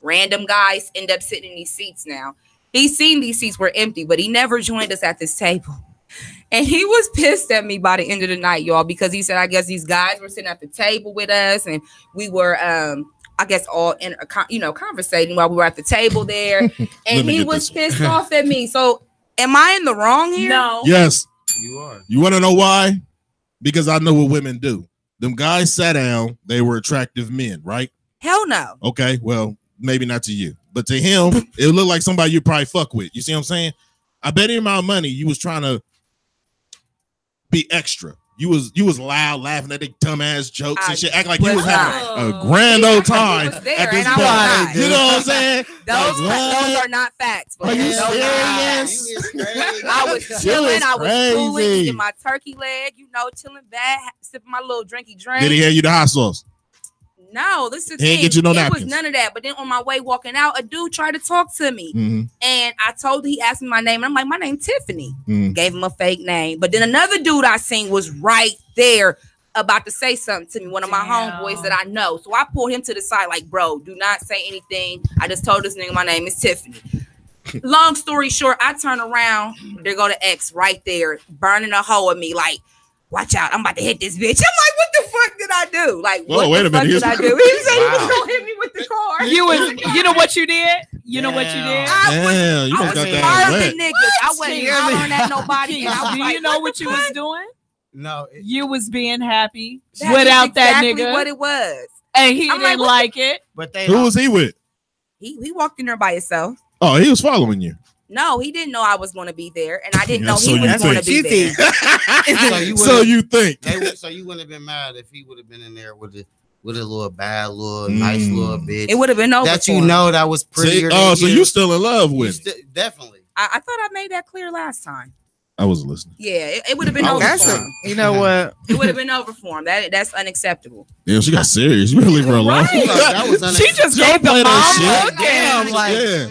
Speaker 4: Random guys end up sitting in these seats now. He's seen these seats were empty, but he never joined us at this table. And he was pissed at me by the end of the night, y'all, because he said, I guess these guys were sitting at the table with us. And we were, I guess, all in, conversating while we were at the table there. And he was pissed off at me. So am I in the wrong here?
Speaker 2: No.
Speaker 10: Yes.
Speaker 3: You are.
Speaker 10: You want to know why? Because I know what women do. Them guys sat down. They were attractive men, right?
Speaker 4: Hell no.
Speaker 10: Okay, well, maybe not to you, but to him, it looked like somebody you probably fuck with. You see what I'm saying? I bet any amount of money you was trying to be extra. You was loud, laughing at the dumbass jokes and shit, act like you was having a grand old time at this point. You know what I'm saying?
Speaker 4: Those are not facts.
Speaker 10: Are you serious?
Speaker 4: I was chilling. I was cooling, eating my turkey leg. You know, chilling back, sipping my little drinky drink.
Speaker 10: Did he hand you the hot sauce?
Speaker 4: No, this is
Speaker 10: he ain't get you no napkins.
Speaker 4: It was none of that. But then on my way walking out, a dude tried to talk to me, and I told he asked me my name, and I'm like, my name's Tiffany. Gave him a fake name. But then another dude I seen was right there about to say something to me. One of my homeboys that I know. So I pulled him to the side, like, bro, do not say anything. I just told this nigga my name is Tiffany. Long story short, I turn around. There go the ex right there, burning a hole at me, like, watch out, I'm about to hit this bitch. I'm like, what the fuck did I do? Like, what the fuck did I do? He said he was gonna hit me with the car.
Speaker 2: You know what you did? You know what you did?
Speaker 10: Damn, you
Speaker 4: I was starving niggas. I wasn't hollering at nobody.
Speaker 2: Do you know what you was doing?
Speaker 3: No,
Speaker 2: you was being happy
Speaker 4: That's
Speaker 2: without
Speaker 4: exactly
Speaker 2: that nigga.
Speaker 4: What it was,
Speaker 2: and he didn't like it.
Speaker 3: But they
Speaker 10: who was he with?
Speaker 4: He walked in there by himself.
Speaker 10: Oh, he was following you.
Speaker 4: No, he didn't know I was going to be there, and I didn't know he was going to be there.
Speaker 10: So you think?
Speaker 3: So you wouldn't have been mad if he would have been in there with a little bad, little nice little bitch.
Speaker 4: It would have been over.
Speaker 3: That you know that was prettier.
Speaker 10: So you still in love with?
Speaker 3: Definitely.
Speaker 4: I thought I made that clear last time.
Speaker 10: I wasn't listening.
Speaker 4: Yeah, it would have been over for him.
Speaker 5: You know what?
Speaker 4: It would have been over for him. That's unacceptable.
Speaker 10: Yeah, she got serious. You better leave her alone.
Speaker 5: She just gave the mom look.
Speaker 4: Damn,
Speaker 10: yeah.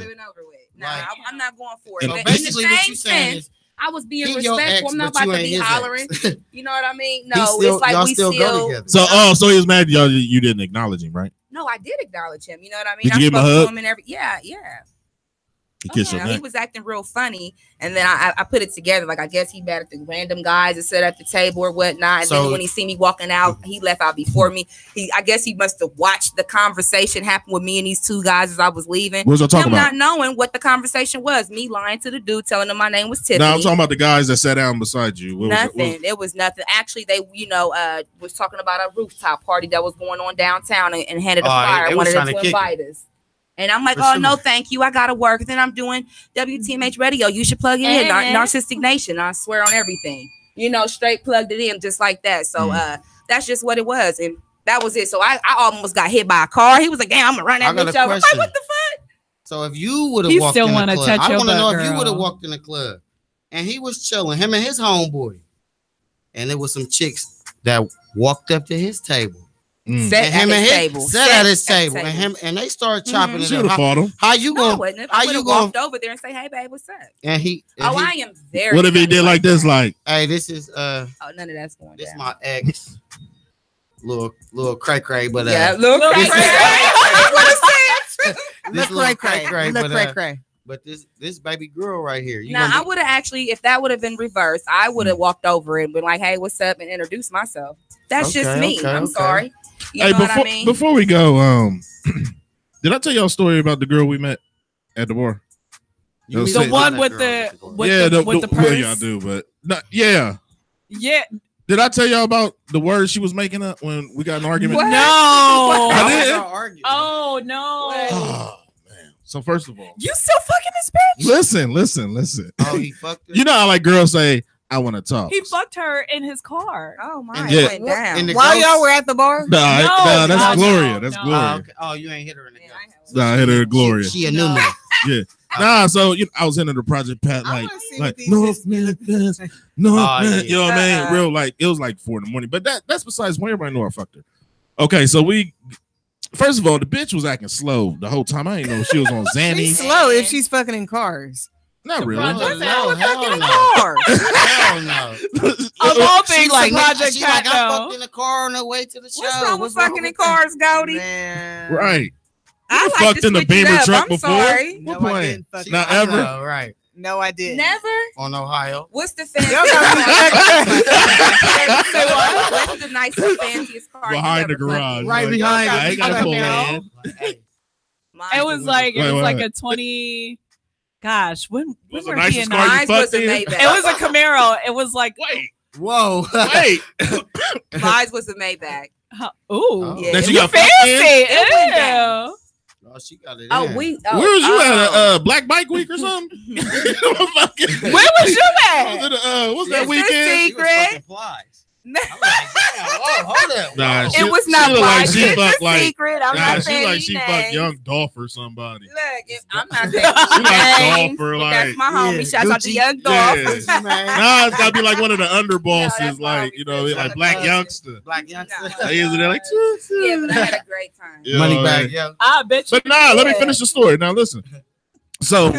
Speaker 4: Nah, I'm not going for it.
Speaker 3: So
Speaker 4: In
Speaker 3: basically,
Speaker 4: the
Speaker 3: what
Speaker 4: same
Speaker 3: you saying
Speaker 4: sense,
Speaker 3: is,
Speaker 4: I was being
Speaker 3: he your
Speaker 4: respectful.
Speaker 3: ex,
Speaker 4: I'm not
Speaker 3: but
Speaker 4: about
Speaker 3: you
Speaker 4: to
Speaker 3: ain't
Speaker 4: be
Speaker 3: his
Speaker 4: hollering.
Speaker 3: ex.
Speaker 4: You know what I mean?
Speaker 3: He
Speaker 4: No,
Speaker 3: still-
Speaker 4: it's like
Speaker 3: y'all
Speaker 4: we
Speaker 3: still
Speaker 4: still.
Speaker 3: go together.
Speaker 10: So he was mad y'all you didn't acknowledge him, right?
Speaker 4: No, I did acknowledge him. You know what I mean?
Speaker 10: Did you
Speaker 4: I
Speaker 10: give him a
Speaker 4: spoke to
Speaker 10: hug?
Speaker 4: him and yeah.
Speaker 10: He kissed your
Speaker 4: He
Speaker 10: neck.
Speaker 4: was acting real funny, and then I put it together. Like, I guess he mad at the random guys that sat at the table or whatnot. And then when he see me walking out, he left out before me. I guess he must have watched the conversation happen with me and these two guys as I was leaving.
Speaker 10: What was y'all talking about?
Speaker 4: Not knowing what the conversation was. Me lying to the dude, telling him my name was Tiffany.
Speaker 10: No, I'm talking about the guys that sat down beside you.
Speaker 4: Nothing. It was nothing. Actually, they, was talking about a rooftop party that was going on downtown and handed a flyer and wanted us to invite us. And I'm like, no, thank you. I got to work. And then I'm doing WTMH radio. You should plug it in. Narcistic Nation. I swear on everything. Straight plugged it in just like that. So that's just what it was. And that was it. So I almost got hit by a car. He was like, damn, I'm going to run that bitch over. I'm like, what the fuck?
Speaker 3: So if you would have walked in the club, I want to know if you would have walked in the club and he was chilling, him and his homeboy, and there was some chicks that walked up to his table.
Speaker 4: Sat at his table.
Speaker 3: And they started chopping it
Speaker 10: up.
Speaker 3: How you going?
Speaker 4: How you walked over there and say, "Hey, babe, what's up?"
Speaker 3: And
Speaker 4: I am very.
Speaker 10: What if he did like this? Like,
Speaker 3: hey, this is
Speaker 4: none of that's going.
Speaker 3: This is my ex. little cray cray, but
Speaker 4: little cray cray.
Speaker 3: This little cray cray. But this baby girl right here.
Speaker 4: I would have actually, if that would have been reversed, I would have walked over and been like, "Hey, what's up?" and introduced myself. That's just me. I'm sorry. You know what I mean?
Speaker 10: Before we go, did I tell y'all a story about the girl we met at the bar?
Speaker 2: The one with the purse?
Speaker 10: Well, y'all do, but yeah. Did I tell y'all about the words she was making up when we got an argument?
Speaker 2: What? No.
Speaker 10: I did.
Speaker 2: Oh no.
Speaker 10: Oh man. So first of all,
Speaker 4: you still fucking this bitch?
Speaker 10: Listen.
Speaker 3: Oh, he fucked her?
Speaker 10: You know how like girls say, I want to talk.
Speaker 2: He fucked her in his car.
Speaker 4: Oh my!
Speaker 10: Yeah.
Speaker 4: Went down.
Speaker 5: While y'all were at the bar?
Speaker 10: Nah, that's Gloria. That's Gloria.
Speaker 3: Okay. Oh, you ain't hit her in the car.
Speaker 10: Nah, I hit her at Gloria.
Speaker 3: She a new one.
Speaker 10: Yeah. Nah, so I was into the Project Pat, like no man, you know what I mean? Real like it was like 4 a.m. But that's besides when everybody knew I fucked her. Okay, so first of all, the bitch was acting slow the whole time. I didn't know she was on Xanny.
Speaker 5: She's slow if she's fucking in cars.
Speaker 10: Not really.
Speaker 3: Hell no.
Speaker 2: Of all things,
Speaker 3: like
Speaker 2: Project
Speaker 3: Pat, I fucked in the car on the way to the show.
Speaker 4: What's wrong with fucking in cars, Goldie?
Speaker 10: Right.
Speaker 4: I
Speaker 10: like fucked in the Beamer truck before.
Speaker 4: Sorry.
Speaker 10: What point? Not ever.
Speaker 3: Right.
Speaker 5: No, I didn't.
Speaker 4: Never?
Speaker 3: On Ohio.
Speaker 4: What's the fanciest What's the nicest, fanciest car?
Speaker 10: Behind the garage.
Speaker 5: Right behind.
Speaker 10: I ain't got to pull in.
Speaker 2: It was like a 20. Gosh, when
Speaker 10: was the
Speaker 2: were
Speaker 10: nicest
Speaker 2: he and
Speaker 10: car you
Speaker 2: I?
Speaker 10: fucked in?
Speaker 2: It was a Camaro. It was like
Speaker 10: wait.
Speaker 3: Whoa.
Speaker 10: Wait.
Speaker 4: Mine was a Maybach.
Speaker 2: Ooh.
Speaker 4: Yeah.
Speaker 10: That you
Speaker 2: You
Speaker 10: got fucked in?
Speaker 2: fancy.
Speaker 4: It went down.
Speaker 2: Ew.
Speaker 3: Oh, she got it.
Speaker 4: Oh,
Speaker 3: in.
Speaker 4: we.
Speaker 10: Where was you at? Black Bike Week or something?
Speaker 2: Where was you at?
Speaker 10: Was it, what's that
Speaker 4: It's a
Speaker 10: weekend?
Speaker 4: secret.
Speaker 3: Hold up.
Speaker 10: Nah,
Speaker 4: It was not
Speaker 10: look like
Speaker 4: Blythe.
Speaker 10: she
Speaker 4: It's
Speaker 10: fucked
Speaker 4: a
Speaker 10: like.
Speaker 4: secret. I'm
Speaker 10: Nah,
Speaker 4: not
Speaker 10: she
Speaker 4: saying
Speaker 10: like
Speaker 4: any
Speaker 10: she fucked
Speaker 4: names.
Speaker 10: Young Dolph or somebody.
Speaker 4: Look, I'm not saying
Speaker 10: She
Speaker 4: any
Speaker 10: like
Speaker 4: names.
Speaker 10: Dolph or
Speaker 4: That's
Speaker 10: like.
Speaker 4: my homie.
Speaker 3: Yeah,
Speaker 4: Shouts out to
Speaker 3: Gucci.
Speaker 4: Young Dolph.
Speaker 10: Yeah. Nah, it's gotta be like one of the
Speaker 4: No,
Speaker 10: underbosses,
Speaker 4: that's
Speaker 10: like
Speaker 4: why
Speaker 10: you know, like Black Youngster.
Speaker 3: Black youngster.
Speaker 10: They is there like.
Speaker 4: Yeah, but I had a great time.
Speaker 10: You
Speaker 3: Money
Speaker 10: know,
Speaker 3: bag, yeah.
Speaker 2: I bet you.
Speaker 10: But nah, let me
Speaker 2: did.
Speaker 10: finish the story. Now listen. So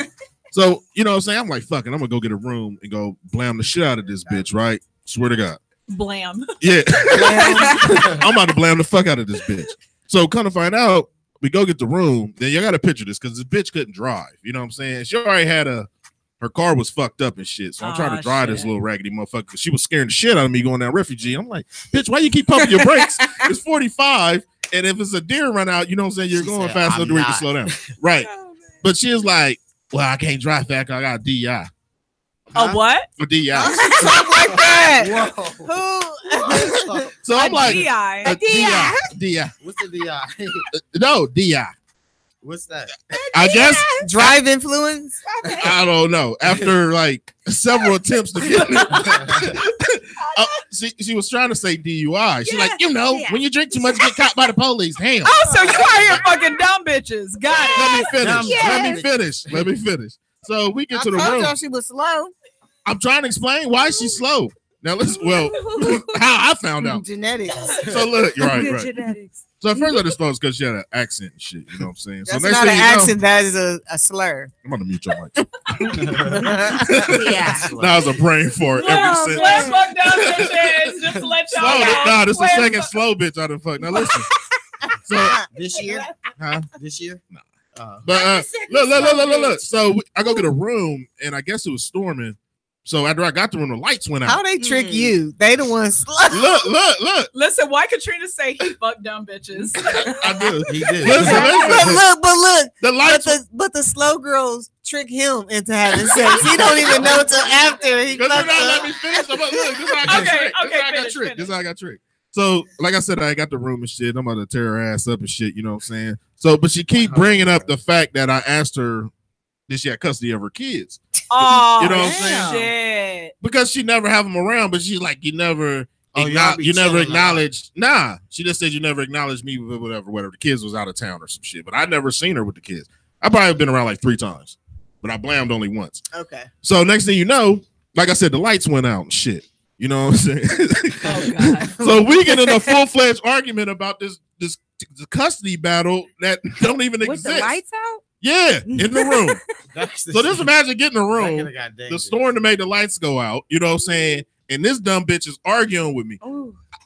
Speaker 10: you know what I'm saying? I'm like, fucking, I'm gonna go get a room and go blam the shit out of this bitch, right? Swear to God.
Speaker 2: Blam.
Speaker 10: Yeah. I'm about to blam the fuck out of this bitch. So come to find out, we go get the room. Then you gotta picture this because this bitch couldn't drive. You know what I'm saying? She already had her car was fucked up and shit. So I'm trying to drive this little raggedy motherfucker because she was scaring the shit out of me going down refugee. I'm like, bitch, why you keep pumping your brakes? It's 45. And if it's a deer run out, you know what I'm saying? You're going fast enough to where you can slow down. Right. But she is like, well, I can't drive fast. I got a DI.
Speaker 2: A what?
Speaker 10: A DI.
Speaker 5: Something like that.
Speaker 3: Whoa.
Speaker 10: So I'm like,
Speaker 2: DI.
Speaker 10: a DI.
Speaker 3: What's the DI?
Speaker 10: No, DI.
Speaker 3: What's that?
Speaker 10: I guess
Speaker 5: Drive influence.
Speaker 10: I don't know. After like several attempts to get it, she was trying to say DUI. She's like, you know, when you drink too much, get caught by the police. Damn.
Speaker 2: Oh, so you out here fucking dumb bitches. Got it.
Speaker 10: Let me finish.
Speaker 3: Yes.
Speaker 10: Let me finish. Let me finish. So we get to the
Speaker 5: I told
Speaker 10: room.
Speaker 5: y'all she was slow.
Speaker 10: I'm trying to explain why she's slow. Now listen. Well, how I found out.
Speaker 5: Genetics.
Speaker 10: So look, you're right.
Speaker 4: Genetics.
Speaker 10: So at first I just thought it's because she had an accent and shit. You know what I'm saying?
Speaker 5: That's
Speaker 10: so next
Speaker 5: not an
Speaker 10: thing you know,
Speaker 5: accent. That is a slur.
Speaker 10: I'm gonna mute your mic.
Speaker 4: Yeah.
Speaker 10: That was a brain fart every
Speaker 2: Let's
Speaker 10: sentence.
Speaker 2: fuck down bitches. Just to let y'all
Speaker 10: Slow,
Speaker 2: know.
Speaker 10: nah, this is the
Speaker 2: Let's
Speaker 10: second
Speaker 2: fuck-
Speaker 10: slow bitch I done fucked. Now listen. So,
Speaker 3: This year?
Speaker 10: huh?
Speaker 3: This year?
Speaker 10: No.
Speaker 3: Oh.
Speaker 10: But look. So I go get a room, and I guess it was storming. So after I got the room, the lights went
Speaker 5: How
Speaker 10: out.
Speaker 5: they trick you? They the ones slow.
Speaker 10: Look.
Speaker 2: Listen, why Katrina say he fucked dumb bitches?
Speaker 10: I did.
Speaker 3: He did.
Speaker 10: Listen.
Speaker 5: But look.
Speaker 10: The lights.
Speaker 5: But the slow girls trick him into having sex. He don't even know till after he
Speaker 10: Because
Speaker 5: fucked
Speaker 10: you're not
Speaker 5: up.
Speaker 10: letting me finish. I'm like, look, this is how I got
Speaker 2: Okay,
Speaker 10: tricked.
Speaker 2: okay,
Speaker 10: This is how I got
Speaker 2: finish,
Speaker 10: tricked. This is how I got tricked. So, like I said, I got the room and shit. I'm about to tear her ass up and shit. You know what I'm saying? So, but she keep bringing up the fact that I asked her, did she have custody of her kids?
Speaker 2: Oh,
Speaker 10: You know what I'm saying?
Speaker 2: Shit.
Speaker 10: Because she never have them around, but she's like, you never
Speaker 3: y'all be
Speaker 10: you never
Speaker 3: chilling a
Speaker 10: acknowledged. Nah, she just said you never acknowledged me with whatever. The kids was out of town or some shit, but I never seen her with the kids. I probably been around like 3 times, but I blamed only once.
Speaker 5: Okay.
Speaker 10: So next thing you know, like I said, the lights went out and shit. You know what I'm saying?
Speaker 2: Oh, God.
Speaker 10: So we get in a full-fledged argument about this custody battle that don't even
Speaker 4: With
Speaker 10: exist.
Speaker 4: the lights out?
Speaker 10: Yeah, in the room. So just imagine getting in a
Speaker 3: That
Speaker 10: room,
Speaker 3: coulda got
Speaker 10: the
Speaker 3: dangerous.
Speaker 10: storm to make the lights go out. You know what I'm saying? And this dumb bitch is arguing with me.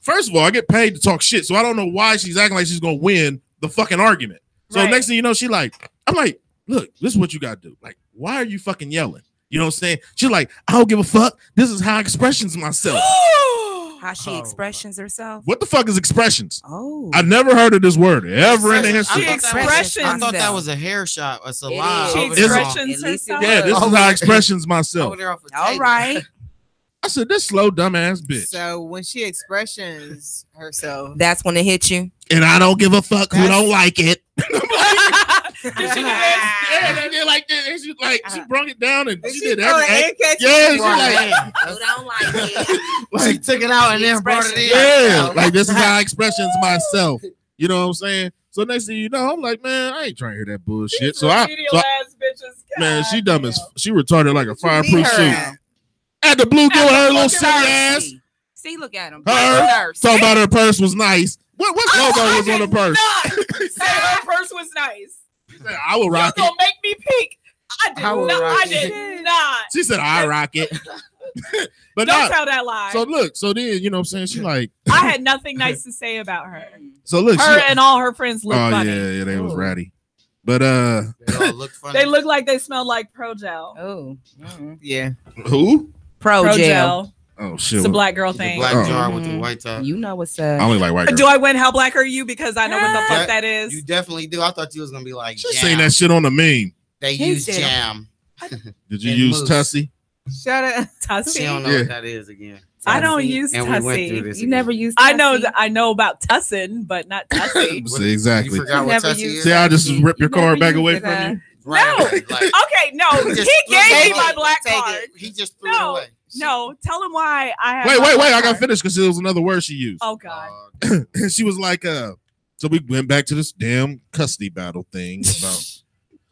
Speaker 10: First of all, I get paid to talk shit, so I don't know why she's acting like she's gonna win the fucking argument. So
Speaker 2: Right.
Speaker 10: next thing you know, I'm like, look, this is what you gotta do. Like, why are you fucking yelling? You know what I'm saying? She's like, I don't give a fuck. This is how I expressions myself.
Speaker 4: How she expressions herself?
Speaker 10: What the fuck is expressions?
Speaker 4: Oh.
Speaker 10: I never heard of this word ever in the history.
Speaker 2: She
Speaker 3: I
Speaker 2: expressions.
Speaker 3: thought that was a hair shot, a salon.
Speaker 4: She
Speaker 3: over there.
Speaker 2: expressions
Speaker 4: At least it
Speaker 2: herself.
Speaker 10: Yeah, this is how I expressions myself.
Speaker 3: Over there off the
Speaker 4: All
Speaker 3: table.
Speaker 4: right.
Speaker 10: I said, this slow dumbass bitch.
Speaker 5: So when she expressions herself,
Speaker 4: That's when it hit you.
Speaker 10: And I don't give a fuck who don't like it.
Speaker 2: Did she do this?
Speaker 10: Yeah, they did like that. And she brung it down and she did
Speaker 5: throw an
Speaker 10: everything.
Speaker 5: egg catcher?
Speaker 10: Yeah, she
Speaker 3: Right.
Speaker 10: like,
Speaker 4: Who don't like it?
Speaker 3: She took it out and then brought it in.
Speaker 10: yeah, like this is how I expressions myself. You know what I'm saying? So next thing you know, I'm like, man, I ain't trying to hear that bullshit. So I,
Speaker 2: ass bitches.
Speaker 10: man, she dumb as
Speaker 2: God
Speaker 10: she retarded like a fireproof
Speaker 5: Meet her
Speaker 10: suit.
Speaker 5: at?
Speaker 10: At the bluegill, her little
Speaker 2: Look
Speaker 10: silly
Speaker 2: at her.
Speaker 10: ass.
Speaker 4: See, look at him.
Speaker 10: Her talking about her purse was nice. What logo was on the purse?
Speaker 2: Say her purse was nice.
Speaker 10: She said, I will
Speaker 2: You're
Speaker 10: rock it.
Speaker 2: gonna make me peek. I did
Speaker 3: I will
Speaker 2: not.
Speaker 3: rock
Speaker 2: I
Speaker 3: it.
Speaker 2: did not.
Speaker 10: She said, I rock it. But
Speaker 2: Don't
Speaker 10: not.
Speaker 2: tell that lie.
Speaker 10: So look, so then you know what I'm saying? She like,
Speaker 2: I had nothing nice to say about her.
Speaker 10: so look,
Speaker 2: Her
Speaker 10: she,
Speaker 2: and all her friends look
Speaker 10: oh
Speaker 2: funny.
Speaker 10: yeah, they was ratty. But
Speaker 3: They all look funny.
Speaker 2: They look like they smell like Pro Gel.
Speaker 4: Oh.
Speaker 5: Yeah.
Speaker 10: who?
Speaker 4: Pro gel.
Speaker 10: Oh shit.
Speaker 2: It's a black girl
Speaker 3: The
Speaker 2: thing.
Speaker 3: black
Speaker 10: Oh.
Speaker 3: jar with the white top.
Speaker 4: You know what's
Speaker 10: I
Speaker 4: up.
Speaker 10: only like white girls.
Speaker 2: Do I win? How black are you? Because I know what the fuck that is.
Speaker 3: You definitely do. I thought you was gonna be like
Speaker 10: She
Speaker 3: jam.
Speaker 10: seen that shit on the meme.
Speaker 3: They
Speaker 4: He
Speaker 3: use
Speaker 4: said-
Speaker 3: jam.
Speaker 10: Did you use Tussie?
Speaker 5: Shut up,
Speaker 3: Tussie. She don't know what that is again.
Speaker 2: I don't use Tussie.
Speaker 4: You never use Tussie?
Speaker 2: I know about Tussin, but not Tussie.
Speaker 10: See, exactly.
Speaker 3: You forgot what Tussie is?
Speaker 10: See, I just rip your card back away from you?
Speaker 2: No. Okay, no. He gave me my black card.
Speaker 3: He just threw it away.
Speaker 2: No, tell him why I have.
Speaker 10: Wait. I got finished because it was another word she used.
Speaker 2: Oh God.
Speaker 10: And she was like, so we went back to this damn custody battle thing about.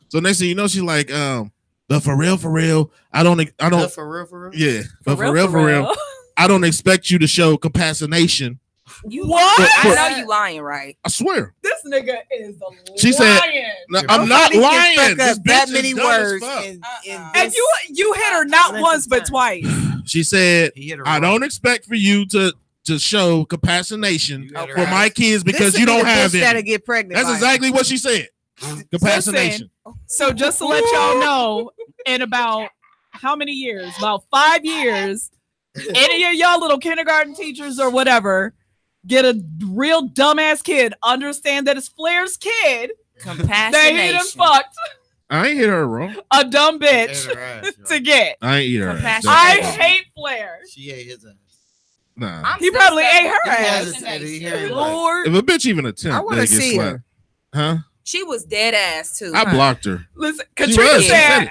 Speaker 10: So next thing you know, she's like, but for real, I don't.
Speaker 3: But for real.
Speaker 10: Yeah, but for real, I don't expect you to show compassionation.
Speaker 2: What?
Speaker 4: I know you lying, right?
Speaker 10: I swear.
Speaker 2: This nigga is
Speaker 10: She said, no, I'm not lying. This
Speaker 5: that
Speaker 10: bitch
Speaker 5: many
Speaker 10: is dumb
Speaker 5: words.
Speaker 2: And you hit her not once but twice.
Speaker 10: She said, I don't expect for you to show compassionation for my kids because you don't have it.
Speaker 5: That'll get pregnant.
Speaker 10: That's exactly what she said. Compassionation.
Speaker 2: So just to let y'all know, in about how many years? About 5 years, any of y'all little kindergarten teachers or whatever get a real dumbass kid, understand that it's Flair's kid.
Speaker 4: Compassionation.
Speaker 2: They hit him fucked.
Speaker 10: I ain't hit her wrong.
Speaker 2: A dumb bitch to get.
Speaker 10: I ain't eat her ass.
Speaker 2: I hate Flair.
Speaker 3: She ate his ass.
Speaker 10: Nah.
Speaker 2: He probably ate her ass.
Speaker 10: Lord. If a bitch even attempt,
Speaker 5: I want to see her.
Speaker 10: Huh?
Speaker 4: She was dead ass too.
Speaker 10: I blocked her.
Speaker 2: Listen, Katrina said,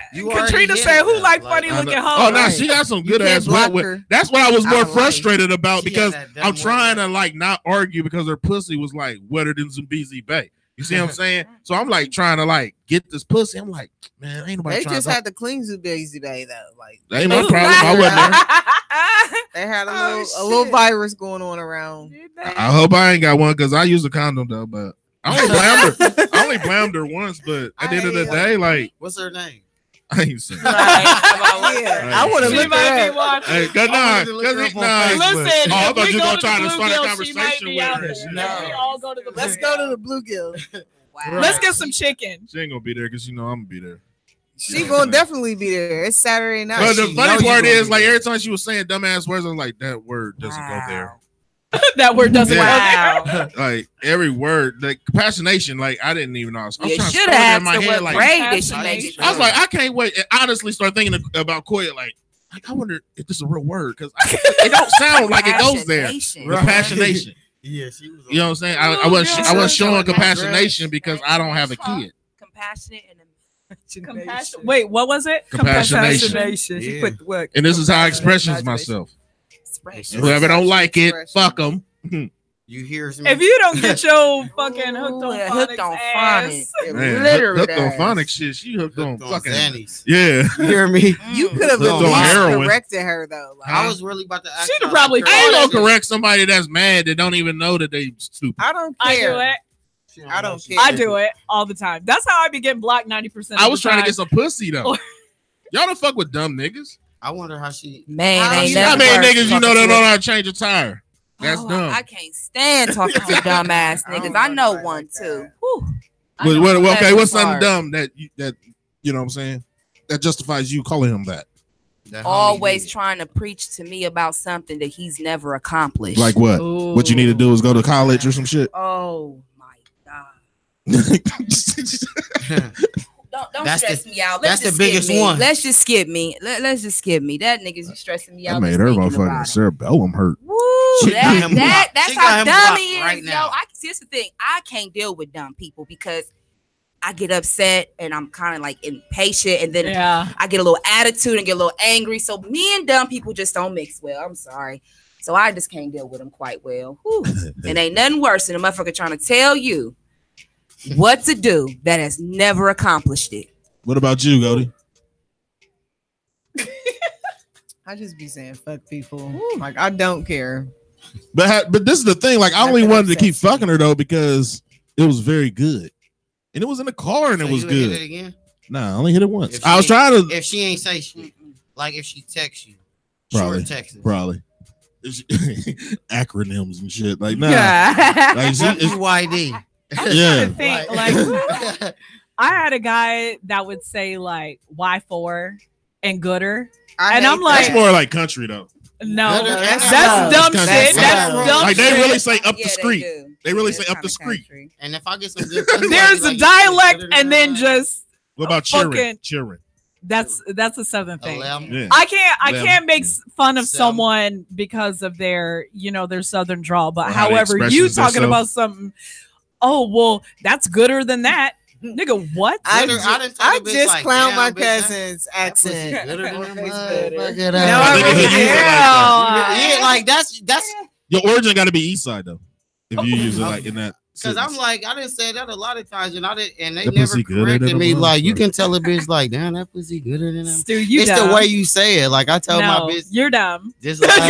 Speaker 2: who like funny looking hoes?
Speaker 10: Oh, no, she got some good ass wet. That's what I was more frustrated about because I'm trying to like not argue because her pussy was like wetter than Zambezi Bay. You see what I'm saying? So I'm like trying to like get this pussy. I'm like, man, ain't nobody.
Speaker 5: They
Speaker 10: trying
Speaker 5: just
Speaker 10: to
Speaker 5: had to clean Zambezi Bay though. Like
Speaker 10: that ain't my problem. I wasn't there.
Speaker 5: They had a little virus going on around.
Speaker 10: I hope I ain't got one because I use a condom though, but. I only blamed her once, but at the end of the day, like,
Speaker 3: what's her name?
Speaker 10: I ain't saying.
Speaker 5: I want to look her up.
Speaker 10: Hey, good night. Listen, I thought you were gonna try to start a conversation with her.
Speaker 5: Let's go to the Bluegill.
Speaker 2: Wow. Let's get some chicken.
Speaker 10: She ain't gonna be there because I'm gonna be there.
Speaker 5: She gonna definitely be there. It's Saturday night.
Speaker 10: But the funny part is, like, every time she was saying dumbass words, I was like, that word doesn't go there.
Speaker 2: That word doesn't go there.
Speaker 10: Like every word, like compassionation, like I didn't even know. I was trying to
Speaker 4: should have
Speaker 10: in my head, like
Speaker 4: I was
Speaker 10: like, I can't wait. And honestly, start thinking about Koya, like I wonder if this is a real word because it don't sound like it goes there. Compassionation.
Speaker 3: Yeah, she was.
Speaker 10: You know what I'm saying? I wasn't showing compassionation because I don't have a kid.
Speaker 4: Compassionate and
Speaker 2: compassion. Wait, what was it?
Speaker 10: Compassionation.
Speaker 5: She put the word.
Speaker 10: And this is how I express myself. Whoever don't like it, fuck them.
Speaker 3: You hear me?
Speaker 2: If you don't get your fucking hooked on phonics,
Speaker 10: literally hooked on phonics shit. She hooked on fucking
Speaker 3: Xannies.
Speaker 10: Yeah.
Speaker 3: You hear me?
Speaker 5: You could have at least corrected her though.
Speaker 3: Like, I was really about to ask.
Speaker 2: She'd have probably.
Speaker 10: I ain't gonna correct somebody that's mad that don't even know that they stupid.
Speaker 5: I don't care.
Speaker 2: I don't care. I do it all the time. That's how I be getting blocked 90%.
Speaker 10: I was trying to get some pussy though. Y'all don't fuck with dumb niggas.
Speaker 3: I wonder how she.
Speaker 4: Man,
Speaker 10: I mean niggas you know they don't know how to change a tire. That's dumb.
Speaker 4: I can't stand talking to dumbass niggas. I know one too.
Speaker 10: Okay, what's something dumb that you know what I'm saying? That justifies you calling him that.
Speaker 4: Always trying to preach to me about something that he's never accomplished.
Speaker 10: Like what? Ooh. What you need to do is go to college or some shit.
Speaker 4: Oh my god. Don't stress me out.
Speaker 3: That's the biggest one.
Speaker 4: Let's just skip me. Let's just skip me. That nigga's stressing me out.
Speaker 10: That made her motherfucking cerebellum hurt.
Speaker 4: Woo, that's how dumb he is. Right now. See, it's the thing. I can't deal with dumb people because I get upset and I'm kind of like impatient, and then I get a little attitude and get a little angry. So me and dumb people just don't mix well. I'm sorry. So I just can't deal with them quite well. And ain't nothing worse than a motherfucker trying to tell you what to do that has never accomplished it.
Speaker 10: What about you, Goldie?
Speaker 5: I just be saying fuck people. Like I don't care.
Speaker 10: But this is the thing. Like I only wanted to keep fucking her though because it was very good, and it was in the car and it was good.
Speaker 3: Hit it again?
Speaker 10: Nah, I only hit it once. I was trying to.
Speaker 3: If she ain't say shit, like if she texts you,
Speaker 10: probably
Speaker 3: short texts,
Speaker 10: probably. Acronyms and shit. Like nah.
Speaker 3: Like UYD.
Speaker 2: Yeah. Think, like, I had a guy that would say like Y4 and gooder. And I'm like,
Speaker 10: that's more like country though.
Speaker 2: No, that's dumb shit. That's dumb.
Speaker 10: Like they really say up the street. They really say up the street.
Speaker 3: And if I get some good,
Speaker 2: there's a dialect, and then just
Speaker 10: what about cheering? Cheering.
Speaker 2: That's a Southern thing.
Speaker 10: Yeah.
Speaker 2: I can't make fun of someone because of their their Southern drawl. But however, you talking about something, oh well, that's gooder than that. Nigga, what?
Speaker 5: I just clowned my cousin's accent.
Speaker 3: Like that's
Speaker 10: your origin got to be East Side though. If you use it like in that.
Speaker 3: Because I'm like, I didn't say that a lot of times, and they never corrected me. Like, you can tell a bitch like, damn, that pussy gooder than them.
Speaker 2: Stu,
Speaker 3: it's
Speaker 2: dumb.
Speaker 3: The way you say it. Like I told my bitch,
Speaker 2: you're dumb.
Speaker 3: Just because you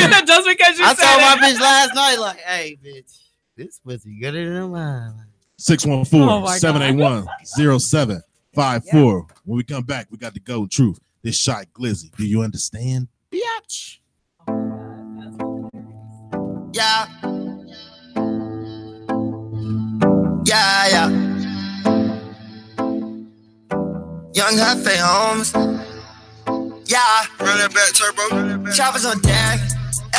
Speaker 2: I told
Speaker 3: my bitch last night, like, hey, bitch, this pussy gooder than mine.
Speaker 10: 614-781-0754. When we come back, we got the gold truth. This Shy Glizzy. Do you understand?
Speaker 3: Biatch. Yeah. Yeah. Young Hefe Holmes. Yeah.
Speaker 7: Run that back, turbo.
Speaker 3: Choppers on deck.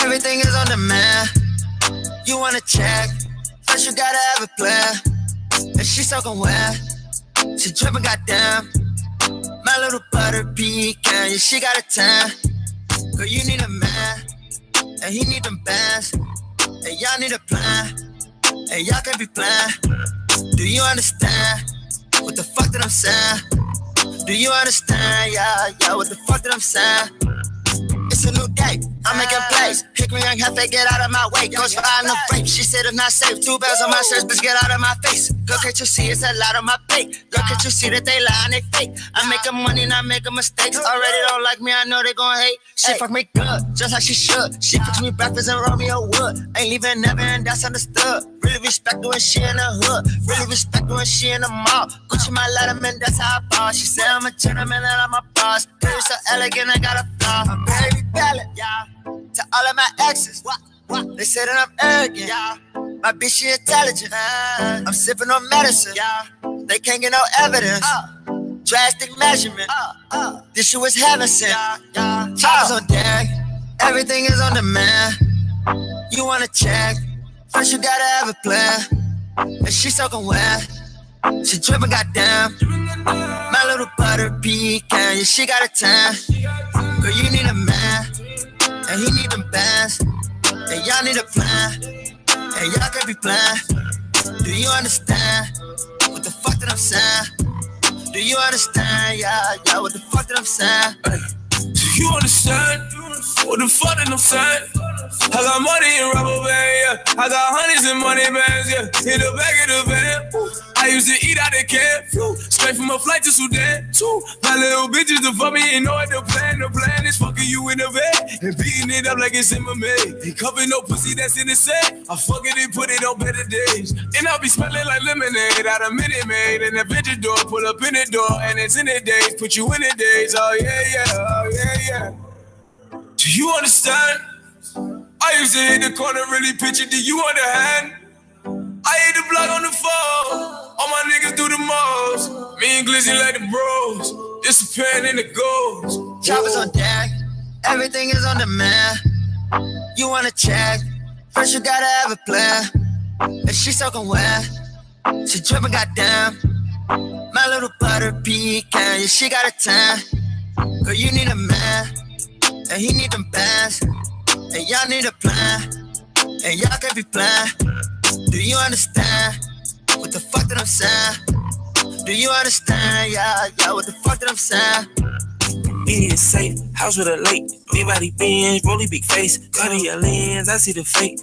Speaker 3: Everything is on demand. You wanna check? First you gotta have a plan. And she soaking wet. She dripping goddamn. My little butter pecan. Yeah, she got a 10. Girl, you need a man. And he need them bands. And y'all need a plan. And y'all can be playing. Do you understand what the fuck that I'm saying? Do you understand? Yeah, what the fuck that I'm saying? It's a new day, I'm making plays. Hickory young Hefe, get out of my way. Goes for no break. She said it's not safe. 2 bells on my shirt, bitch, get out of my face. Girl, can't you see it's a lot on my plate? Girl, can't you see that they lie and they fake? I'm making money, not making mistakes. Already don't like me, I know they gon' hate. She fuck me good, just like she should. She fix me breakfast and Romeo wood. Ain't leaving never, and that's understood. Really respect her when she in the hood. Really respect her when she in the mall. Gucci my letterman, that's how I ball. She said I'm a gentleman and I'm a boss. Girl, so elegant, I got a flaw. I'm very valid, yeah. To all of my exes, what? They say that I'm arrogant, yeah. My bitch, she intelligent. I'm sipping on medicine, yeah. They can't get no evidence. Drastic measurement. This shit was heaven sent. Choppers on deck. Everything is on demand. You wanna check? First you gotta have a plan. And she soaking wet. She dripping goddamn. My little butter pecan. Yeah, she got a 10. Girl, you need a man. And he need them bands. And y'all need a plan. And y'all can be playing. Do you understand what the fuck that I'm saying? Do you understand? Yeah, what the fuck that I'm saying?
Speaker 7: Do you understand what the fuck that I'm saying? I got money in rubber band, yeah. I got hundreds in money bands, yeah. In the back of the van, I used to eat out the can, straight from a flight to Sudan. My little bitches to fuck me, ain't know what the plan. The plan is fucking you in the bed and beating it up like it's MMA. Ain't covering no pussy that's in the set. I fuck it and put it on better days. And I'll be smelling like lemonade out of Minute Maid. And the vintage door, pull up in the door, and it's in the days. Put you in the days, oh yeah. Do you understand? I used to hit the corner, really pitch it. Do you understand? I hit the block on the phone. All my niggas do the most. Me and Glizzy like the bros. Disappearing in the ghost.
Speaker 3: Choppers on deck. Everything is on demand. You wanna check? First you gotta have a plan. And she soaking wet. She dripping goddamn. My little butter pecan. Yeah, she got a 10. Girl, you need a man. And he need them bands. And y'all need a plan. And y'all can be playing. Do you understand what the fuck that I'm saying? Do you understand? Yeah, what the fuck that I'm saying?
Speaker 7: It is safe, house with a lake, big body binge, rolly big face, cut in your lens, I see the fake.